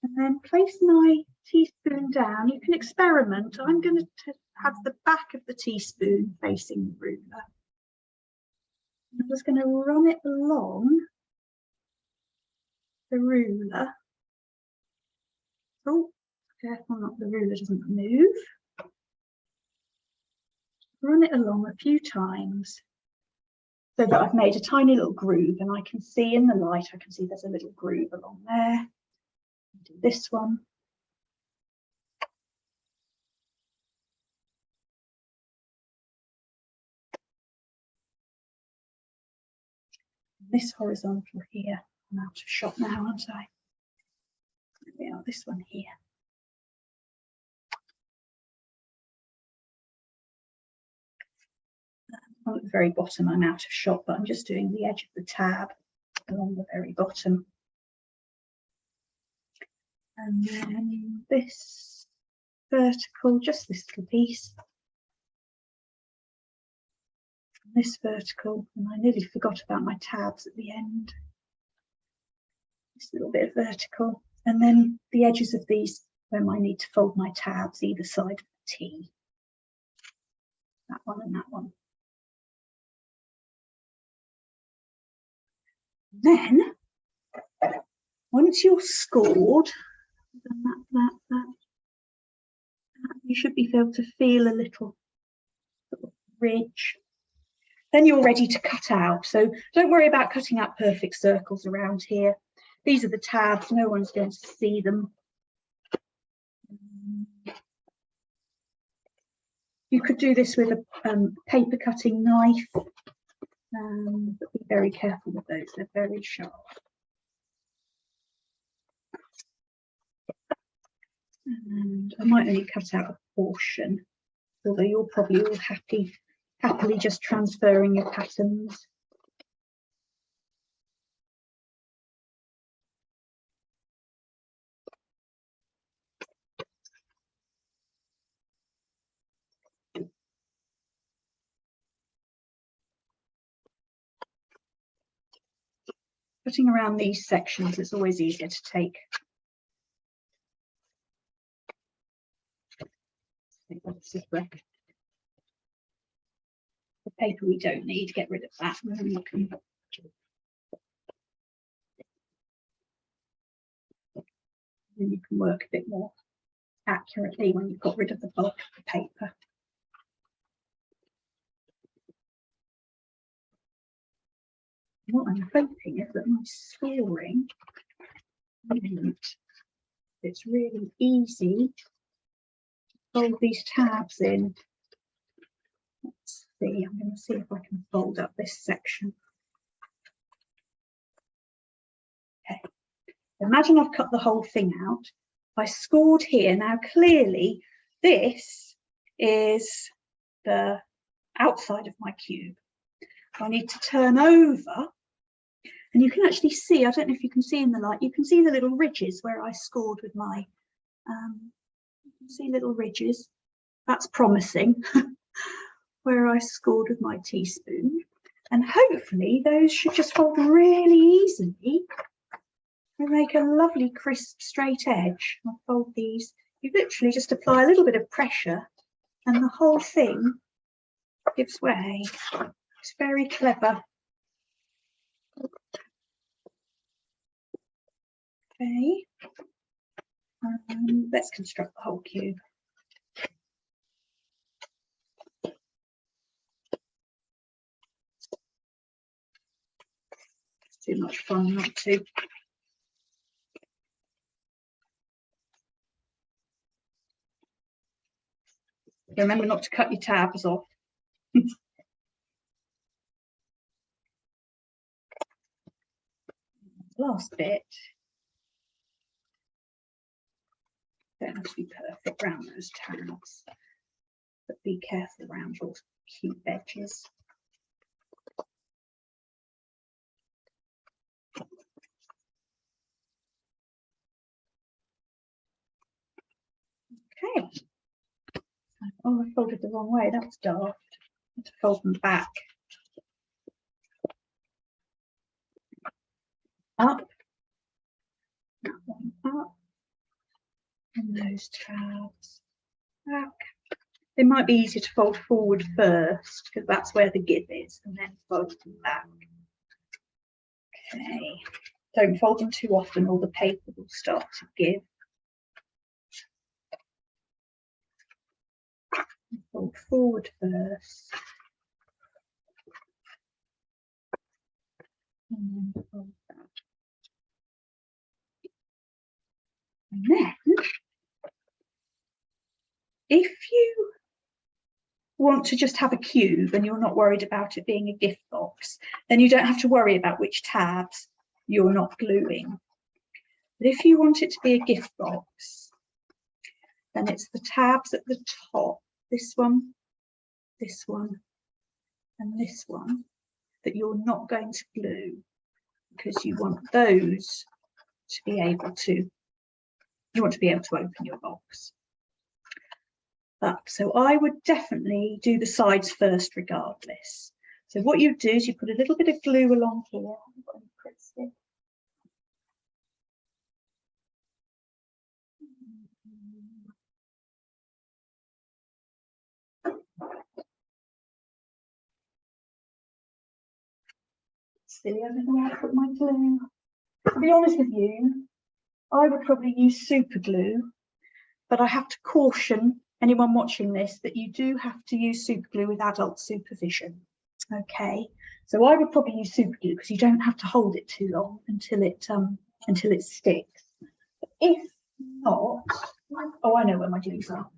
and then place my teaspoon down. You can experiment. I'm going to have the back of the teaspoon facing the ruler. I'm just going to run it along the ruler. Oh, careful not the ruler doesn't move. Run it along a few times so that I've made a tiny little groove, and I can see in the light, I can see there's a little groove along there. Do this one. This horizontal here. I'm out of shot now, aren't I? There we are, this one here. On the very bottom, I'm out of shot, but I'm just doing the edge of the tab along the very bottom. And then this vertical, just this little piece. This vertical, and I nearly forgot about my tabs at the end. This little bit of vertical, and then the edges of these where I need to fold my tabs either side of the T. That one and that one. Then Once you're scored, you should be able to feel a little ridge. Then you're ready to cut out. So don't worry about cutting out perfect circles around here. These are the tabs, no one's going to see them. You could do this with a paper cutting knife, but be very careful with those, they're very sharp. And I might only cut out a portion, although you're probably all happily just transferring your patterns. Cutting around these sections, it's always easier to take. The paper we don't need, get rid of that. And then you can work a bit more accurately when you've got rid of the bulk of the paper. What I'm hoping is that my scoring, it's really easy to fold these tabs in. Let's see, I'm going to see if I can fold up this section. Okay, imagine I've cut the whole thing out. I scored here. Now clearly this is the outside of my cube. I need to turn over, and you can actually see, I don't know if you can see in the light, you can see the little ridges where I scored with my, you can see little ridges. That's promising. Where I scored with my teaspoon, and hopefully those should just fold really easily and make a lovely crisp straight edge. I'll fold these. You literally just apply a little bit of pressure and the whole thing gives way. It's very clever. Okay, let's construct the whole cube. It's too much fun not to. Remember not to cut your tabs off. Last bit. Don't have to be perfect around those tabs, but be careful around your cube edges. Okay. Oh, I folded the wrong way. That's daft. I have to fold them back. Up. That one up. And those tabs back. They might be easier to fold forward first because that's where the give is, and then fold them back. Okay. Don't fold them too often or the paper will start to give. Fold forward first. And then fold back. And then, if you want to just have a cube and you're not worried about it being a gift box, then you don't have to worry about which tabs you're not gluing. But if you want it to be a gift box, then it's the tabs at the top, this one, and this one, that you're not going to glue, because you want those to be able to, open your box. So I would definitely do the sides first regardless. So what you do is you put a little bit of glue along here. Silly, I don't know where I put my glue. To be honest with you, I would probably use super glue, but I have to caution anyone watching this that you do have to use super glue with adult supervision. Okay, so I would probably use super glue because you don't have to hold it too long until it sticks. But if not, oh, I know where my glues are.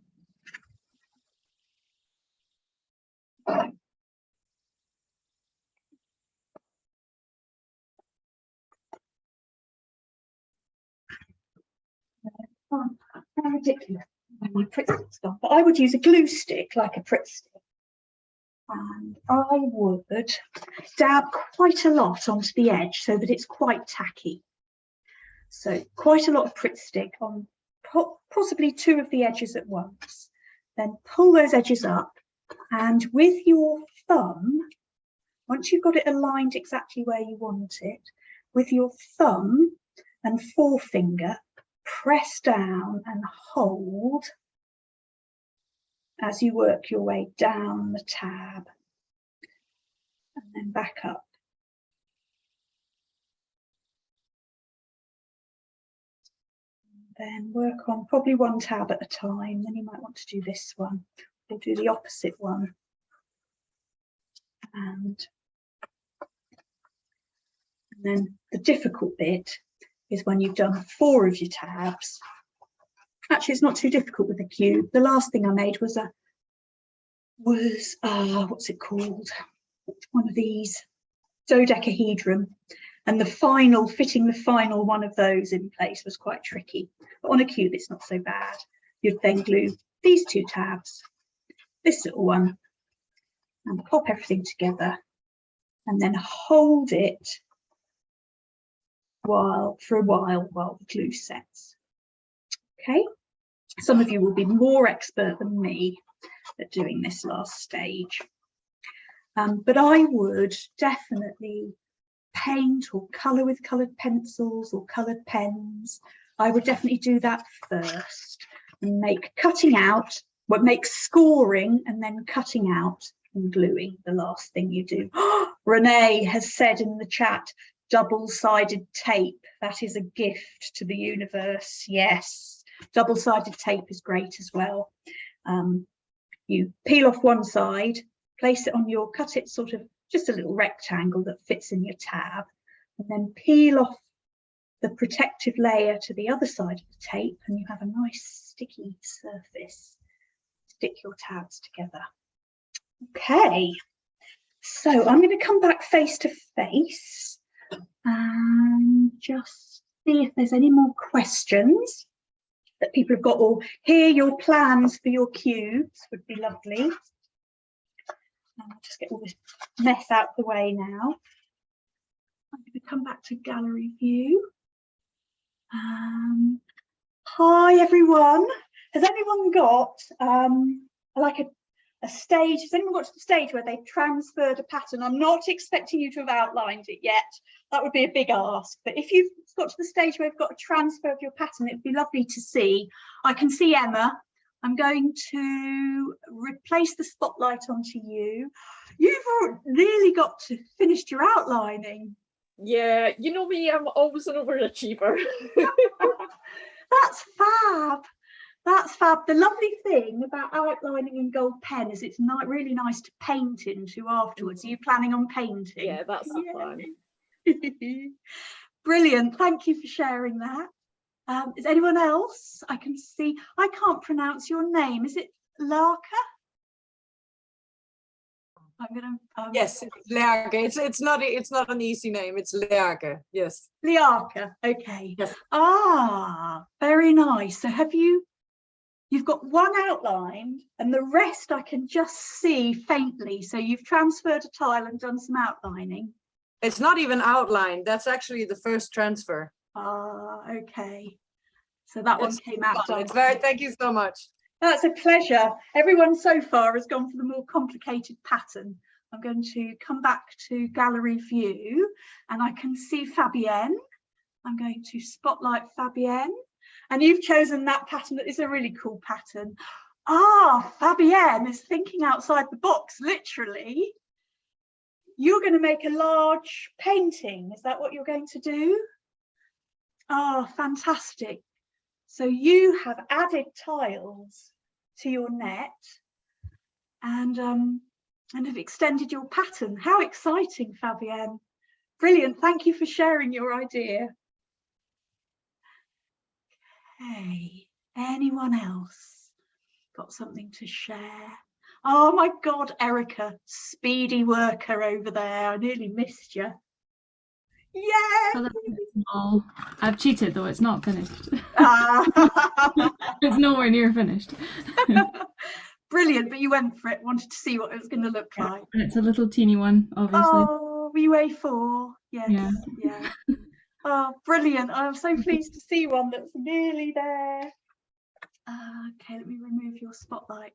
Oh, how ridiculous. My Pritt stick's gone. But I would use a glue stick like a Pritt stick. And I would dab quite a lot onto the edge so that it's quite tacky. So quite a lot of Pritt stick on possibly 2 of the edges at once. Then pull those edges up, and with your thumb, once you've got it aligned exactly where you want it, with your thumb and forefinger, press down and hold as you work your way down the tab and then back up. Then work on probably 1 tab at a time. Then you might want to do this one or do the opposite one. And then the difficult bit is when you've done 4 of your tabs. Actually, it's not too difficult with a cube. The last thing I made was what's it called? One of these, dodecahedron. And fitting the final one of those in place was quite tricky. But on a cube, it's not so bad. You'd then glue these 2 tabs, this little one, and pop everything together, and then hold it for a while the glue sets. Okay, some of you will be more expert than me at doing this last stage, but I would definitely paint or colour with coloured pencils or coloured pens. I would definitely do that first and make scoring and then cutting out and gluing the last thing you do. Renee has said in the chat, double-sided tape, that is a gift to the universe. Yes, double-sided tape is great as well. You peel off one side, place it on cut it sort of just a little rectangle that fits in your tab, and then peel off the protective layer to the other side of the tape, and you have a nice sticky surface. Stick your tabs together. Okay, so I'm going to come back face to face and just see if there's any more questions that people have got, or hear your plans for your cubes would be lovely. I'll just get all this mess out of the way now. I'm going to come back to gallery view. Hi everyone. Has anyone got like a stage? Has anyone got to the stage where they've transferred a pattern? I'm not expecting you to have outlined it yet. That would be a big ask. But if you've got to the stage where you've got a transfer of your pattern, it'd be lovely to see. I can see Emma. I'm going to replace the spotlight onto you. You've really got to finished your outlining. Yeah, you know me, I'm always an overachiever. That's fab. That's fab. The lovely thing about outlining in gold pen is it's not really nice to paint into afterwards. Are you planning on painting? Yeah, that's the plan. Brilliant. Thank you for sharing that. Is anyone else? I can see. I can't pronounce your name. Is it Larka? I'm gonna. Yes, it's Lerke. It's not an easy name. It's Lerke. Yes. Liarka. Okay. Yes. Ah, very nice. So you've got one outlined, and the rest I can just see faintly. So you've transferred a tile and done some outlining. It's not even outlined. That's actually the first transfer. Ah, okay. So that one came out done. It's very. Thank you so much. That's a pleasure. Everyone so far has gone for the more complicated pattern. I'm going to come back to gallery view, and I can see Fabienne. I'm going to spotlight Fabienne, and you've chosen that pattern. That is a really cool pattern. Ah, Fabienne is thinking outside the box, literally. You're going to make a large painting. Is that what you're going to do? Oh, fantastic. So you have added tiles to your net and have extended your pattern. How exciting, Fabienne. Brilliant. Thank you for sharing your idea. Okay, anyone else got something to share? Oh my God, Erica, speedy worker over there. I nearly missed you. Yeah. Oh, I've cheated though, it's not finished. Ah. It's nowhere near finished. Brilliant, but you went for it, wanted to see what it was going to look like. And it's a little teeny one, obviously. Oh, UA4, yes, yeah. Oh, brilliant. I'm so pleased to see one that's nearly there. Okay, let me remove your spotlight.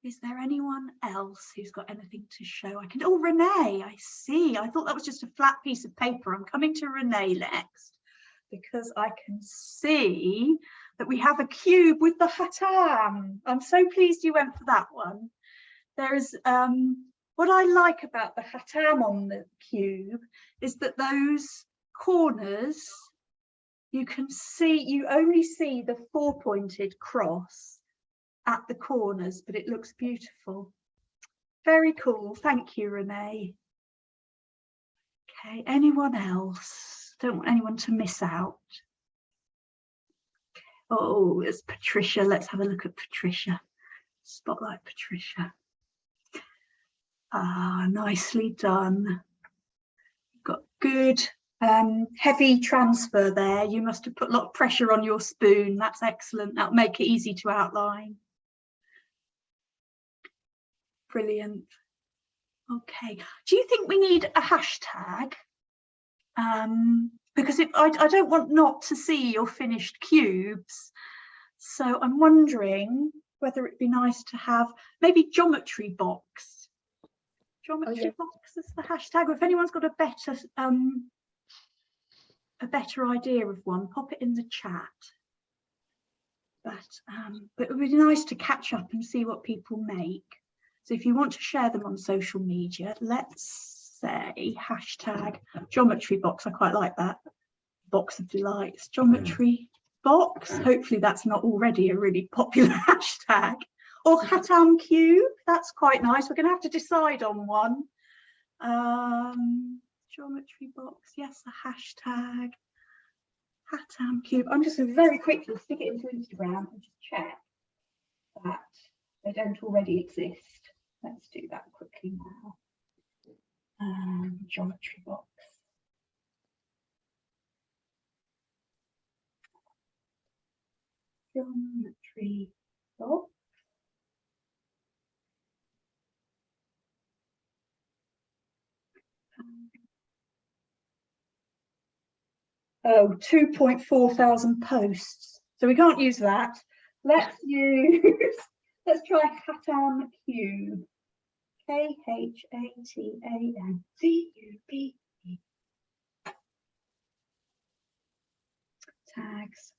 Is there anyone else who's got anything to show? I can, oh, Renee, I see. I thought that was just a flat piece of paper. I'm coming to Renee next because I can see that we have a cube with the Khatam. I'm so pleased you went for that one. There's, what I like about the Khatam on the cube is that those corners, you can see, you only see the 4-pointed cross at the corners, but it looks beautiful. Very cool. Thank you, Renee. Okay, anyone else? Don't want anyone to miss out. Oh, it's Patricia. Let's have a look at Patricia. Spotlight Patricia. Ah, nicely done. Got good heavy transfer there. You must have put a lot of pressure on your spoon. That's excellent. That'll make it easy to outline. Brilliant. Okay, do you think we need a hashtag? Because I don't want not to see your finished cubes. So I'm wondering whether it'd be nice to have maybe geometry box. Geometry box as the hashtag. Or if anyone's got a better idea of one, pop it in the chat. But it would be nice to catch up and see what people make. So if you want to share them on social media, let's say hashtag geometry box. I quite like that. Box of delights, geometry box. Hopefully that's not already a really popular hashtag. Or Khatam cube. That's quite nice. We're going to have to decide on one. Geometry box. Yes, the hashtag Khatam cube. I'm just going to very quickly stick it into Instagram and just check that they don't already exist. Let's do that quickly now. Geometry box. Geometry box. Oh, 2.4 thousand posts. So we can't use that. Let's let's try Khatam cube. KHATAMCUBE. Tags.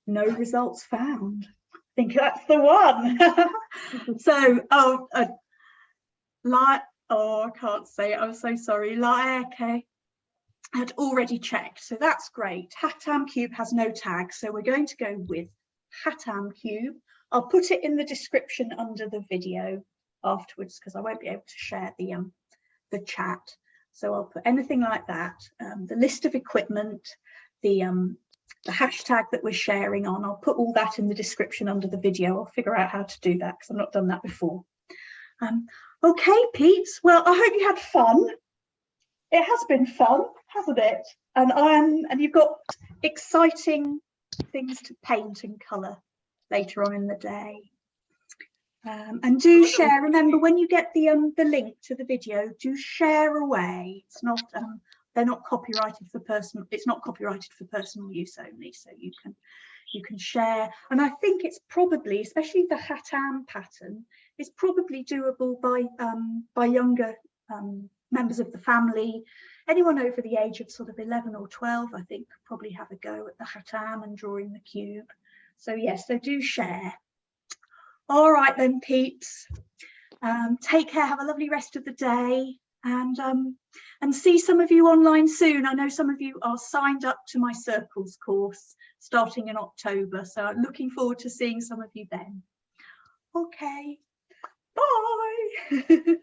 No results found. I think that's the one. So, I can't say it. I'm so sorry. Laeke had already checked, so that's great. Khatam cube has no tag, so we're going to go with Khatam cube. I'll put it in the description under the video afterwards because I won't be able to share the chat. So I'll put anything like that, the list of equipment, the hashtag that we're sharing on. I'll put all that in the description under the video. I'll figure out how to do that because I've not done that before. Okay, Pete. Well, I hope you had fun. It has been fun, hasn't it? And you've got exciting things to paint and colour later on in the day. And do share. Remember, when you get the link to the video, do share away. It's not they're not copyrighted for personal. It's not copyrighted for personal use only. So you can share. And I think it's probably, especially the Khatam pattern, is probably doable by younger members of the family. Anyone over the age of sort of 11 or 12, I think, could probably have a go at the Khatam and drawing the cube. So yes, so do share. All right then, peeps. Take care. Have a lovely rest of the day. and see some of you online soon. I know some of you are signed up to my circles course starting in October, so I'm looking forward to seeing some of you then. Okay, bye.